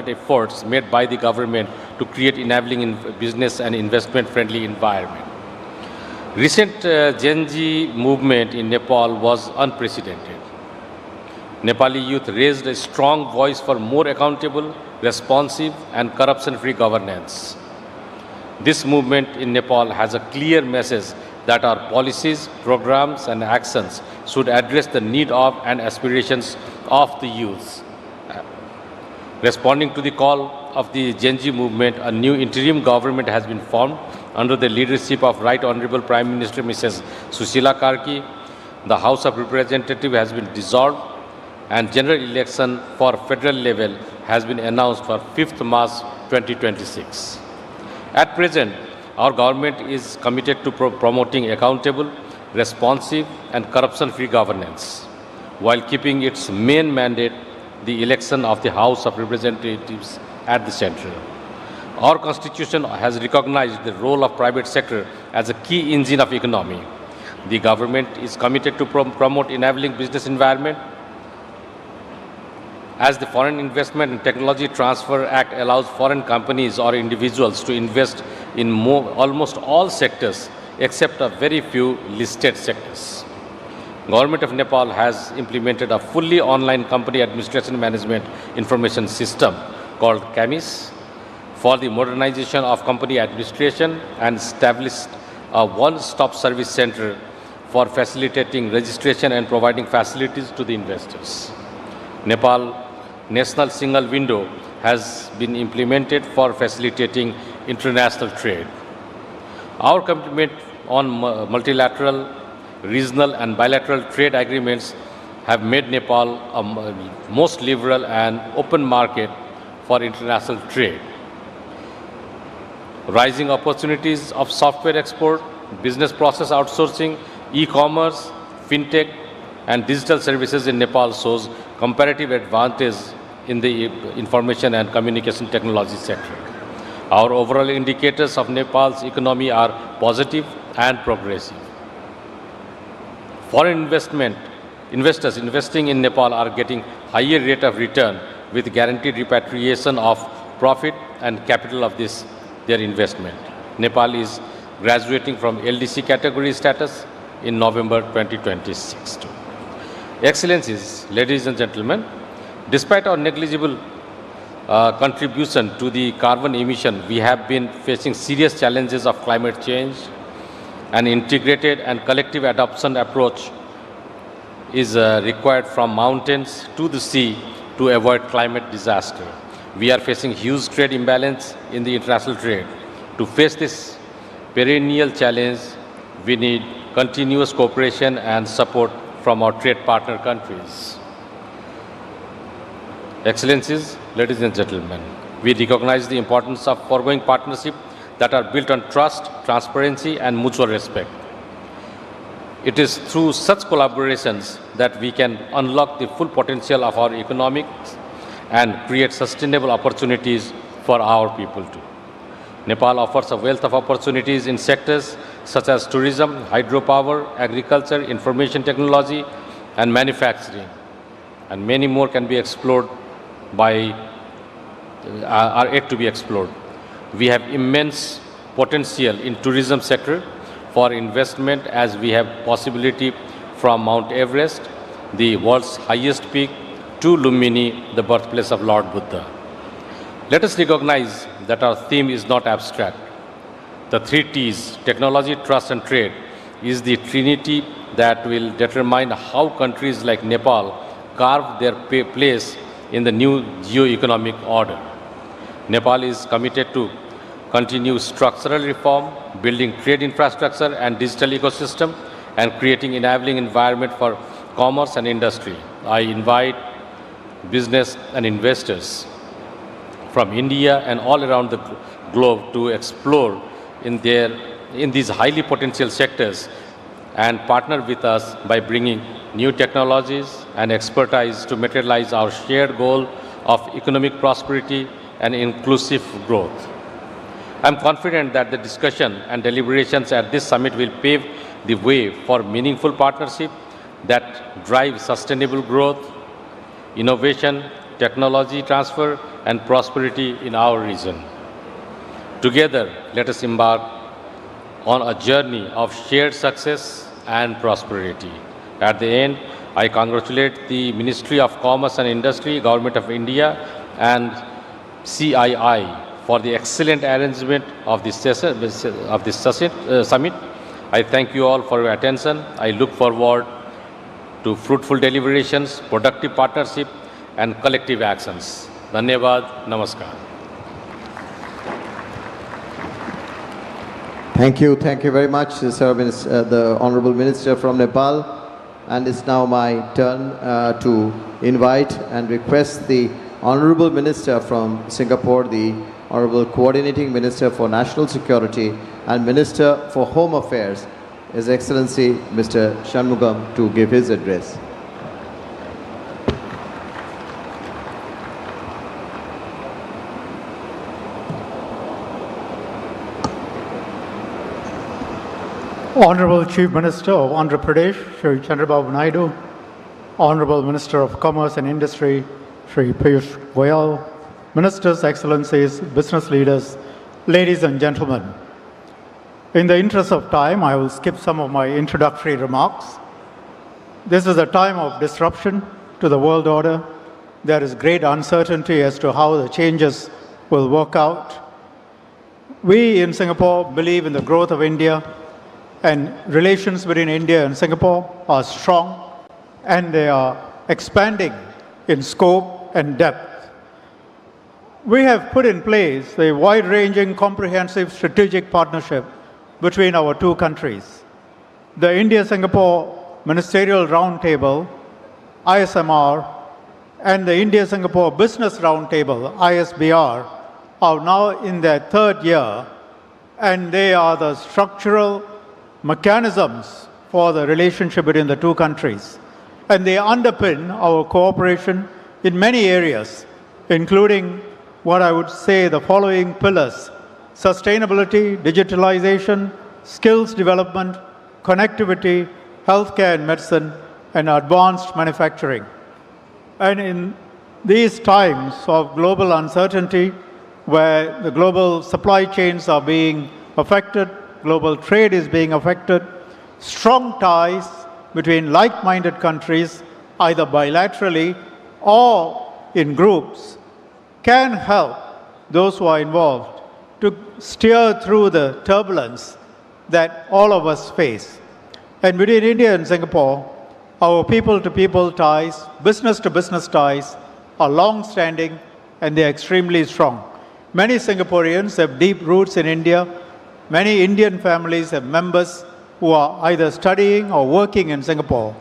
efforts made by the government to create enabling business and investment-friendly environment. Recent Gen Z movement in Nepal was unprecedented. Nepali youth raised a strong voice for more accountable, responsive, and corruption-free governance. This movement in Nepal has a clear message that our policies, programs, and actions should address the need of and aspirations of the youth. Responding to the call of the Gen Z movement, a new interim government has been formed under the leadership of Right Honorable Prime Minister Mrs. Sushila Karki. the House of Representatives has been dissolved and general election for federal level has been announced for 5th March 2026. At present, our government is committed to promoting accountable, responsive and corruption-free governance, while keeping its main mandate, the election of the House of Representatives, at the center. Our Constitution has recognized the role of private sector as a key engine of economy. The government is committed to promote enabling business environment. As the Foreign Investment and Technology Transfer Act allows foreign companies or individuals to invest in almost all sectors except a very few listed sectors. Government of Nepal has implemented a fully online company administration management information system called CAMIS for the modernization of company administration and established a one-stop service center for facilitating registration and providing facilities to the investors. Nepal National Single Window has been implemented for facilitating international trade. Our commitment on multilateral, regional and bilateral trade agreements have made Nepal a most liberal and open market for international trade. Rising opportunities of software export, business process outsourcing, e-commerce, fintech and digital services in Nepal shows comparative advantage in the information and communication technology sector. Our overall indicators of Nepal's economy are positive and progressive. Foreign investors investing in Nepal are getting higher rate of return with guaranteed repatriation of profit and capital of their investment. Nepal is graduating from LDC category status in November 2026. Excellencies, ladies and gentlemen, despite our negligible contribution to the carbon emission, we have been facing serious challenges of climate change. An integrated and collective adoption approach is required from mountains to the sea to avoid climate disaster. We are facing huge trade imbalance in the international trade. To face this perennial challenge, we need continuous cooperation and support from our trade partner countries. Excellencies, ladies and gentlemen, we recognize the importance of foregoing partnerships that are built on trust, transparency and mutual respect. It is through such collaborations that we can unlock the full potential of our economics and create sustainable opportunities for our people too. Nepal offers a wealth of opportunities in sectors such as tourism, hydropower, agriculture, information technology and manufacturing, and many more can be explored are yet to be explored. We have immense potential in tourism sector for investment as we have possibility from Mount Everest, the world's highest peak, to Lumbini, the birthplace of Lord Buddha. Let us recognize that our theme is not abstract. The 3 T's, technology, trust and trade, is the trinity that will determine how countries like Nepal carve their place in the new geo-economic order. Nepal is committed to continue structural reform, building trade infrastructure and digital ecosystem, and creating enabling environment for commerce and industry. I invite business and investors from India and all around the globe to explore in these highly potential sectors and partner with us by bringing new technologies and expertise to materialize our shared goal of economic prosperity and inclusive growth. I am confident that the discussion and deliberations at this summit will pave the way for meaningful partnership that drive sustainable growth, innovation, technology transfer, and prosperity in our region. Together, let us embark on a journey of shared success and prosperity. At the end, I congratulate the Ministry of Commerce and Industry, Government of India, and CII for the excellent arrangement of this summit. I thank you all for your attention. I look forward to fruitful deliberations, productive partnership, and collective actions. Dhanyavad, namaskar. Thank you very much, sir, the Honorable Minister from Nepal. And it's now my turn to invite and request the Honorable Minister from Singapore, the Honorable Coordinating Minister for National Security and Minister for Home Affairs, His Excellency Mr. Shanmugam, to give his address. Honorable Chief Minister of Andhra Pradesh, Shri Chandrababu Naidu, Honorable Minister of Commerce and Industry, Shri Piyush Goyal, Ministers, Excellencies, business leaders, ladies and gentlemen. In the interest of time, I will skip some of my introductory remarks. This is a time of disruption to the world order. There is great uncertainty as to how the changes will work out. We in Singapore believe in the growth of India, and relations between India and Singapore are strong, and they are expanding in scope and depth. We have put in place a wide-ranging, comprehensive strategic partnership between our two countries. The India-Singapore Ministerial Roundtable, ISMR, and the India-Singapore Business Roundtable, ISBR, are now in their third year, and they are the structural mechanisms for the relationship between the two countries. And they underpin our cooperation in many areas, including what I would say the following pillars: sustainability, digitalization, skills development, connectivity, healthcare and medicine, and advanced manufacturing. And in these times of global uncertainty, where the global supply chains are being affected, global trade is being affected, strong ties between like-minded countries, either bilaterally or in groups, can help those who are involved to steer through the turbulence that all of us face. And between India and Singapore, our people-to-people ties, business-to-business ties are long-standing, and they are extremely strong. Many Singaporeans have deep roots in India. Many Indian families have members who are either studying or working in Singapore.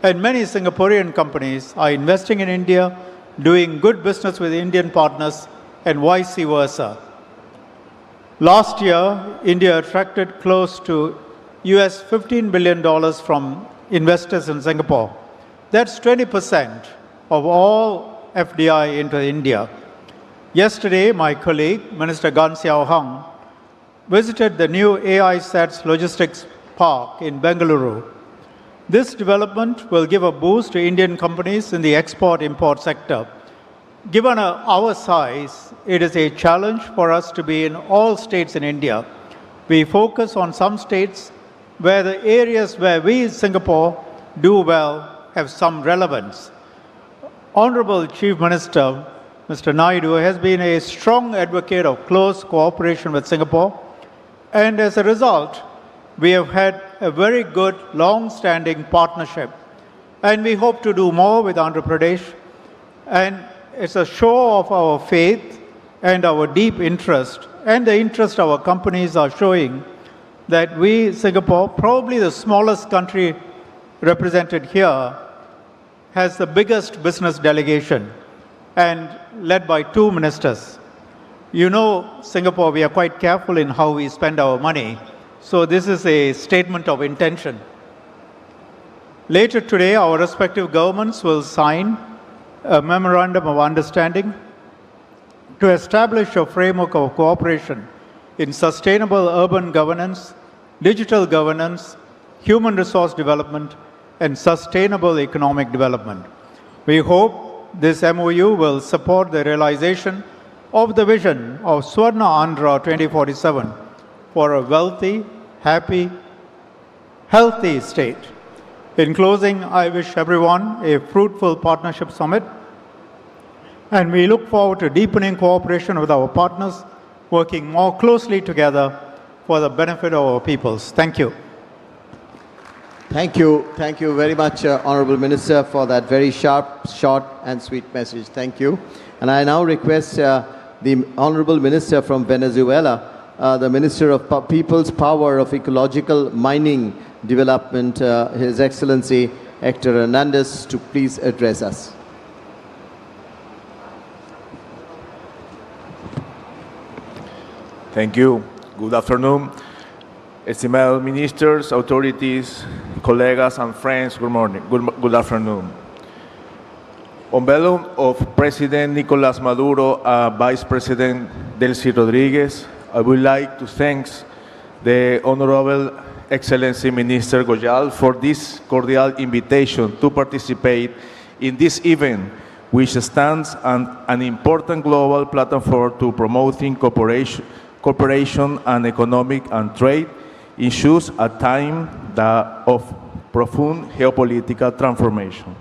And many Singaporean companies are investing in India, doing good business with Indian partners, and vice versa. Last year, India attracted close to US $15 billion from investors in Singapore. That's 20% of all FDI into India. Yesterday, my colleague, Minister Gan Xiao Hang, visited the new AI SATS logistics park in Bengaluru. This development will give a boost to Indian companies in the export-import sector. Given our size, it is a challenge for us to be in all states in India. We focus on some states where the areas where we in Singapore do well have some relevance. Honorable Chief Minister, Mr. Naidu, has been a strong advocate of close cooperation with Singapore, and as a result, we have had a very good, long-standing partnership, and we hope to do more with Andhra Pradesh. And it's a show of our faith and our deep interest, and the interest our companies are showing, that we, Singapore, probably the smallest country represented here, has the biggest business delegation, and led by two ministers. You know, Singapore, we are quite careful in how we spend our money. So this is a statement of intention. Later today, our respective governments will sign a memorandum of understanding to establish a framework of cooperation in sustainable urban governance, digital governance, human resource development, and sustainable economic development. We hope this MOU will support the realization of the vision of Swarna Andhra 2047 for a wealthy, happy, healthy state. In closing, I wish everyone a fruitful partnership summit, and we look forward to deepening cooperation with our partners, working more closely together for the benefit of our peoples. Thank you. Thank you. Thank you very much, Honorable Minister, for that very sharp, short and sweet message. Thank you. And I now request the Honorable Minister from Venezuela, the Minister of People's Power of Ecological Mining Development, His Excellency Hector Hernandez to please address us. Thank you. Good afternoon. Estimated ministers, authorities, colegas, and friends, good morning. Good afternoon. On behalf of President Nicolas Maduro and Vice President Delcy Rodriguez, I would like to thank the Honorable Excellency Minister Goyal for this cordial invitation to participate in this event, which stands on an important global platform to promoting cooperation and economic and trade issues at a time of profound geopolitical transformation.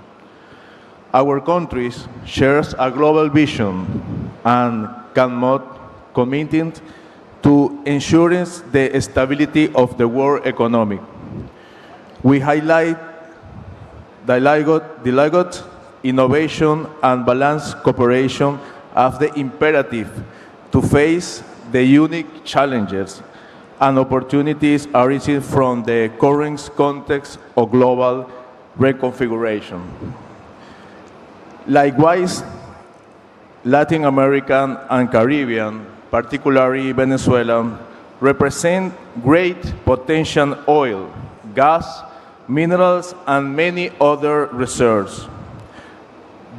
Our countries share a global vision and committed to ensuring the stability of the world economy. We highlight dialogue, innovation, and balanced cooperation as the imperative to face the unique challenges and opportunities arising from the current context of global reconfiguration. Likewise, Latin American and Caribbean, particularly Venezuela, represent great potential oil, gas, minerals, and many other reserves.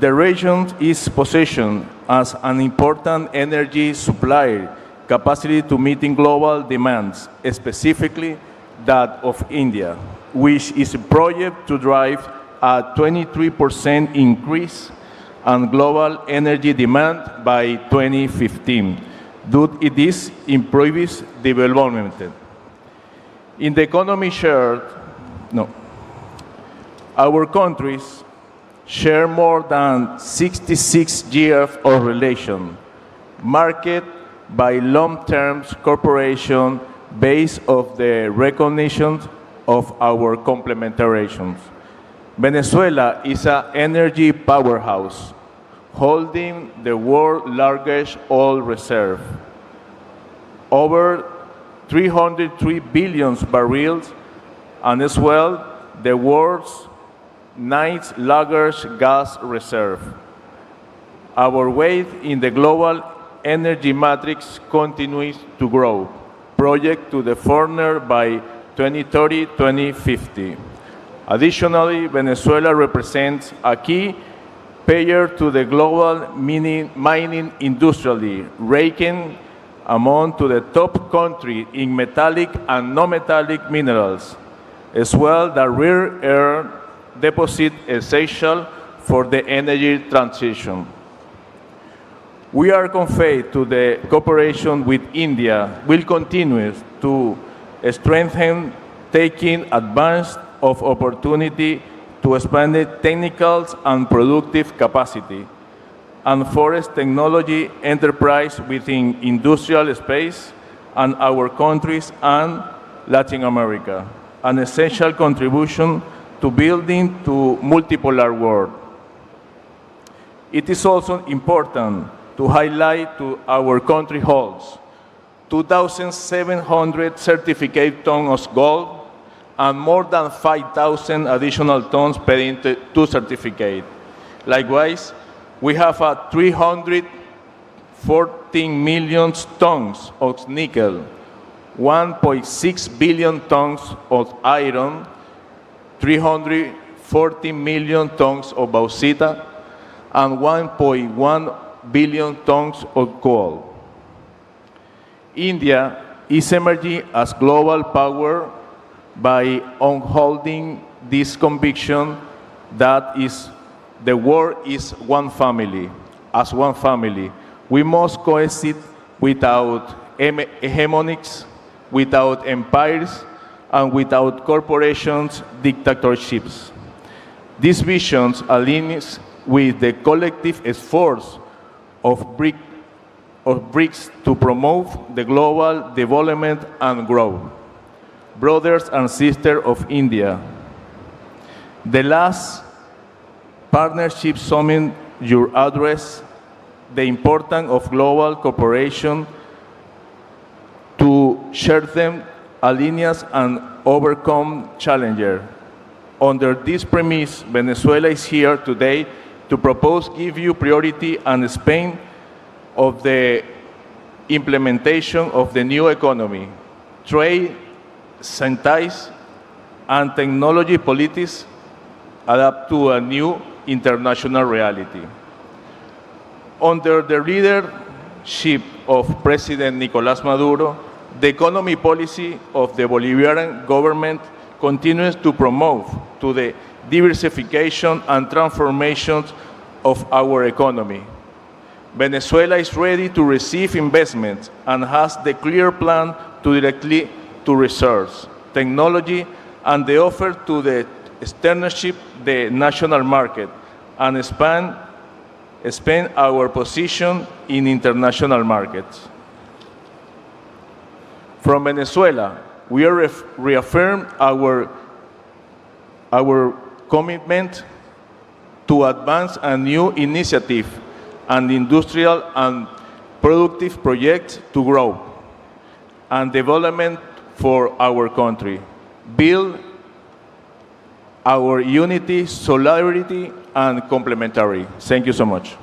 The region is positioned as an important energy supplier, capacity to meeting global demands, specifically that of India, which is a project to drive a 23% increase in global energy demand by 2015, due to this in previous development. In the economy our countries share more than 66 years of relation, marked by long-term cooperation based on the recognition of our complementariations. Venezuela is an energy powerhouse, holding the world's largest oil reserve, over 303 billion barrels, and as well the world's ninth largest gas reserve. Our weight in the global energy matrix continues to grow, projected to the further by 2030-2050. Additionally, Venezuela represents a key player to the global mining industry, ranking among the top countries in metallic and non-metallic minerals, as well as rare earth deposit essential for the energy transition. We are confident that the cooperation with India will continue to strengthen, taking advantage of opportunity to expand the technical and productive capacity and forest technology enterprise within industrial space and our countries and Latin America, an essential contribution to building to multipolar world. It is also important to highlight to our country holds 2,700 certificate tons of gold and more than 5,000 additional tons paid to certificate. Likewise, we have 314 million tons of nickel, 1.6 billion tons of iron, 340 million tons of bauxite, and 1.1 billion tons of coal. India is emerging as global power by upholding this conviction that the world is one family. As one family, we must coexist without hegemonics, without empires, and without corporations' dictatorships. These visions align with the collective efforts of BRICS to promote the global development and growth. Brothers and sisters of India, the last partnership summit you address the importance of global cooperation to share them alliances and overcome challenges. Under this premise, Venezuela is here today to propose give you priority and Spain of the implementation of the new economy, trade, science, and technology politics adapt to a new international reality. Under the leadership of President Nicolás Maduro, the economy policy of the Bolivarian government continues to promote to the diversification and transformations of our economy. Venezuela is ready to receive investments and has the clear plan to directly to research, technology, and the offer to the externship the national market and expand our position in international markets. From Venezuela, we are reaffirm our commitment to advance a new initiative and industrial and productive projects to grow and development for our country, build our unity, solidarity, and complementary. Thank you so much.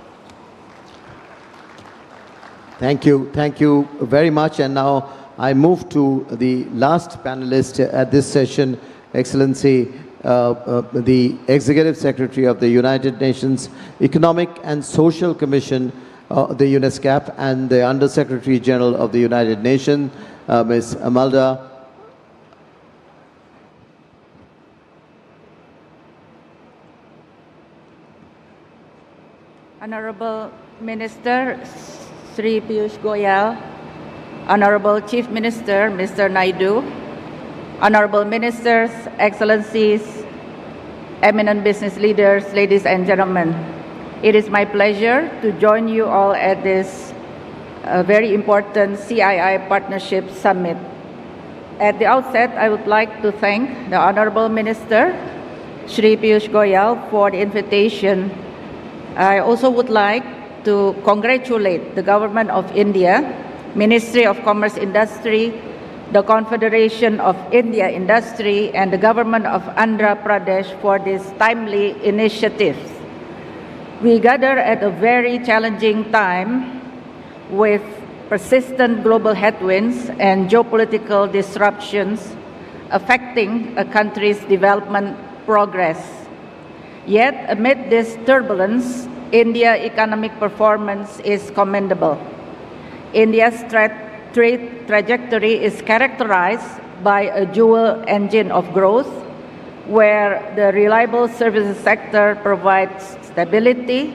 Thank you very much. And now I move to the last panelist at this session, Excellency, the Executive Secretary of the United Nations Economic and Social Commission, the UNESCAP, and the Under-Secretary General of the United Nations, Ms. Amalda. Honorable Minister Sri Piyush Goyal, Honorable Chief Minister Mr. Naidu, Honorable Ministers, Excellencies, eminent business leaders, ladies and gentlemen, it is my pleasure to join you all at this very important CII Partnership Summit. At the outset, I would like to thank the Honorable Minister Sri Piyush Goyal for the invitation. I also would like to congratulate the Government of India, Ministry of Commerce Industry, the Confederation of India Industry, and the Government of Andhra Pradesh for these timely initiatives. We gather at a very challenging time with persistent global headwinds and geopolitical disruptions affecting a country's development progress. Yet, amid this turbulence, India's economic performance is commendable. India's trade trajectory is characterized by a dual engine of growth, where the reliable services sector provides stability,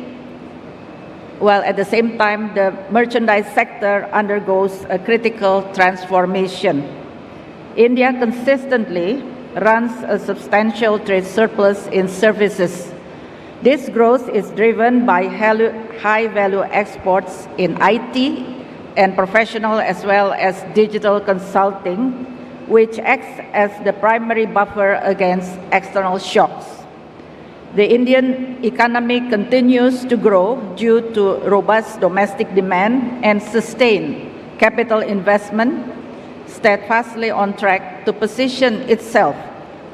while at the same time the merchandise sector undergoes a critical transformation. India consistently runs a substantial trade surplus in services. This growth is driven by high-value exports in IT and professional as well as digital consulting, which acts as the primary buffer against external shocks. The Indian economy continues to grow due to robust domestic demand and sustained capital investment, steadfastly on track to position itself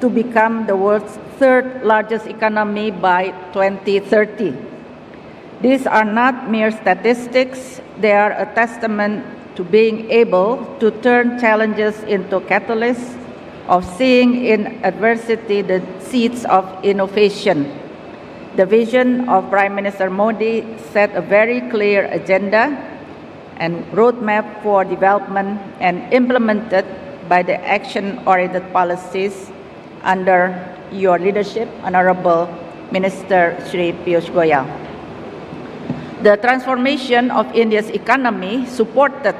to become the world's third largest economy by 2030. These are not mere statistics, they are a testament to being able to turn challenges into catalysts of seeing in adversity the seeds of innovation. The vision of Prime Minister Modi set a very clear agenda and roadmap for development and implemented by the action-oriented policies under your leadership, Honorable Minister Shri Piyush Goyal. The transformation of India's economy, supported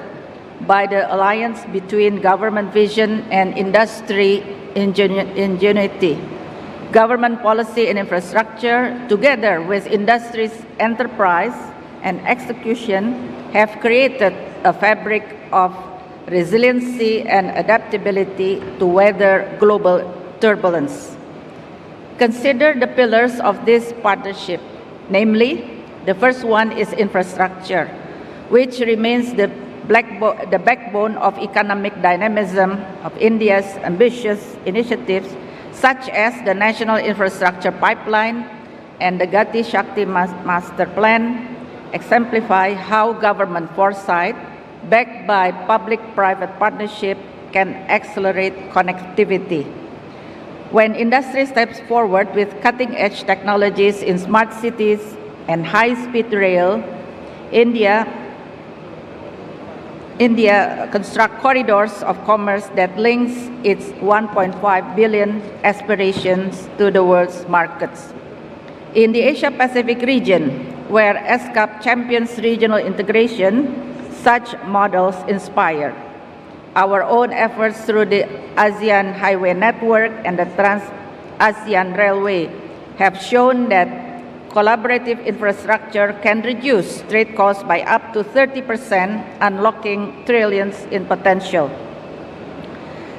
by the alliance between government vision and industry ingenuity, government policy and infrastructure, together with industry's enterprise and execution, have created a fabric of resiliency and adaptability to weather global turbulence. Consider the pillars of this partnership, namely, the first one is infrastructure, which remains the backbone of economic dynamism of India's ambitious initiatives such as the National Infrastructure Pipeline and the Gati Shakti Master Plan, exemplify how government foresight, backed by public-private partnership, can accelerate connectivity. When industry steps forward with cutting-edge technologies in smart cities and high-speed rail, India construct corridors of commerce that links its 1.5 billion aspirations to the world's markets. In the Asia-Pacific region, where ESCAP champions regional integration, such models inspire. Our own efforts through the ASEAN Highway Network and the Trans-ASEAN Railway have shown that collaborative infrastructure can reduce trade costs by up to 30%, unlocking trillions in potential.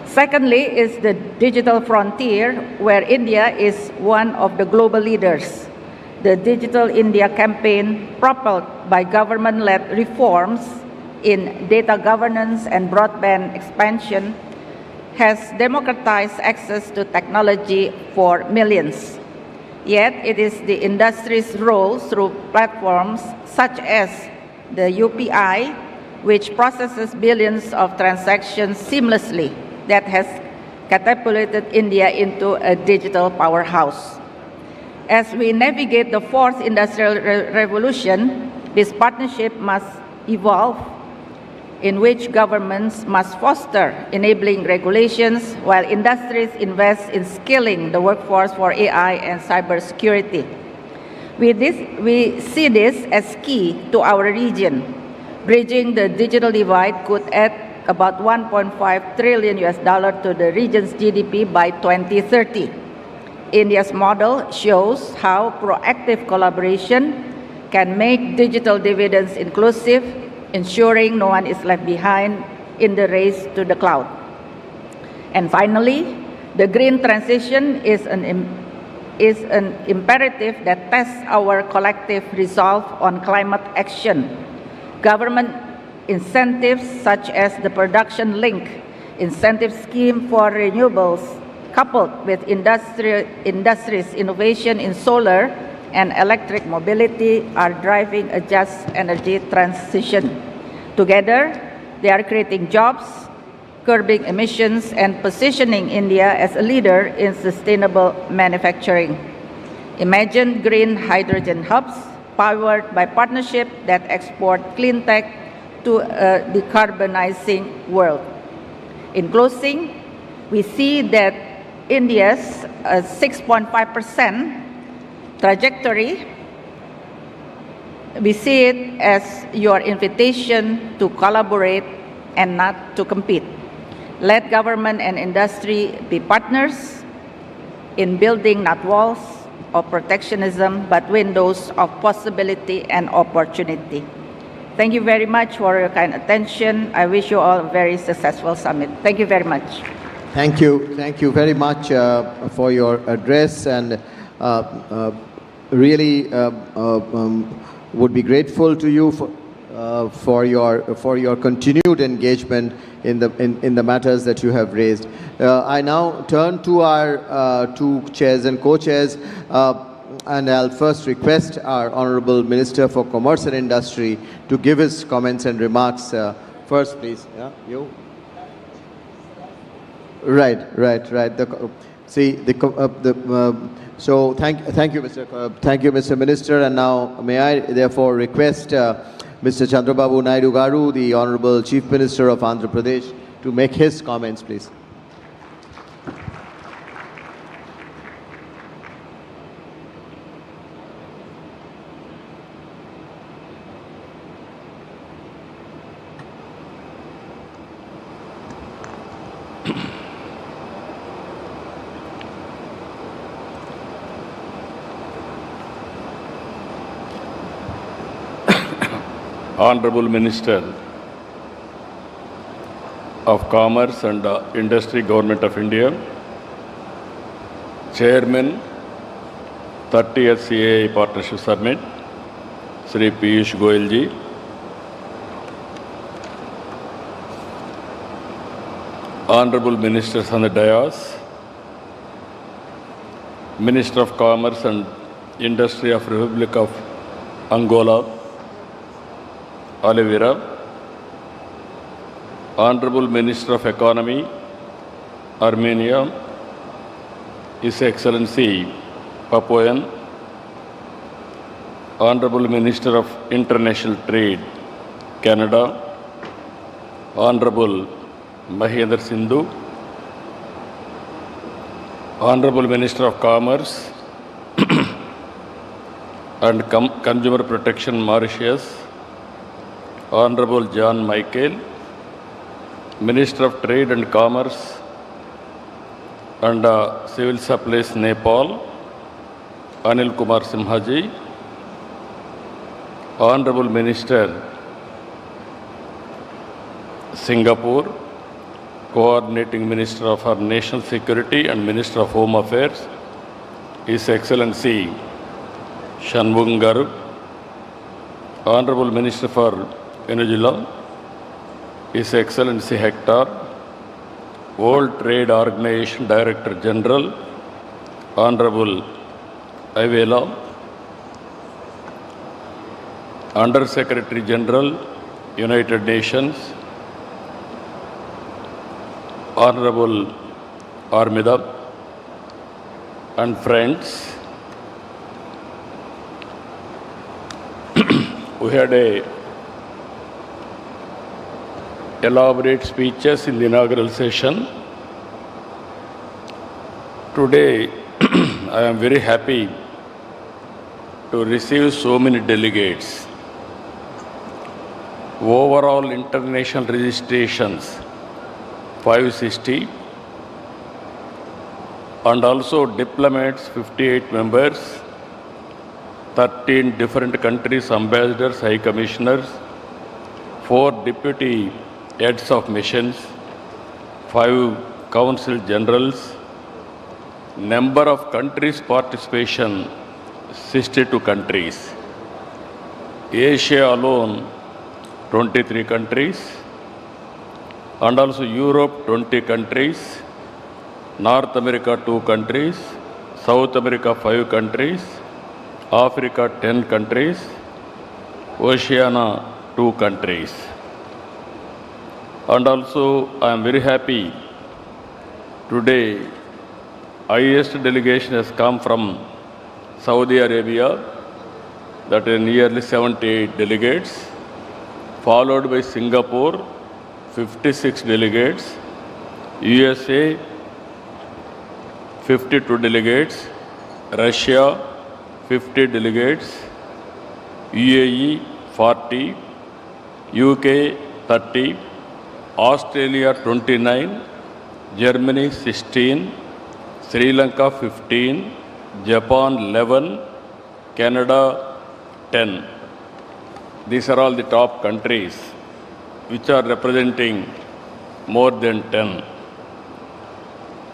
Secondly is the digital frontier, where India is one of the global leaders. The Digital India campaign, propelled by government-led reforms in data governance and broadband expansion, has democratized access to technology for millions. Yet it is the industry's role through platforms such as the UPI, which processes billions of transactions seamlessly, that has catapulted India into a digital powerhouse. As we navigate the fourth industrial revolution, this partnership must evolve, in which governments must foster enabling regulations while industries invest in skilling the workforce for AI and cybersecurity. We see this as key to our region. Bridging the digital divide could add about $1.5 trillion to the region's GDP by 2030. India's model shows how proactive collaboration can make digital dividends inclusive, ensuring no one is left behind in the race to the cloud. And finally, the green transition is an imperative that tests our collective resolve on climate action. Government incentives such as the production link incentive scheme for renewables, coupled with industry's innovation in solar and electric mobility, are driving a just energy transition. Together, they are creating jobs, curbing emissions, and positioning India as a leader in sustainable manufacturing. Imagine green hydrogen hubs powered by partnerships that export clean tech to a decarbonizing world. In closing, we see that India's 6.5% trajectory, we see it as your invitation to collaborate and not to compete. Let government and industry be partners in building not walls of protectionism, but windows of possibility and opportunity. Thank you very much for your kind attention. I wish you all a very successful summit. Thank you very much. Thank you very much for your address, and really would be grateful to you for your continued engagement in the matters that you have raised. I now turn to our two chairs and co-chairs, and I'll first request our Honorable Minister for Commerce and Industry to give his comments and remarks. First, please. Yeah, you. Right. So thank you, Mr. Minister, and now may I therefore request Mr. Chandrababu Naidu Garu, the Honorable Chief Minister of Andhra Pradesh, to make his comments, please. Honorable Minister of Commerce and Industry, Government of India, Chairman, 30th CII Partnership Summit, Shri Piyush Goyal ji, Honorable Ministers on the dais, Minister of Commerce and Industry of Republic of Angola, Oliveira, Honorable Minister of Economy, Armenia, His Excellency Papuan, Honorable Minister of International Trade, Canada, Honorable Mahendra Sindhu, Honorable Minister of Commerce and Consumer Protection, Mauritius, Honorable John Michael, Minister of Trade and Commerce and Civil Supplies, Nepal, Anil Kumar Simhaji, Honorable Minister, Singapore, Coordinating Minister of our National Security and Minister of Home Affairs, His Excellency Shanmugam Garu, Honorable Minister for Venezuela, His Excellency Hector, World Trade Organization Director General, Honorable Avela, Under Secretary General, United Nations, Honorable Armida, and friends, we had elaborate speeches in the inaugural session. Today, I am very happy to receive so many delegates. Overall international registrations 560 and also diplomats 58 members, 13 different countries ambassadors, high commissioners, 4 deputy heads of missions, 5 council generals, number of countries participation 62 countries. Asia alone 23 countries, and also Europe 20 countries, North America 2 countries, South America 5 countries, Africa 10 countries, Oceania 2 countries. And also I am very happy today highest delegation has come from Saudi Arabia, that is nearly 78 delegates, followed by Singapore 56 delegates, USA 52 delegates, Russia 50 delegates, UAE 40, UK 30, Australia 29, Germany 16, Sri Lanka 15, Japan 11, Canada 10. These are all the top countries which are representing more than 10.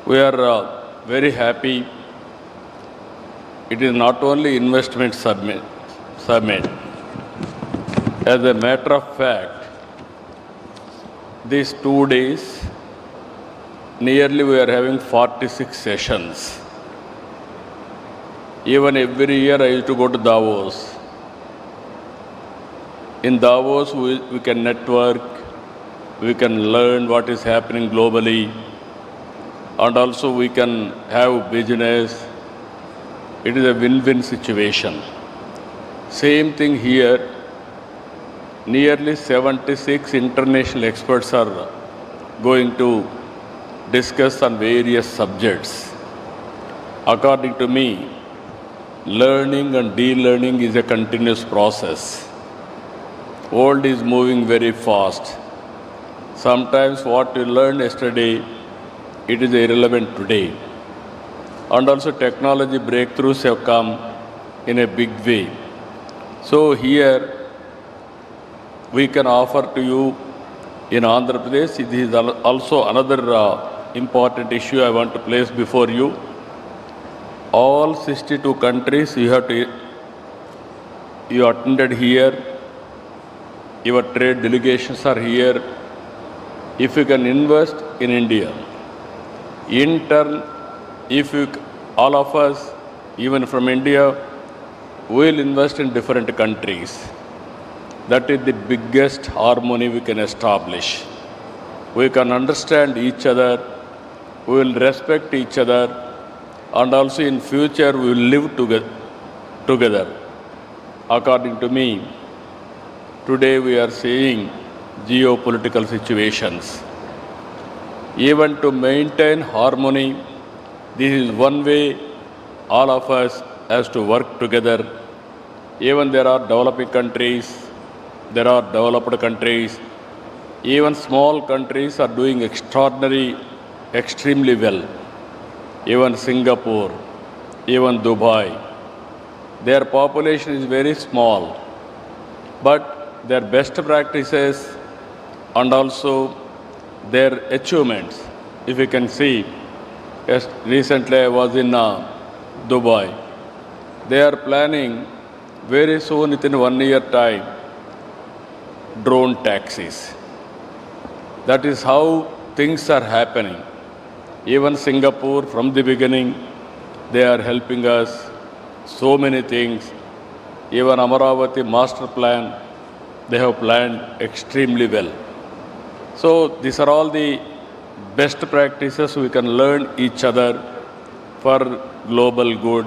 We are very happy. It is not only investment summit. As a matter of fact, these 2 days, nearly we are having 46 sessions. Even every year I used to go to Davos. In Davos, we can network, we can learn what is happening globally, and also we can have business. It is a win-win situation. Same thing here. Nearly 76 international experts are going to discuss on various subjects. According to me, learning and de-learning is a continuous process. World is moving very fast. Sometimes what you learned yesterday, it is irrelevant today. And also technology breakthroughs have come in a big way. So here we can offer to you in Andhra Pradesh, it is also another important issue I want to place before you. All 62 countries you attended here. Your trade delegations are here. If you can invest in India, in turn, if you all of us, even from India, will invest in different countries. That is the biggest harmony we can establish. We can understand each other, we will respect each other, and also in future we will live together. According to me, today we are seeing geopolitical situations. Even to maintain harmony, this is one way all of us has to work together. Even there are developing countries, there are developed countries, even small countries are doing extremely well. Even Singapore, even Dubai, their population is very small, but their best practices and also their achievements, if you can see, yes, recently I was in Dubai. They are planning very soon, within 1 year time, drone taxis. That is how things are happening. Even Singapore, from the beginning, they are helping us so many things. Even Amaravati master plan, they have planned extremely well. So these are all the best practices we can learn each other for global good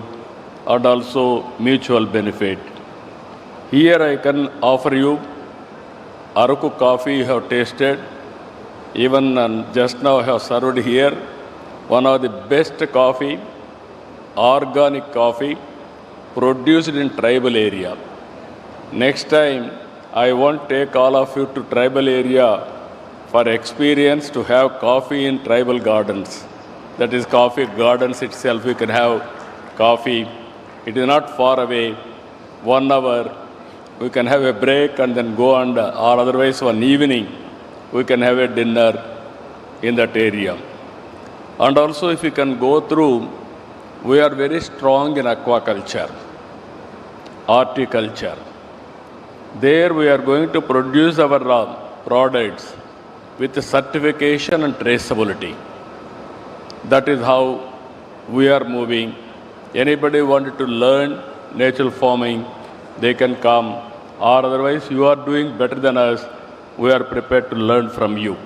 and also mutual benefit. Here I can offer you Araku coffee you have tasted. Even just now I have served here one of the best coffee, organic coffee produced in tribal area. Next time I want to take all of you to tribal area for experience to have coffee in tribal gardens. That is coffee gardens itself, you can have coffee. It is not far away, 1 hour. We can have a break and then go and, or otherwise one evening, we can have a dinner in that area. And also if you can go through, we are very strong in aquaculture, horticulture. There we are going to produce our products with certification and traceability. That is how we are moving. Anybody wanted to learn natural farming, they can come, or otherwise you are doing better than us, we are prepared to learn from you.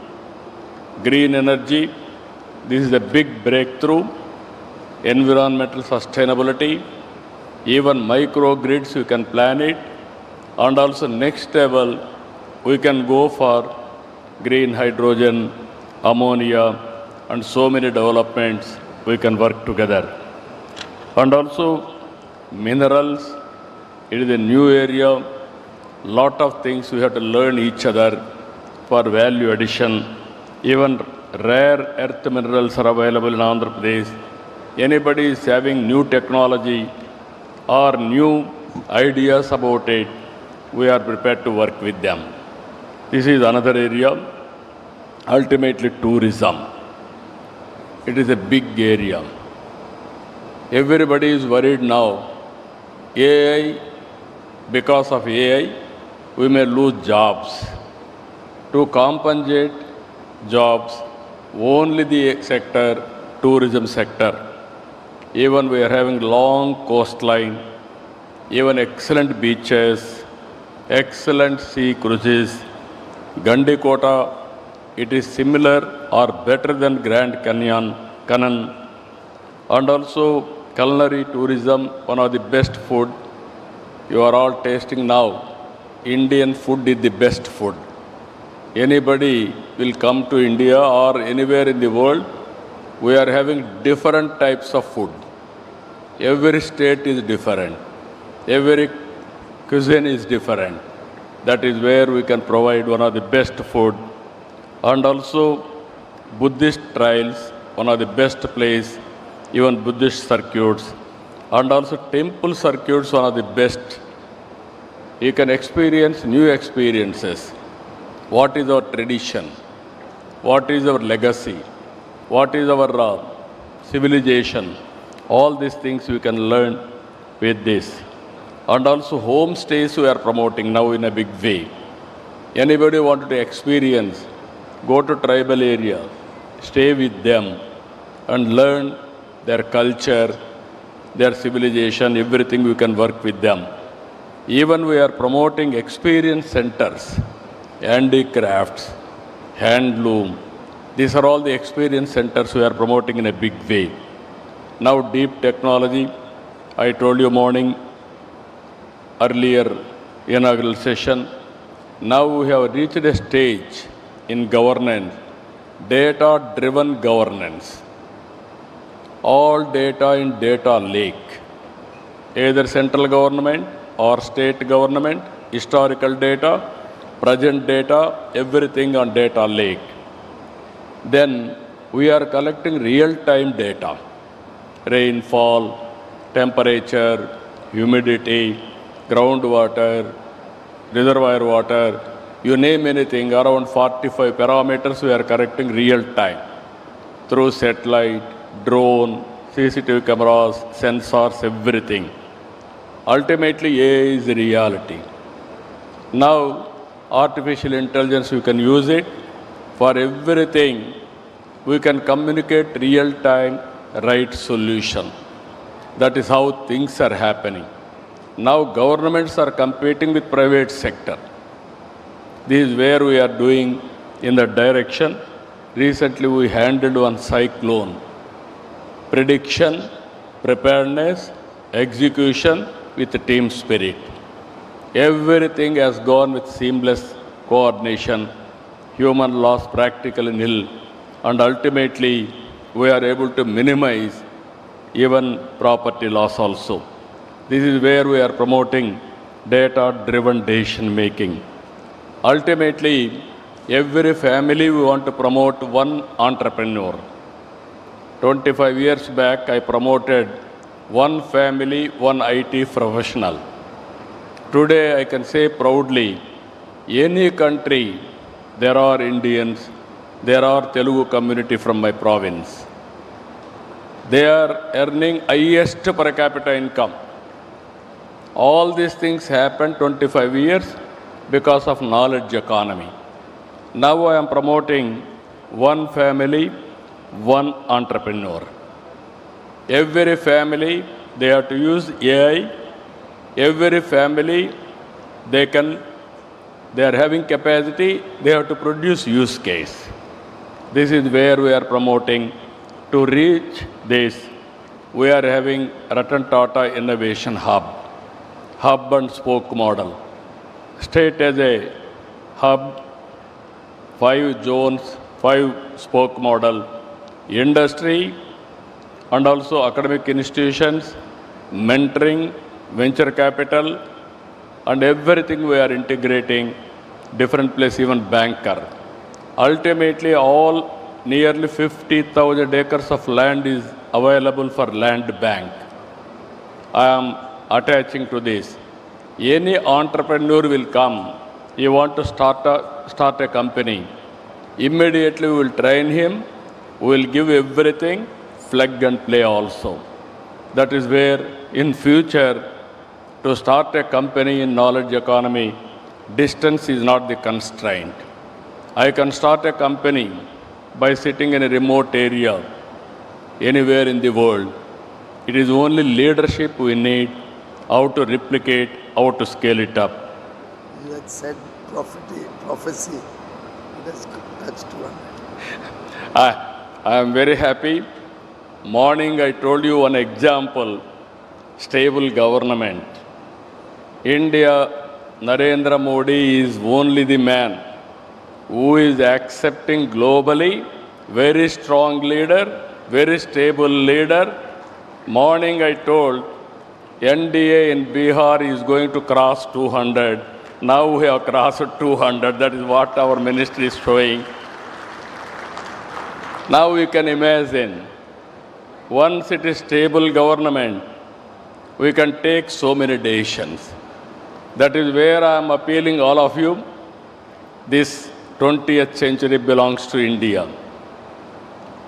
Green energy, this is a big breakthrough. Environmental sustainability, even microgrids you can plan it, and also next level we can go for green hydrogen, ammonia, and so many developments we can work together. And also minerals, it is a new area, lot of things we have to learn each other for value addition. Even rare earth minerals are available in Andhra Pradesh. Anybody is having new technology or new ideas about it, we are prepared to work with them. This is another area. Ultimately, tourism. It is a big area. Everybody is worried now. AI, because of AI, we may lose jobs. To compensate jobs, only the sector, tourism sector. Even we are having long coastline, even excellent beaches, excellent sea cruises. Gandikota, it is similar or better than Grand Canyon, and also culinary tourism, one of the best food. You are all tasting now. Indian food is the best food. Anybody will come to India or anywhere in the world, we are having different types of food. Every state is different. Every cuisine is different. That is where we can provide one of the best food. And also Buddhist trails, one of the best place, even Buddhist circuits. And also temple circuits, one of the best. You can experience new experiences. What is our tradition? What is our legacy? What is our civilization? All these things we can learn with this. And also homestays we are promoting now in a big way. Anybody wanted to experience, go to tribal area, stay with them and learn their culture, their civilization, everything we can work with them. Even we are promoting experience centers, handicrafts, handloom. These are all the experience centers we are promoting in a big way. Now deep technology, I told you morning, earlier inaugural session. Now we have reached a stage in governance, data-driven governance. All data in data lake, either central government or state government, historical data, present data, everything on data lake. Then we are collecting real-time data, rainfall, temperature, humidity, groundwater, reservoir water, you name anything, around 45 parameters we are collecting real time through satellite, drone, CCTV cameras, sensors, everything. Ultimately, AI is reality. Now, artificial intelligence, we can use it for everything. We can communicate real time, right solution. That is how things are happening. Now governments are competing with private sector. This is where we are doing in that direction. Recently we handled one cyclone. Prediction, preparedness, execution with team spirit. Everything has gone with seamless coordination. Human loss practically nil. And ultimately we are able to minimize even property loss also. This is where we are promoting data-driven decision making. Ultimately, every family we want to promote one entrepreneur. 25 years back, I promoted one family, one IT professional. Today, I can say proudly, any country, there are Indians, there are Telugu community from my province. They are earning highest per capita income. All these things happened 25 years because of knowledge economy. Now I am promoting one family, one entrepreneur. Every family, they have to use AI. Every family, they are having capacity, they have to produce use case. This is where we are promoting. To reach this, we are having Ratan Tata Innovation Hub. Hub and spoke model. State as a hub, 5 zones, 5 spoke model. Industry and also academic institutions, mentoring, venture capital, and everything we are integrating, different place, even banker. Ultimately, all nearly 50,000 acres of land is available for land bank. I am attaching to this. Any entrepreneur will come, he want to start a company. Immediately we will train him, we will give everything, plug and play also. That is where in future, to start a company in knowledge economy, distance is not the constraint. I can start a company by sitting in a remote area, anywhere in the world. It is only leadership we need, how to replicate, how to scale it up. You had said prophecy. It has touched one. I am very happy. Morning I told you one example, stable government. India, Narendra Modi is only the man who is accepting globally, very strong leader, very stable leader. Morning I told NDA in Bihar is going to cross 200. Now we have crossed 200. That is what our ministry is showing. Now you can imagine, once it is stable government, we can take so many decisions. That is where I am appealing all of you. This 20th century belongs to India.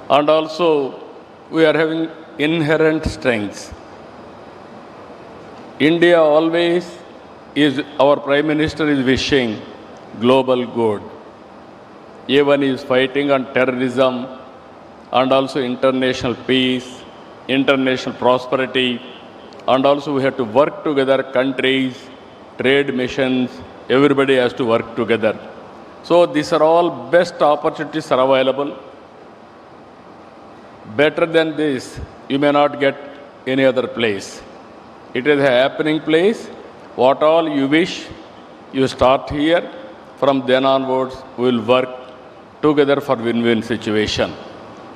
And also, we are having inherent strengths. India always is, our Prime Minister is wishing global good. Even he is fighting on terrorism and also international peace, international prosperity, and also we have to work together, countries, trade missions, everybody has to work together. So these are all best opportunities are available. Better than this, you may not get any other place. It is a happening place. What all you wish, you start here. From then onwards, we will work together for win-win situation.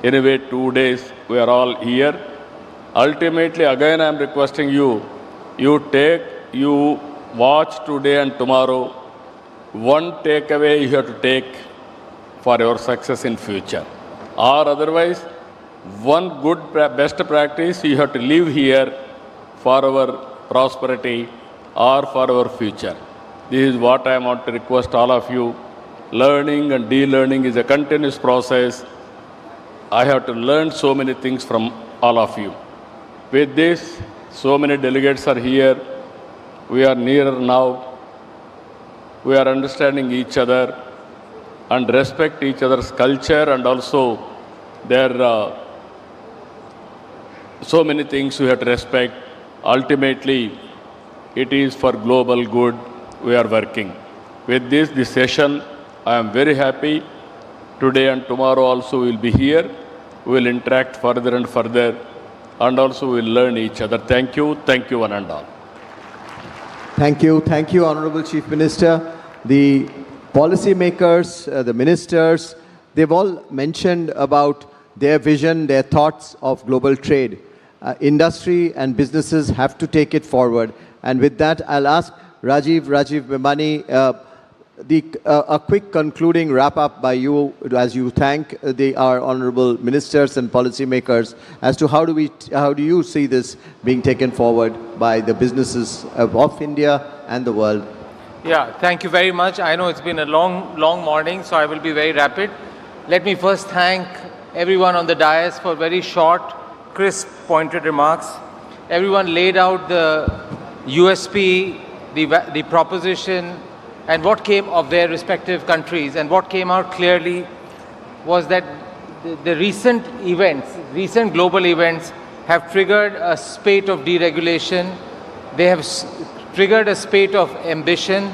Anyway, 2 days, we are all here. Ultimately, again, I am requesting you, you watch today and tomorrow. One takeaway you have to take for your success in future. Or otherwise, one good best practice you have to live here for our prosperity or for our future. This is what I want to request all of you. Learning and de-learning is a continuous process. I have to learn so many things from all of you. With this, so many delegates are here. We are nearer now. We are understanding each other and respect each other's culture and also their so many things we have to respect. Ultimately, it is for global good we are working. With this session, I am very happy. Today and tomorrow also we will be here. We will interact further and further, and also we will learn each other. Thank you one and all. Thank you, Honorable Chief Minister. The policymakers, the ministers, they've all mentioned about their vision, their thoughts of global trade. Industry and businesses have to take it forward. And with that, I'll ask Rajiv Bhimani, a quick concluding wrap-up by you as you thank our honorable ministers and policymakers as to how do you see this being taken forward by the businesses of India and the world? Yeah, thank you very much. I know it's been a long morning, so I will be very rapid. Let me first thank everyone on the dais for very short, crisp, pointed remarks. Everyone laid out the USP, the proposition, and what came of their respective countries. And what came out clearly was that the recent global events have triggered a spate of deregulation. They have triggered a spate of ambition,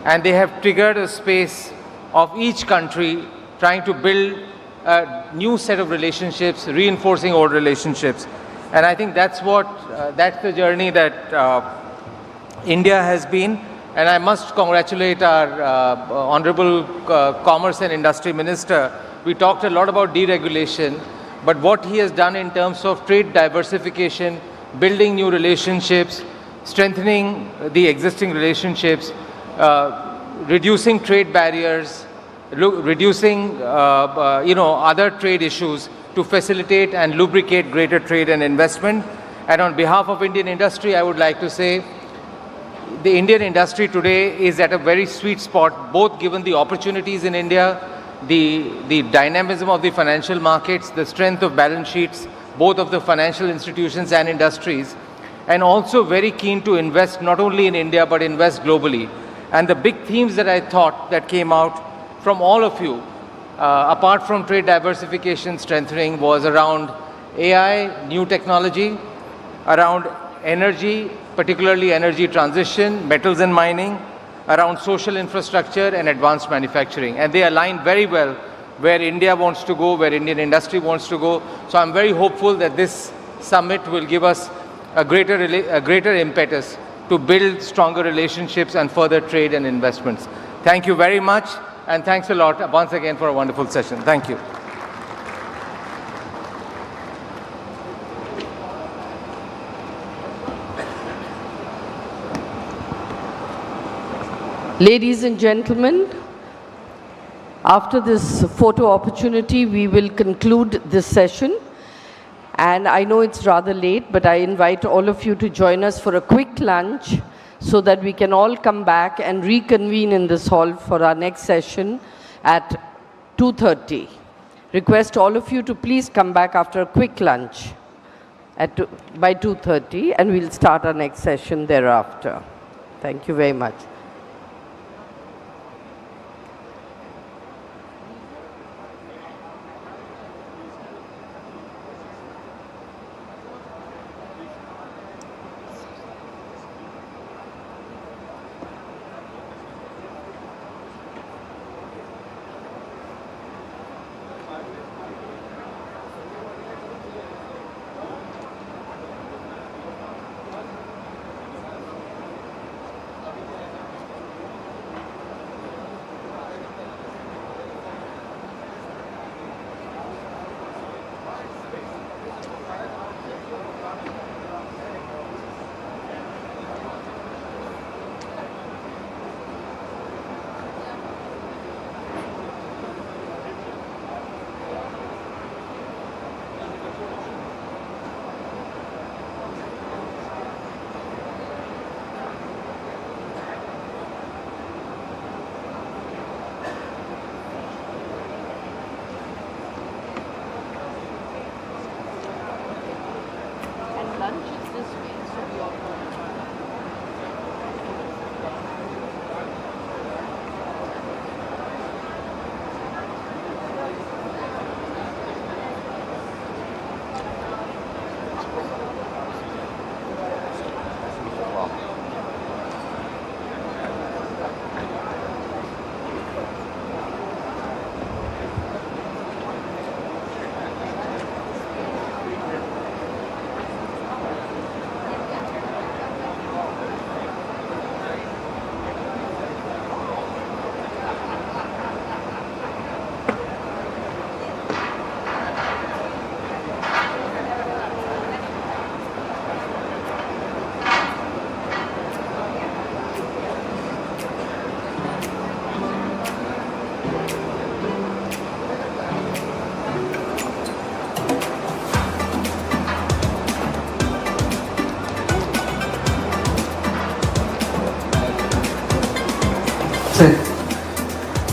and they have triggered a space of each country trying to build a new set of relationships, reinforcing old relationships. And I think that's the journey that India has been. And I must congratulate our Honorable Commerce and Industry Minister. We talked a lot about deregulation, but what he has done in terms of trade diversification, building new relationships, strengthening the existing relationships, reducing trade barriers, reducing other trade issues to facilitate and lubricate greater trade and investment. And on behalf of Indian industry, I would like to say the Indian industry today is at a very sweet spot, both given the opportunities in India, the dynamism of the financial markets, the strength of balance sheets, both of the financial institutions and industries, and also very keen to invest not only in India but invest globally. And the big themes that I thought that came out from all of you, apart from trade diversification strengthening, was around AI, new technology, around energy, particularly energy transition, metals and mining, around social infrastructure and advanced manufacturing. And they align very well where India wants to go, where Indian industry wants to go. So I'm very hopeful that this summit will give us a greater impetus to build stronger relationships and further trade and investments. Thank you very much, and thanks a lot once again for a wonderful session. Thank you. Ladies and gentlemen, after this photo opportunity, we will conclude this session. And I know it's rather late, but I invite all of you to join us for a quick lunch so that we can all come back and reconvene in this hall for our next session at 2:30. Request all of you to please come back after a quick lunch by 2:30, and we'll start our next session thereafter. Thank you very much.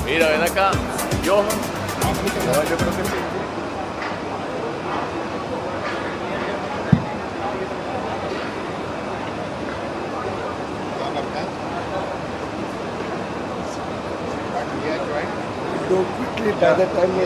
Mira, ven acá. Yo creo que sí. Do quickly by the time we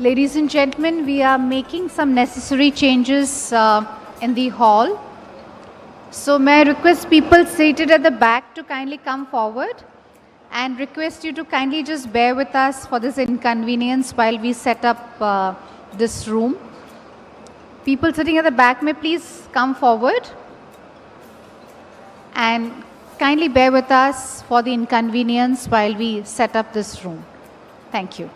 Ladies and gentlemen, we are making some necessary changes in the hall. So may I request people seated at the back to kindly come forward and request you to kindly just bear with us for this inconvenience while we set up this room. People sitting at the back may please come forward and kindly bear with us for the inconvenience while we set up this room. Thank you.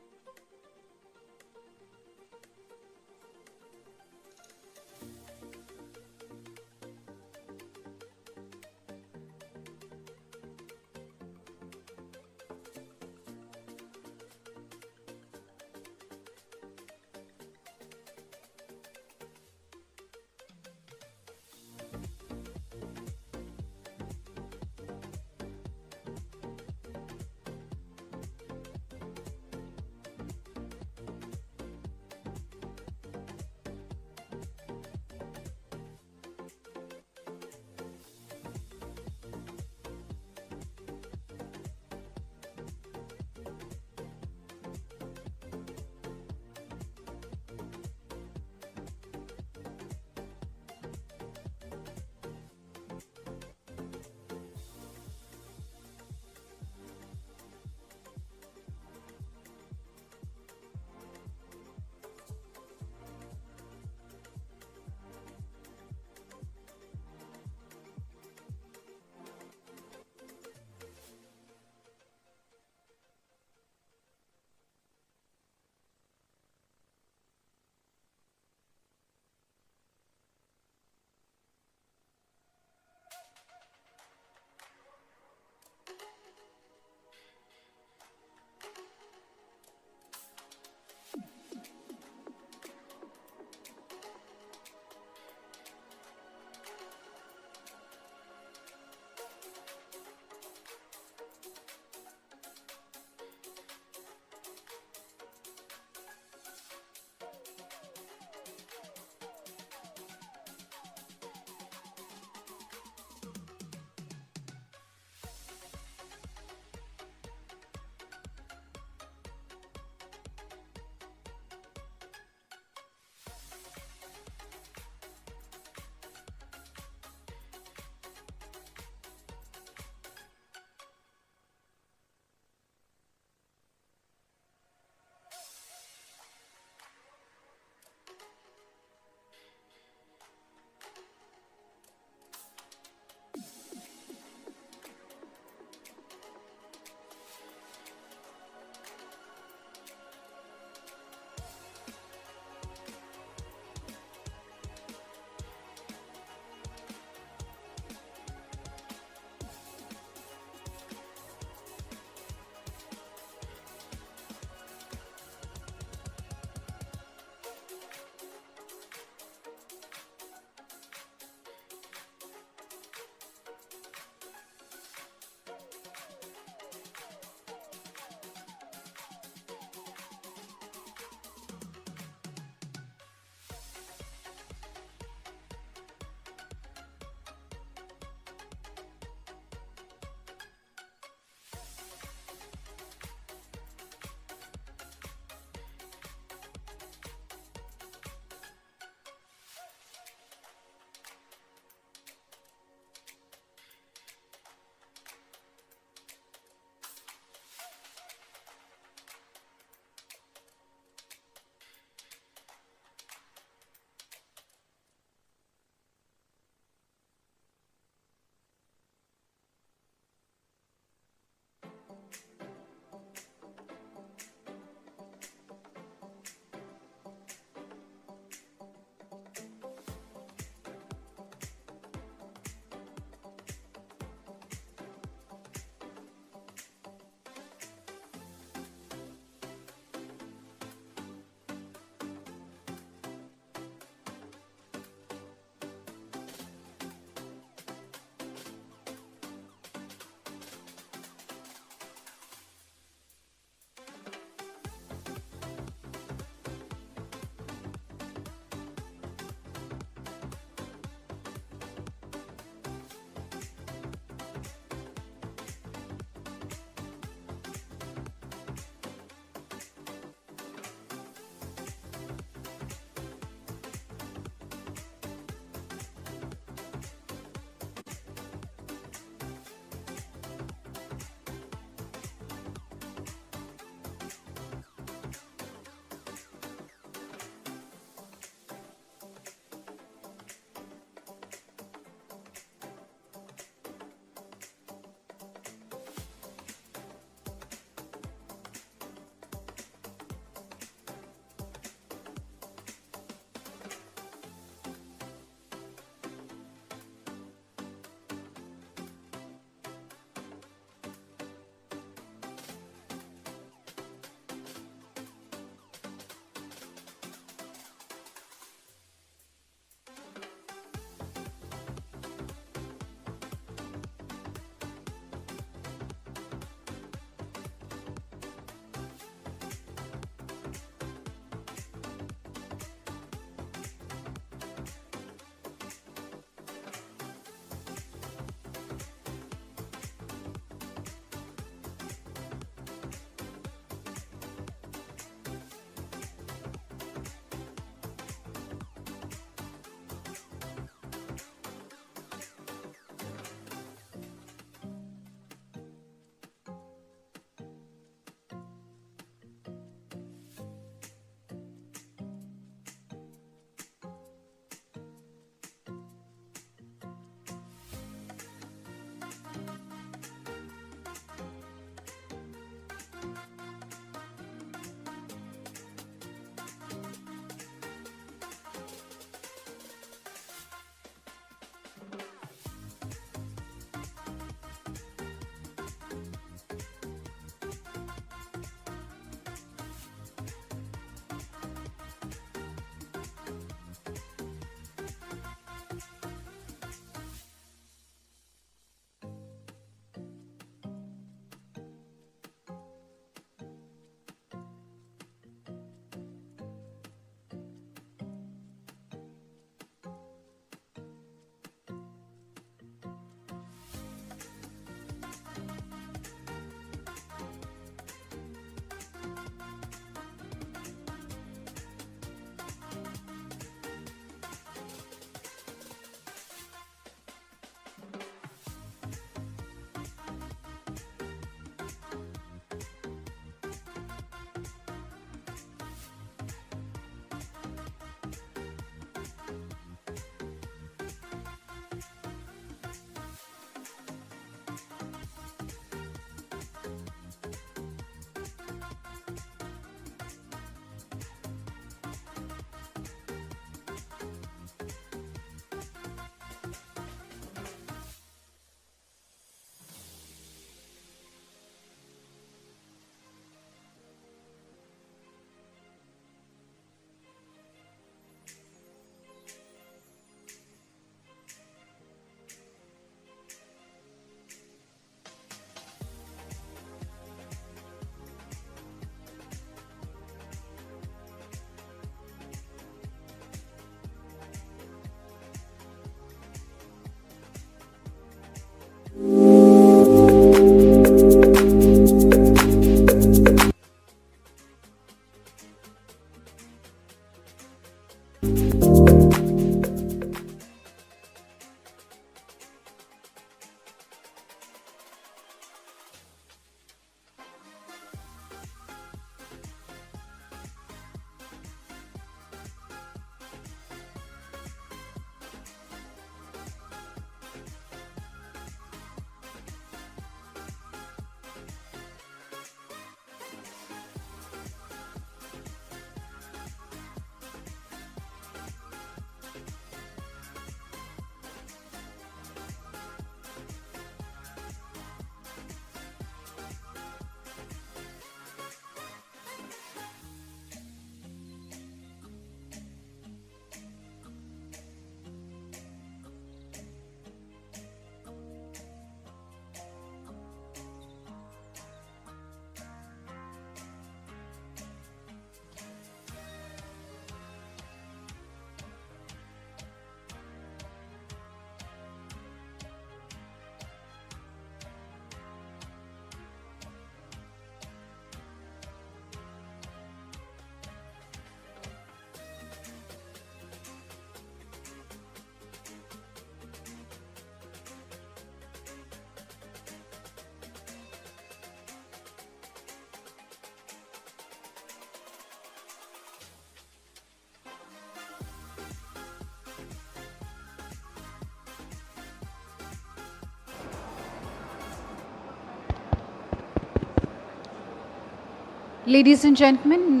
Ladies and gentlemen,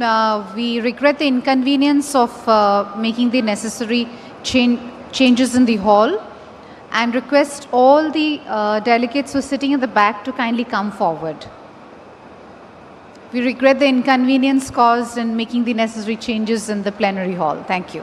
we regret the inconvenience of making the necessary changes in the hall and request all the delegates who are sitting in the back to kindly come forward. We regret the inconvenience caused in making the necessary changes in the plenary hall. Thank you.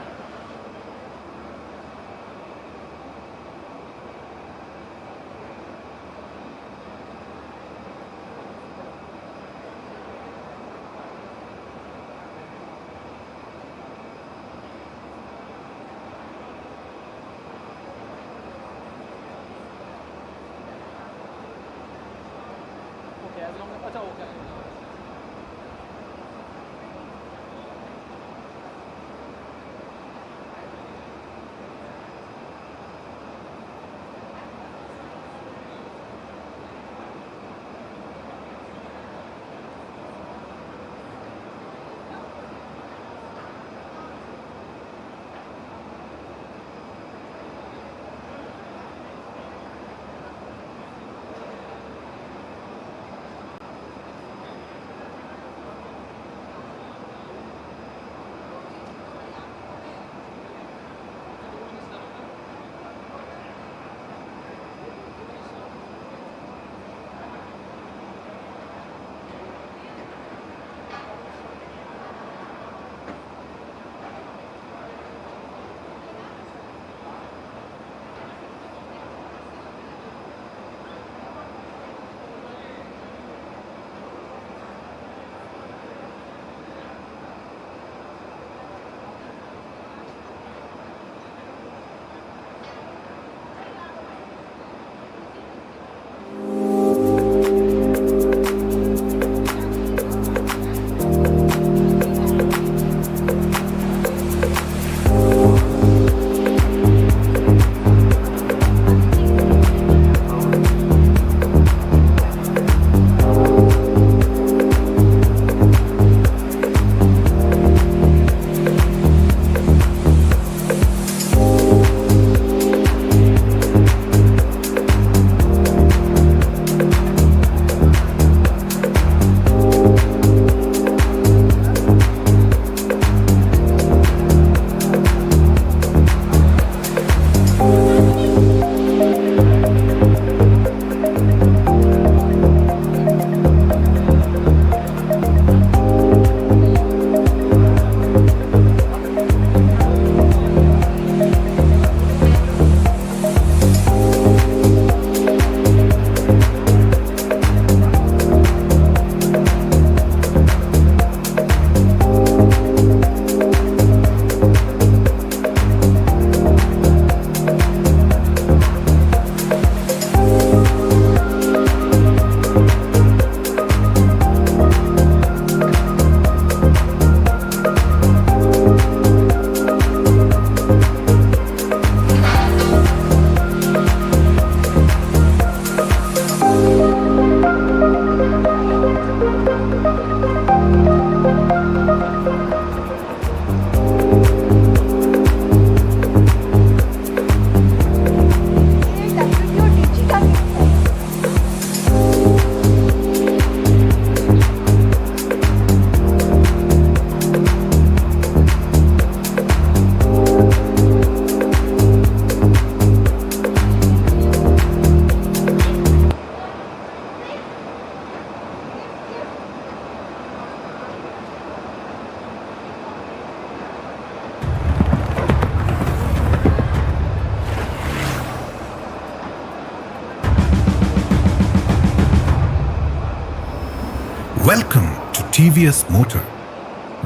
Welcome to TVS Motor,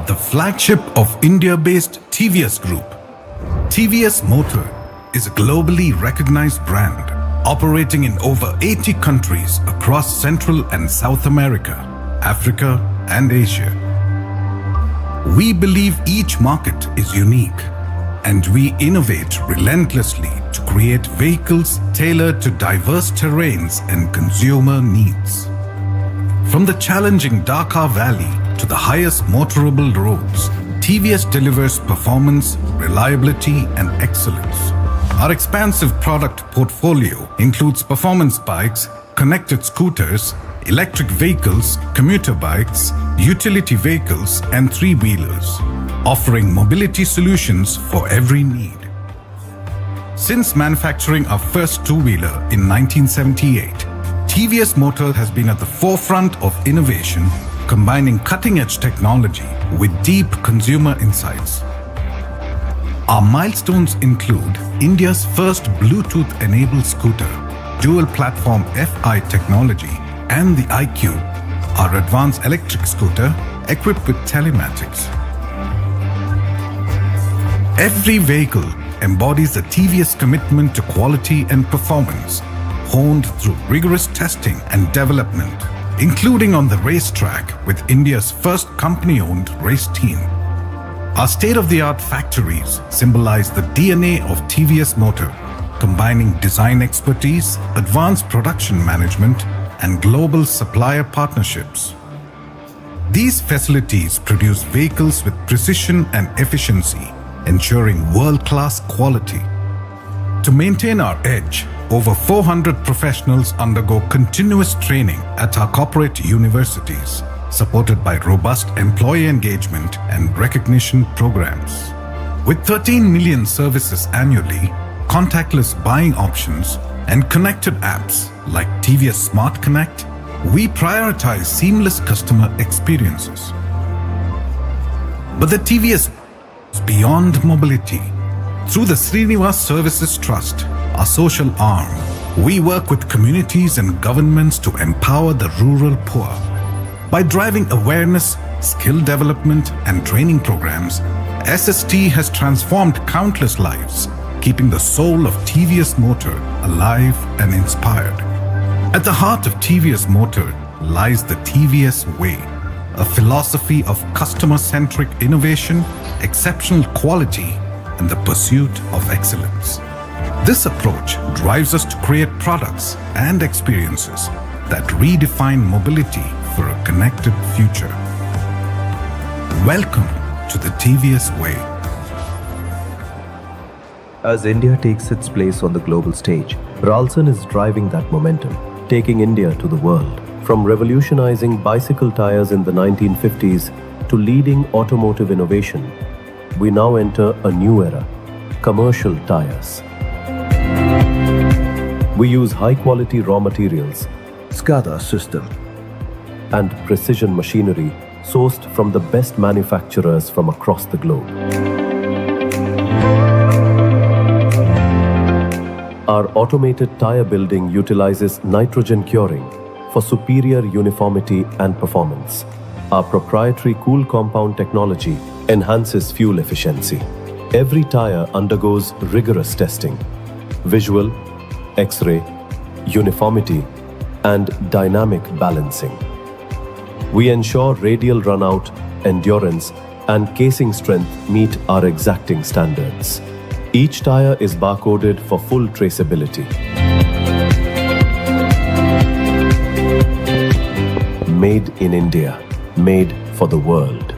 the flagship of India-based TVS Group. TVS Motor is a globally recognized brand operating in over 80 countries across Central and South America, Africa, and Asia. We believe each market is unique, and we innovate relentlessly to create vehicles tailored to diverse terrains and consumer needs. From the challenging Dhaka Valley to the highest motorable roads, TVS delivers performance, reliability, and excellence. Our expansive product portfolio includes performance bikes, connected scooters, electric vehicles, commuter bikes, utility vehicles, and three-wheelers, offering mobility solutions for every need. Since manufacturing our first two-wheeler in 1978, TVS Motor has been at the forefront of innovation, combining cutting-edge technology with deep consumer insights. Our milestones include India's first Bluetooth-enabled scooter, dual-platform FI technology, and the iQube, our advanced electric scooter equipped with telematics. Every vehicle embodies the TVS commitment to quality and performance, honed through rigorous testing and development, including on the racetrack with India's first company-owned race team. Our state-of-the-art factories symbolize the DNA of TVS Motor, combining design expertise, advanced production management, and global supplier partnerships. These facilities produce vehicles with precision and efficiency, ensuring world-class quality. To maintain our edge, over 400 professionals undergo continuous training at our corporate universities, supported by robust employee engagement and recognition programs. With 13 million services annually, contactless buying options, and connected apps like TVS Smart Connect, we prioritize seamless customer experiences. But the TVS is beyond mobility. Through the Srinivas Services Trust, our social arm, we work with communities and governments to empower the rural poor. By driving awareness, skill development, and training programs, SST has transformed countless lives, keeping the soul of TVS Motor alive and inspired. At the heart of TVS Motor lies the TVS Way, a philosophy of customer-centric innovation, exceptional quality, and the pursuit of excellence. This approach drives us to create products and experiences that redefine mobility for a connected future. Welcome to the TVS Way. As India takes its place on the global stage, Ralston is driving that momentum, taking India to the world. From revolutionizing bicycle tires in the 1950s to leading automotive innovation, we now enter a new era, commercial tires. We use high-quality raw materials, SCADA system, and precision machinery sourced from the best manufacturers from across the globe. Our automated tire building utilizes nitrogen curing for superior uniformity and performance. Our proprietary cool compound technology enhances fuel efficiency. Every tire undergoes rigorous testing: visual, X-ray, uniformity, and dynamic balancing. We ensure radial runout, endurance, and casing strength meet our exacting standards. Each tire is barcoded for full traceability. Made in India, made for the world.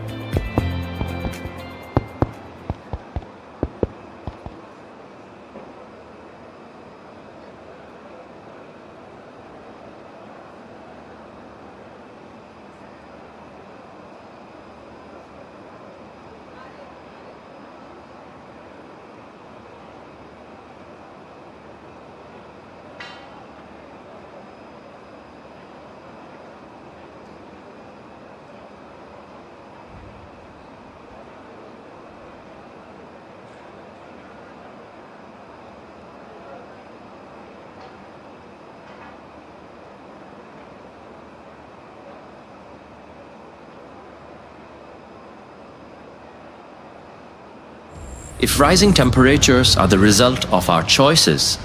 If rising temperatures are the result of our choices,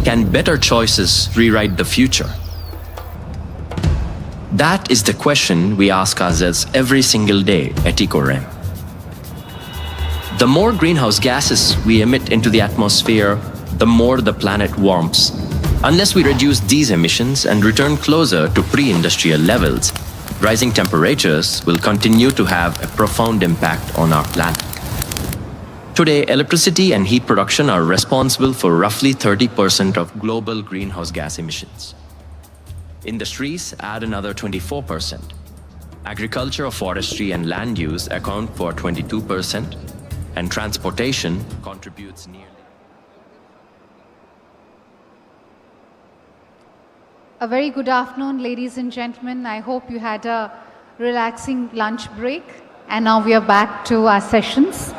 can better choices rewrite the future? That is the question we ask ourselves every single day at EcoRem. The more greenhouse gases we emit into the atmosphere, the more the planet warms. Unless we reduce these emissions and return closer to pre-industrial levels, rising temperatures will continue to have a profound impact on our planet. Today, electricity and heat production are responsible for roughly 30% of global greenhouse gas emissions. Industries add another 24%. Agriculture, forestry, and land use account for 22%, and transportation contributes nearly. A very good afternoon, ladies and gentlemen. I hope you had a relaxing lunch break, and now we are back to our sessions.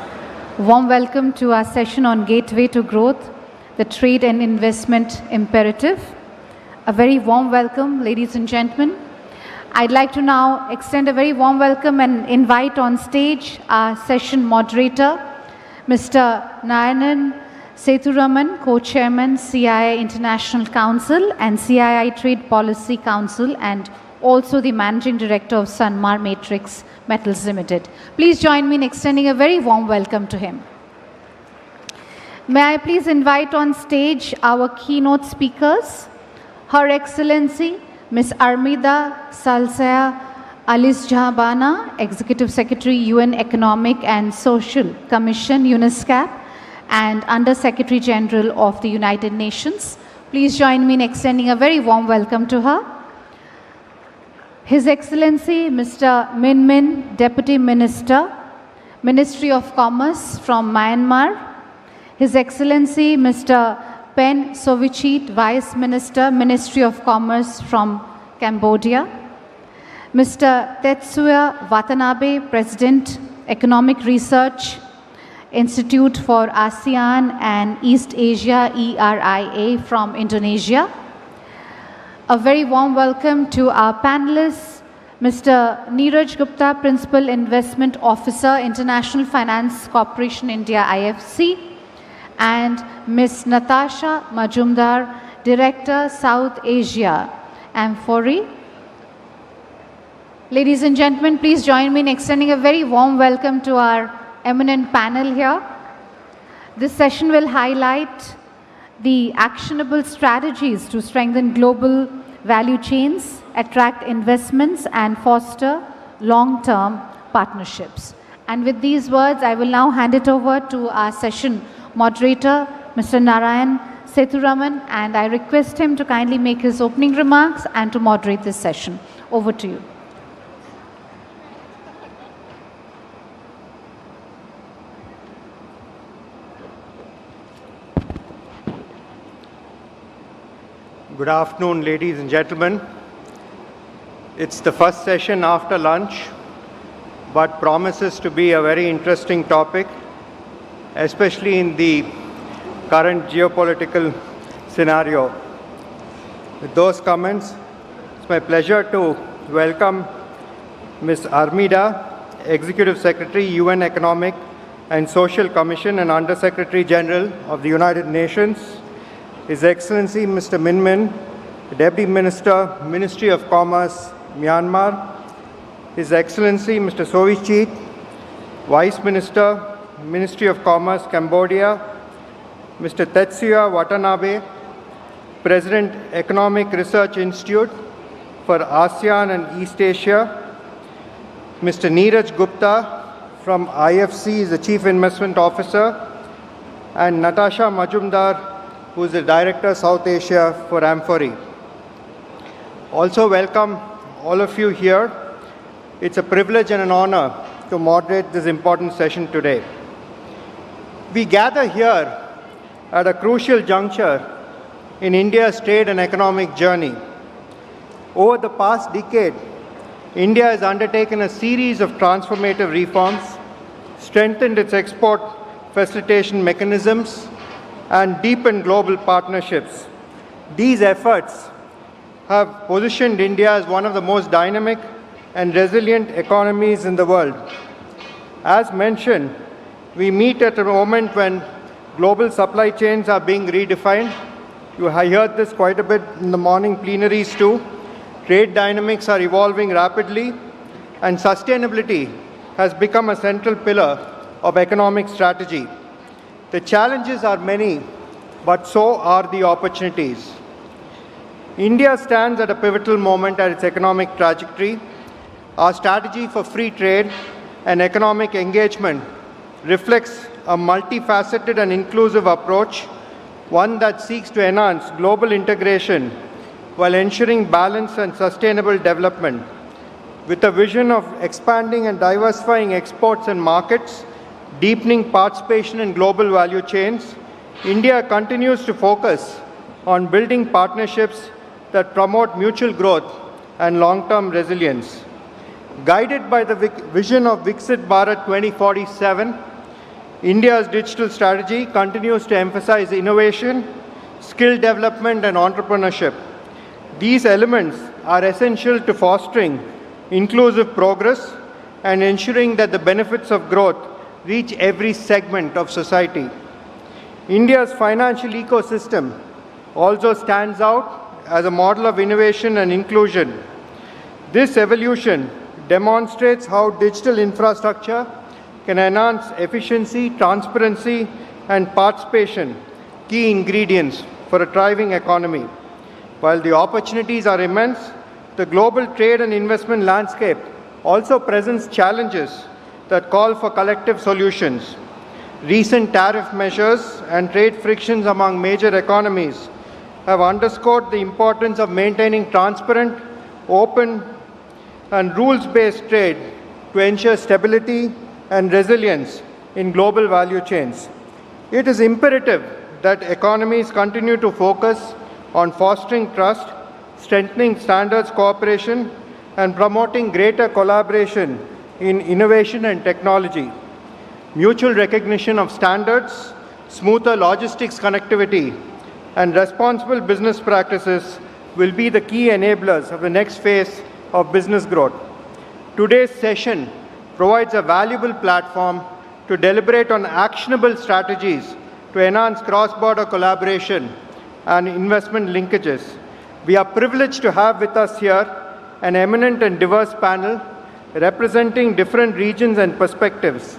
Warm welcome to our session on Gateway to Growth, the Trade and Investment Imperative. A very warm welcome, ladies and gentlemen. I'd like to now extend a very warm welcome and invite on stage our session moderator, Mr. Narayanan Sethuraman, Co-Chairman, CII International Council and CII Trade Policy Council, and also the Managing Director of Sanmar Matrix Metals Limited. Please join me in extending a very warm welcome to him. May I please invite on stage our keynote speakers, Her Excellency Ms. Armida Salsaya Alice Jahabana, Executive Secretary, UN Economic and Social Commission, UNESCAP, and Under Secretary General of the United Nations. Please join me in extending a very warm welcome to her. His Excellency Mr. Min Min, Deputy Minister, Ministry of Commerce from Myanmar. His Excellency Mr. Pen Sovichit, Vice Minister, Ministry of Commerce from Cambodia. Mr. Tetsuya Watanabe, President, Economic Research Institute for ASEAN and East Asia, ERIA, from Indonesia. A very warm welcome to our panelists, Mr. Neeraj Gupta, Principal Investment Officer, International Finance Corporation India, IFC, and Ms. Natasha Majumdar, Director, South Asia, Amphori. Ladies and gentlemen, please join me in extending a very warm welcome to our eminent panel here. This session will highlight the actionable strategies to strengthen global value chains, attract investments, and foster long-term partnerships. And with these words, I will now hand it over to our session moderator, Mr. Narayan Sethuraman, and I request him to kindly make his opening remarks and to moderate this session. Over to you. Good afternoon, ladies and gentlemen. It's the first session after lunch, but promises to be a very interesting topic, especially in the current geopolitical scenario. With those comments, it's my pleasure to welcome Ms. Armida, Executive Secretary, UN Economic and Social Commission and Under Secretary General of the United Nations, His Excellency Mr. Min Min, Deputy Minister, Ministry of Commerce, Myanmar, His Excellency Mr. Sovichit, Vice Minister, Ministry of Commerce, Cambodia, Mr. Tetsuya Watanabe, President, Economic Research Institute for ASEAN and East Asia, Mr. Neeraj Gupta from IFC is the Chief Investment Officer, and Natasha Majumdar, who is the Director, South Asia for Amphori. Also welcome all of you here. It's a privilege and an honor to moderate this important session today. We gather here at a crucial juncture in India's trade and economic journey. Over the past decade, India has undertaken a series of transformative reforms, strengthened its export facilitation mechanisms, and deepen global partnerships. These efforts have positioned India as one of the most dynamic and resilient economies in the world. As mentioned, we meet at a moment when global supply chains are being redefined. You have heard this quite a bit in the morning plenaries too. Trade dynamics are evolving rapidly, and sustainability has become a central pillar of economic strategy. The challenges are many, but so are the opportunities. India stands at a pivotal moment at its economic trajectory. Our strategy for free trade and economic engagement reflects a multifaceted and inclusive approach, one that seeks to enhance global integration while ensuring balance and sustainable development. With a vision of expanding and diversifying exports and markets, deepening participation in global value chains, India continues to focus on building partnerships that promote mutual growth and long-term resilience. Guided by the vision of Viksit Bharat 2047, India's digital strategy continues to emphasize innovation, skill development, and entrepreneurship. These elements are essential to fostering inclusive progress and ensuring that the benefits of growth reach every segment of society. India's financial ecosystem also stands out as a model of innovation and inclusion. This evolution demonstrates how digital infrastructure can enhance efficiency, transparency, and participation, key ingredients for a thriving economy. While the opportunities are immense, the global trade and investment landscape also presents challenges that call for collective solutions. Recent tariff measures and trade frictions among major economies have underscored the importance of maintaining transparent, open, and rules-based trade to ensure stability and resilience in global value chains. It is imperative that economies continue to focus on fostering trust, strengthening standards cooperation, and promoting greater collaboration in innovation and technology. Mutual recognition of standards, smoother logistics connectivity, and responsible business practices will be the key enablers of the next phase of business growth. Today's session provides a valuable platform to deliberate on actionable strategies to enhance cross-border collaboration and investment linkages. We are privileged to have with us here an eminent and diverse panel representing different regions and perspectives.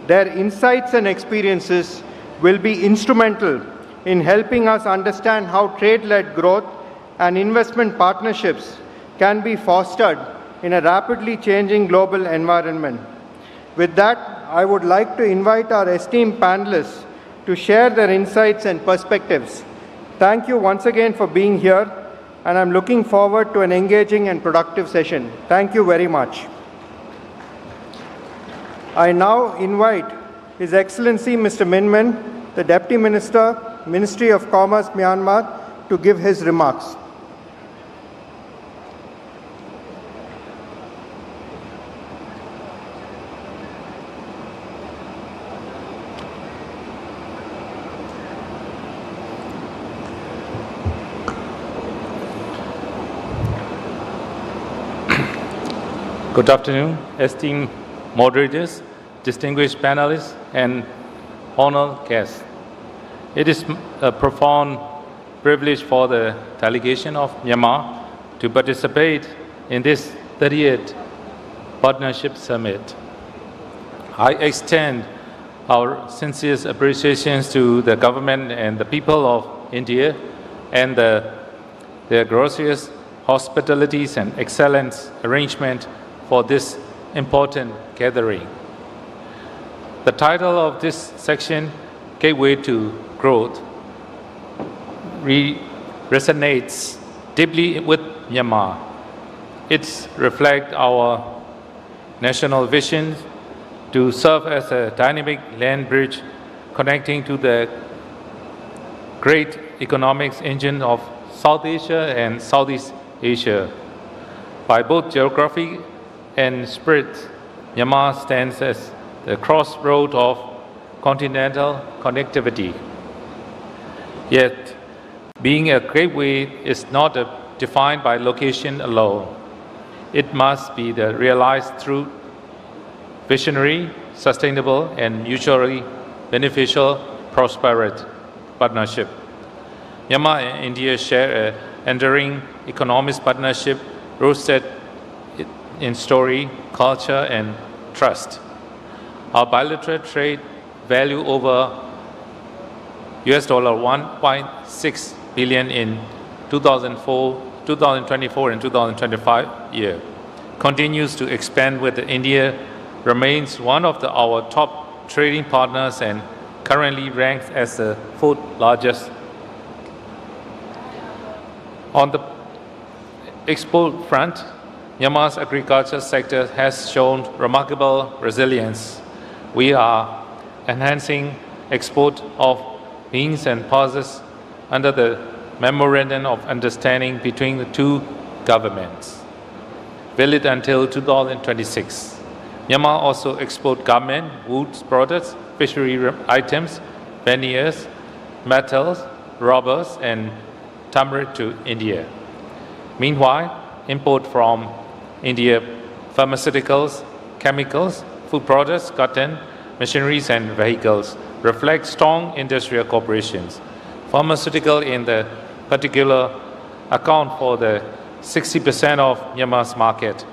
Their insights and experiences will be instrumental in helping us understand how trade-led growth and investment partnerships can be fostered in a rapidly changing global environment. With that, I would like to invite our esteemed panelists to share their insights and perspectives. Thank you once again for being here, and I'm looking forward to an engaging and productive session. Thank you very much. I now invite His Excellency Mr. Min Min, the Deputy Minister, Ministry of Commerce, Myanmar, to give his remarks. Good afternoon, esteemed moderators, distinguished panelists, and honored guests. It is a profound privilege for the delegation of Myanmar to participate in this 30th Partnership Summit. I extend our sincerest appreciations to the government and the people of India and their gracious hospitalities and excellent arrangement for this important gathering. The title of this section, Gateway to Growth, resonates deeply with Myanmar. It reflects our national vision to serve as a dynamic land bridge connecting to the great economic engine of South Asia and Southeast Asia. By both geography and spirit, Myanmar stands as the crossroad of continental connectivity. Yet, being a gateway is not defined by location alone. It must be realized through visionary, sustainable, and mutually beneficial prosperity partnership. Myanmar and India share an enduring economic partnership rooted in story, culture, and trust. Our bilateral trade value over $1.6 billion in 2024 and 2025 year continues to expand, with India remains one of our top trading partners and currently ranks as the fourth largest. On the export front, Myanmar's agriculture sector has shown remarkable resilience. We are enhancing export of beans and pulses under the Memorandum of Understanding between the two governments, valid until 2026. Myanmar also export garment, woods products, fishery items, veneers, metals, rubbers, and turmeric to India. Meanwhile, import from India pharmaceuticals, chemicals, food products, cotton, machineries, and vehicles reflect strong industrial cooperations. Pharmaceutical in the particular account for the 60% of Myanmar's market,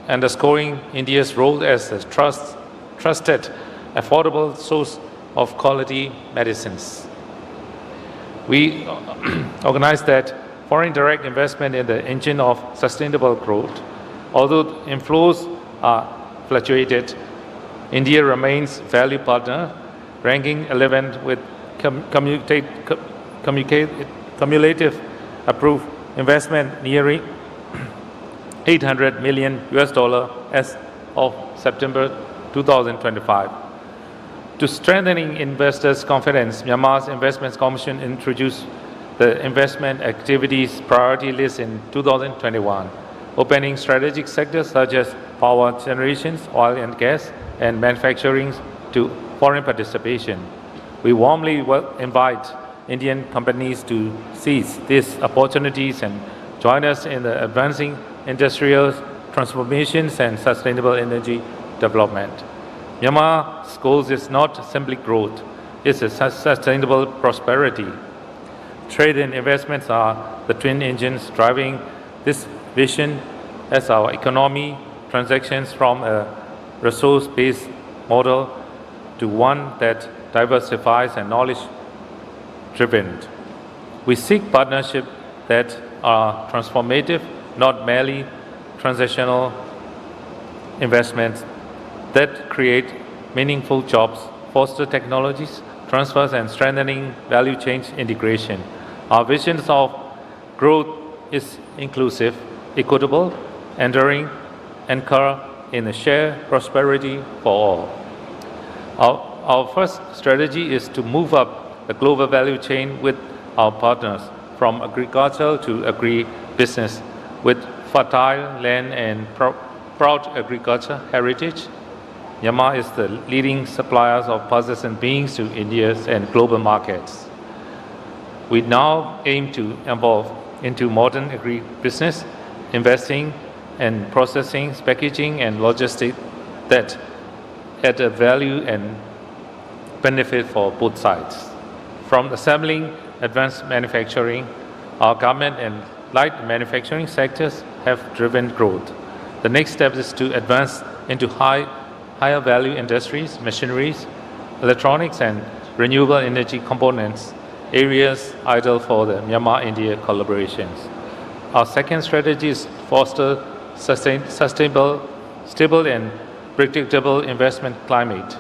underscoring India's role as a trusted, affordable source of quality medicines. We organize that foreign direct investment in the engine of sustainable growth. Although inflows are fluctuated, India remains valued partner, ranking 11th with cumulative approved investment nearing $800 million as of September 2025. To strengthening investors' confidence, Myanmar's Investments Commission introduced the investment activities priority list in 2021, opening strategic sectors such as power generations, oil and gas, and manufacturing to foreign participation. We warmly invite Indian companies to seize these opportunities and join us in the advancing industrial transformations and sustainable energy development. Myanmar's goal is not simply growth, it's a sustainable prosperity. Trade and investments are the twin engines driving this vision as our economy transitions from a resource-based model to one that diversifies and knowledge-driven. We seek partnerships that are transformative, not merely transactional investments that create meaningful jobs, foster technologies, transfers, and strengthening value chain integration. Our visions of growth is inclusive, equitable, enduring, anchor in a shared prosperity for all. Our first strategy is to move up the global value chain with our partners, from agriculture to agri-business, with fertile land and proud agriculture heritage. Myanmar is the leading supplier of pulses and beans to India's and global markets. We now aim to evolve into modern agri-business, investing in processing, packaging, and logistics that add a value and benefit for both sides. From assembling advanced manufacturing, our garment and light manufacturing sectors have driven growth. The next step is to advance into higher value industries, machineries, electronics, and renewable energy components, areas ideal for the Myanmar-India collaborations. Our second strategy is foster sustainable, stable, and predictable investment climate.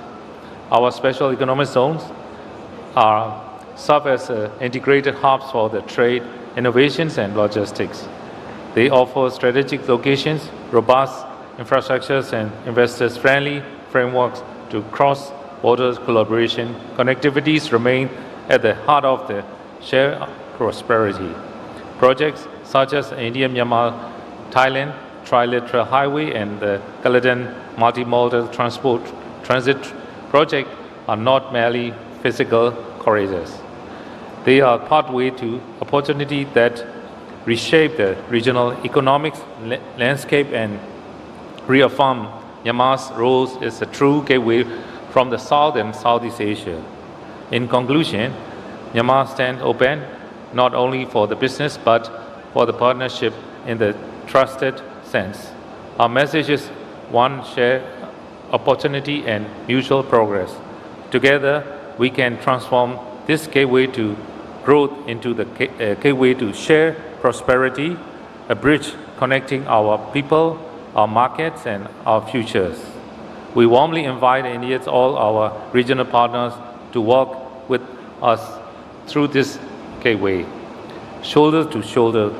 Our special economic zones serve as integrated hubs for the trade, innovations, and logistics. They offer strategic locations, robust infrastructures, and investors-friendly frameworks to cross-border collaboration. Connectivities remain at the heart of the shared prosperity. Projects such as India-Myanmar-Thailand Trilateral Highway and the Caledon Multimodal Transit Project are not merely physical corridors. They are pathway to opportunity that reshape the regional economic landscape and reaffirm Myanmar's role as a true gateway from the South and Southeast Asia. In conclusion, Myanmar stands open not only for the business but for the partnership in the trusted sense. Our message is one shared opportunity and mutual progress. Together, we can transform this gateway to growth into the gateway to shared prosperity, a bridge connecting our people, our markets, and our futures. We warmly invite and invite all our regional partners to work with us through this gateway. Shoulder to shoulder,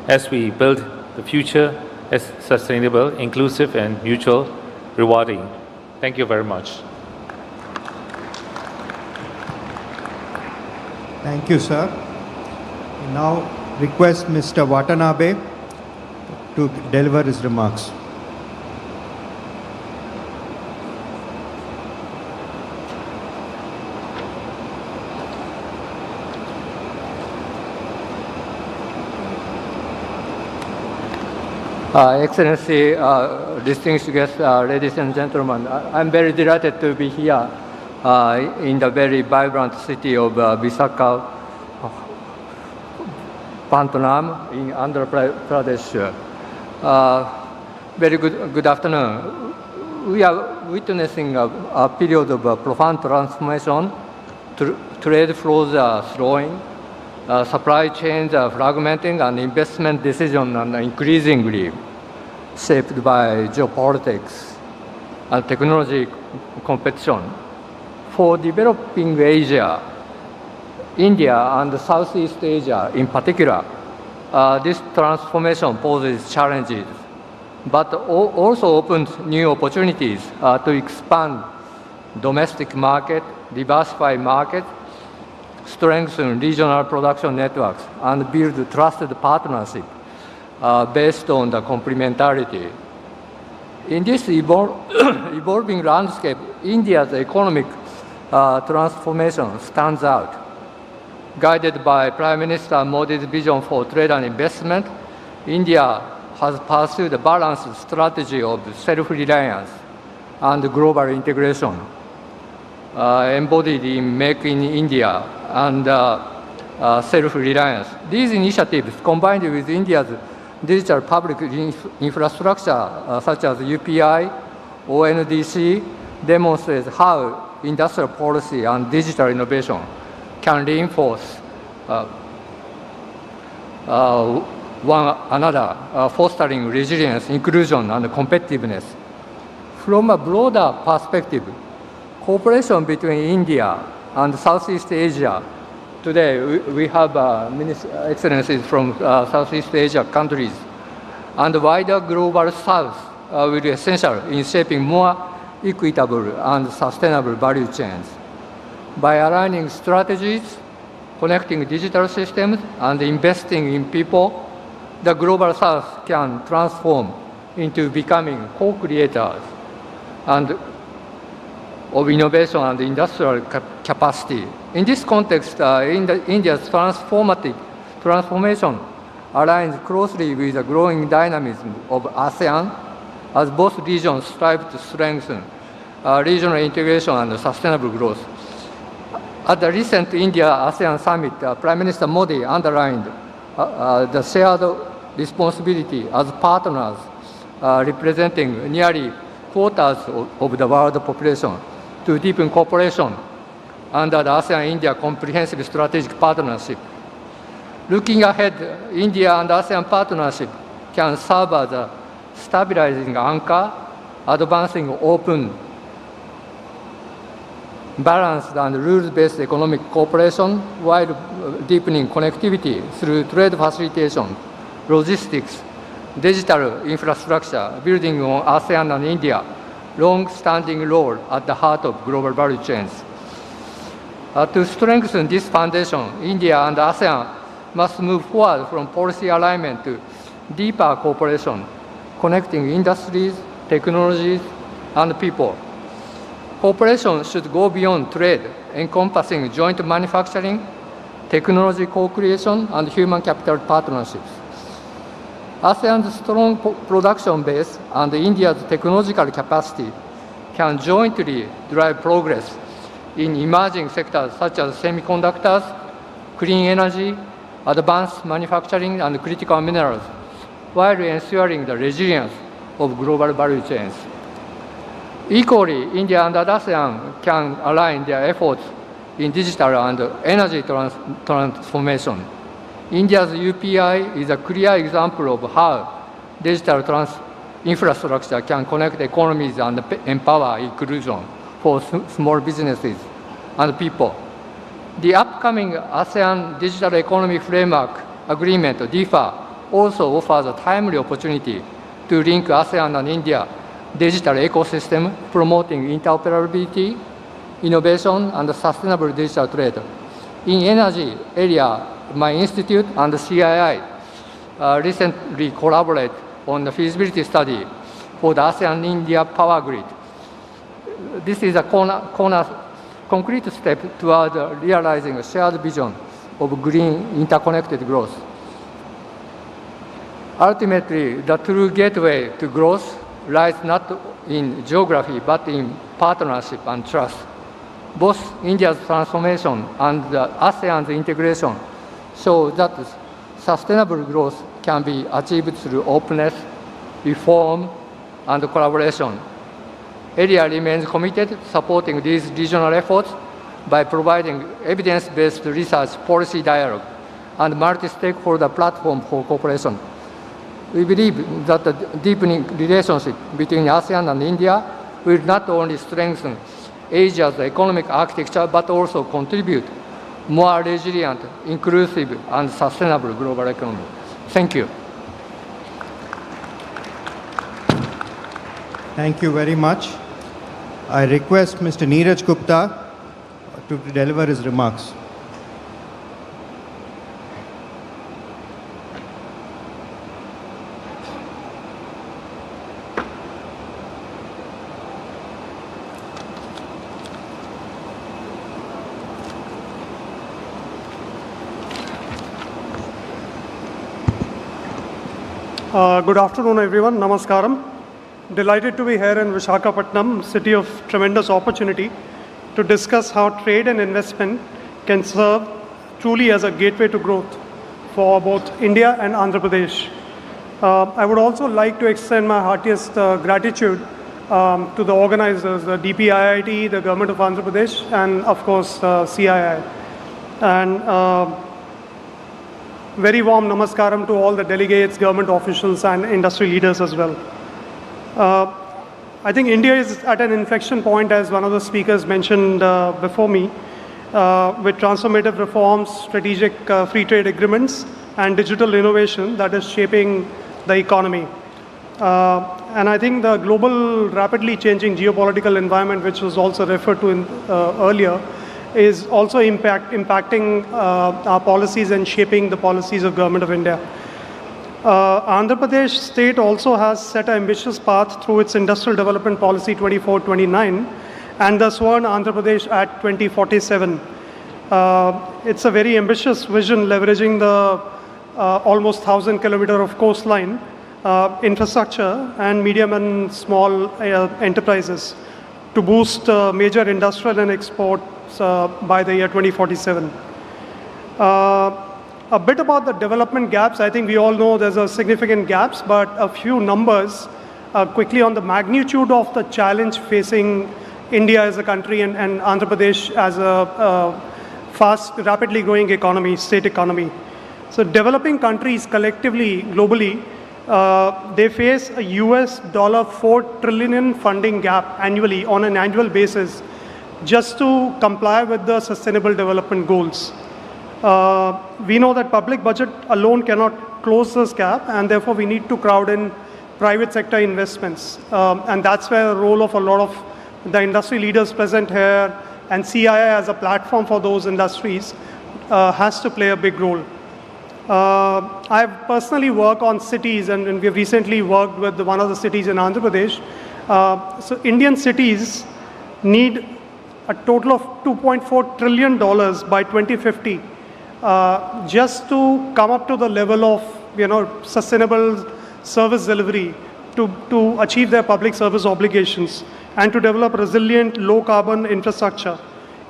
as we build the future as sustainable, inclusive, and mutual rewarding. Thank you very much. Thank you, sir. We now request Mr. Watanabe to deliver his remarks. Excellency, distinguished guests, ladies and gentlemen, I'm very delighted to be here in the very vibrant city of Visakhapatnam in Andhra Pradesh. Very good afternoon. We are witnessing a period of profound transformation. Trade flows are slowing, supply chains are fragmenting, and investment decisions are increasingly shaped by geopolitics and technology competition. For developing Asia, India and Southeast Asia in particular, this transformation poses challenges, but also opens new opportunities to expand domestic market, diversify markets, strengthen regional production networks, and build trusted partnership based on the complementarity. In this evolving landscape, India's economic transformation stands out. Guided by Prime Minister Modi's vision for trade and investment, India has pursued a balanced strategy of self-reliance and global integration, embodied in Make in India and self-reliance. These initiatives, combined with India's digital public infrastructure, such as UPI, ONDC, demonstrate how industrial policy and digital innovation can reinforce one another, fostering resilience, inclusion, and competitiveness. From a broader perspective, cooperation between India and Southeast Asia. Today, we have excellencies from Southeast Asia countries, and the wider global South will be essential in shaping more equitable and sustainable value chains. By aligning strategies, connecting digital systems, and investing in people, the global South can transform into becoming co-creators and of innovation and industrial capacity. In this context, India's transformation aligns closely with the growing dynamism of ASEAN, as both regions strive to strengthen regional integration and sustainable growth. At the recent India-ASEAN summit, Prime Minister Modi underlined the shared responsibility as partners representing nearly quarters of the world population to deepen cooperation under the ASEAN-India Comprehensive Strategic Partnership. Looking ahead, India and ASEAN partnership can serve as a stabilizing anchor, advancing open, balanced and rules-based economic cooperation while deepening connectivity through trade facilitation, logistics, digital infrastructure, building on ASEAN and India long-standing role at the heart of global value chains. To strengthen this foundation, India and ASEAN must move forward from policy alignment to deeper cooperation, connecting industries, technologies, and people. Cooperation should go beyond trade, encompassing joint manufacturing, technology co-creation, and human capital partnerships. ASEAN's strong production base and India's technological capacity can jointly drive progress in emerging sectors such as semiconductors, clean energy, advanced manufacturing, and critical minerals, while ensuring the resilience of global value chains. Equally, India and ASEAN can align their efforts in digital and energy transformation. India's UPI is a clear example of how digital infrastructure can connect economies and empower inclusion for small businesses and people. The upcoming ASEAN Digital Economy Framework Agreement, DIFA, also offers a timely opportunity to link ASEAN and India digital ecosystem, promoting interoperability, innovation, and sustainable digital trade. In energy area, my institute and the CII recently collaborated on the feasibility study for the ASEAN-India power grid. This is a concrete step toward realizing a shared vision of green interconnected growth. Ultimately, the true gateway to growth lies not in geography but in partnership and trust. Both India's transformation and ASEAN's integration show that sustainable growth can be achieved through openness, reform, and collaboration. AREA remains committed to supporting these regional efforts by providing evidence-based research, policy dialogue, and multi-stakeholder platform for cooperation. We believe that the deepening relationship between ASEAN and India will not only strengthen Asia's economic architecture, but also contribute more resilient, inclusive, and sustainable global economy. Thank you. Thank you very much. I request Mr. Neeraj Gupta to deliver his remarks. Good afternoon, everyone. Namaskaram. Delighted to be here in Visakhapatnam, city of tremendous opportunity, to discuss how trade and investment can serve truly as a gateway to growth for both India and Andhra Pradesh. I would also like to extend my heartiest gratitude to the organizers, the DPIIT, the Government of Andhra Pradesh, and of course CII. And very warm namaskaram to all the delegates, government officials, and industry leaders as well. I think India is at an inflection point, as one of the speakers mentioned before me, with transformative reforms, strategic free trade agreements, and digital innovation that is shaping the economy. And I think the global rapidly changing geopolitical environment, which was also referred to earlier, is also impacting our policies and shaping the policies of Government of India. Andhra Pradesh state also has set an ambitious path through its Industrial Development Policy 24-29 and the Swarn Andhra Pradesh Act 2047. It's a very ambitious vision, leveraging the almost 1,000 kilometers of coastline, infrastructure, and medium and small enterprises to boost major industrial and exports by the year 2047. A bit about the development gaps. I think we all know there's a significant gaps, but a few numbers quickly on the magnitude of the challenge facing India as a country and Andhra Pradesh as a fast, rapidly growing economy, state economy. So developing countries collectively, globally, they face a US $4 trillion funding gap annually on an annual basis just to comply with the Sustainable Development Goals. We know that public budget alone cannot close this gap, and therefore we need to crowd in private sector investments. And that's where the role of a lot of the industry leaders present here and CII as a platform for those industries has to play a big role. I personally work on cities, and we've recently worked with one of the cities in Andhra Pradesh. So Indian cities need a total of $2.4 trillion by 2050 just to come up to the level of sustainable service delivery to achieve their public service obligations and to develop resilient low carbon infrastructure.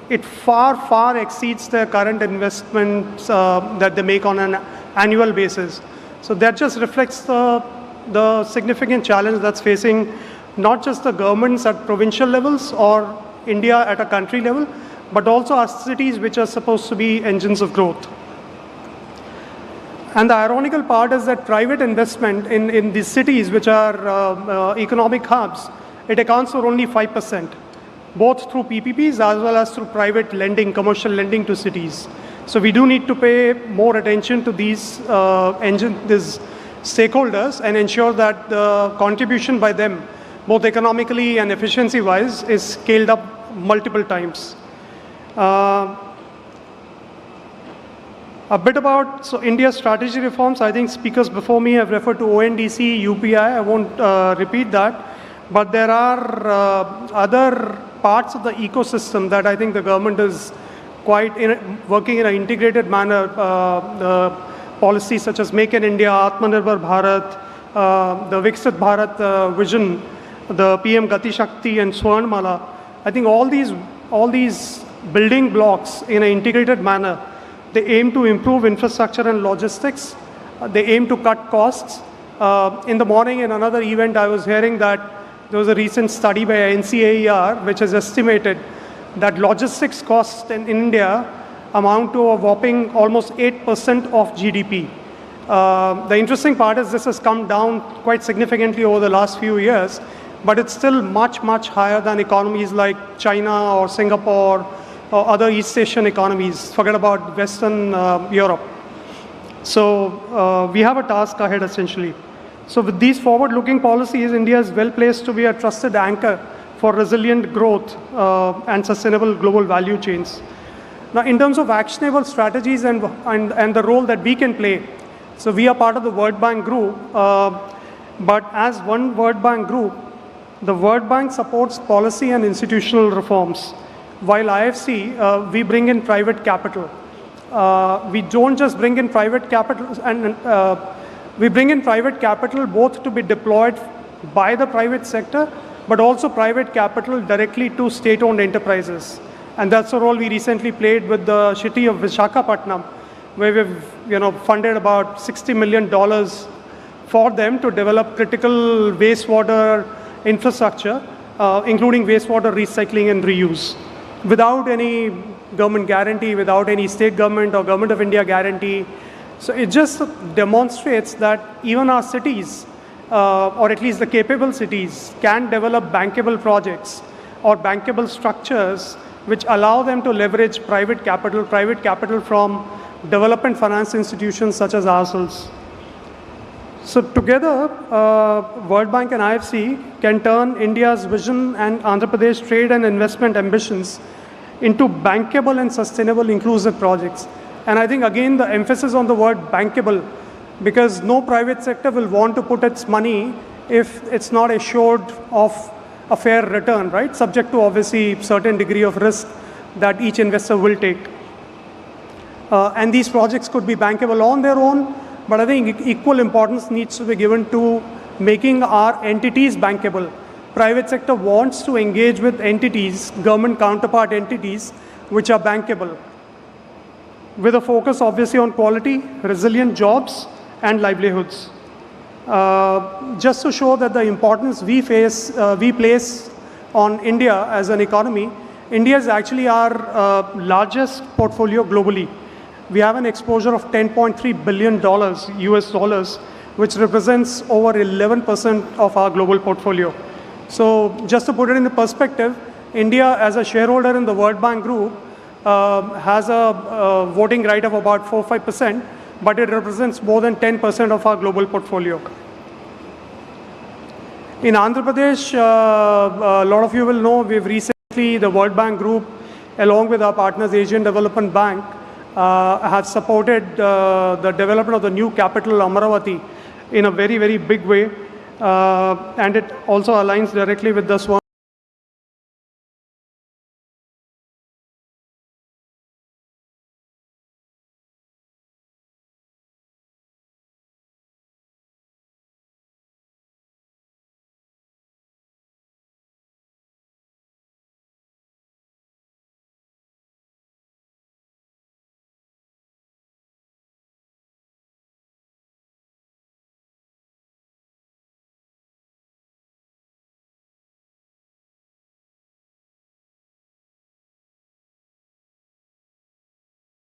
It far exceeds their current investments that they make on an annual basis. So that just reflects the significant challenge that's facing not just the governments at provincial levels or India at a country level, but also our cities, which are supposed to be engines of growth. And the ironical part is that private investment in these cities, which are economic hubs, it accounts for only 5%, both through PPPs as well as through private lending, commercial lending to cities. So we do need to pay more attention to these these stakeholders and ensure that the contribution by them, both economically and efficiency-wise, is scaled up multiple times. A bit about India's strategy reforms. I think speakers before me have referred to ONDC, UPI. I won't repeat that. But there are other parts of the ecosystem that I think the government is quite working in an integrated manner. Policies such as Make in India, Atmanirbhar Bharat, the Viksit Bharat vision, the PM Gati Shakti and Swarnmala. I think all these building blocks in an integrated manner, they aim to improve infrastructure and logistics. They aim to cut costs. In the morning in another event, I was hearing that there was a recent study by NCAER which has estimated that logistics costs in India amount to a whopping almost 8% of GDP. The interesting part is this has come down quite significantly over the last few years, but it's still much, much higher than economies like China or Singapore or other East Asian economies. Forget about Western Europe. So we have a task ahead essentially. So with these forward-looking policies, India is well placed to be a trusted anchor for resilient growth and sustainable global value chains. Now, in terms of actionable strategies and the role that we can play, so we are part of the World Bank Group, but as one World Bank Group, the World Bank supports policy and institutional reforms. While IFC, we bring in private capital. We don't just bring in private capital, and we bring in private capital both to be deployed by the private sector, but also private capital directly to state-owned enterprises. And that's the role we recently played with the city of Visakhapatnam, where we've funded about $60 million for them to develop critical wastewater infrastructure, including wastewater recycling and reuse, without any government guarantee, without any state government or government of India guarantee. So it just demonstrates that even our cities, or at least the capable cities, can develop bankable projects or bankable structures which allow them to leverage private capital from development finance institutions such as ourselves. So together, World Bank and IFC can turn India's vision and Andhra Pradesh trade and investment ambitions into bankable and sustainable inclusive projects. And I think again the emphasis on the word bankable, because no private sector will want to put its money if it's not assured of a fair return, right? Subject to obviously certain degree of risk that each investor will take. And these projects could be bankable on their own, but I think equal importance needs to be given to making our entities bankable. Private sector wants to engage with entities, government counterpart entities, which are bankable, with a focus obviously on quality, resilient jobs, and livelihoods. Just to show that the importance we place on India as an economy, India is actually our largest portfolio globally. We have an exposure of $10.3 billion US dollars, which represents over 11% of our global portfolio. So just to put it in the perspective, India as a shareholder in the World Bank Group has a voting right of about 4-5%, but it represents more than 10% of our global portfolio. In Andhra Pradesh, a lot of you will know, we've recently, the World Bank Group, along with our partners, Asian Development Bank, have supported the development of the new capital, Amaravati, in a very, very big way. And it also aligns directly with the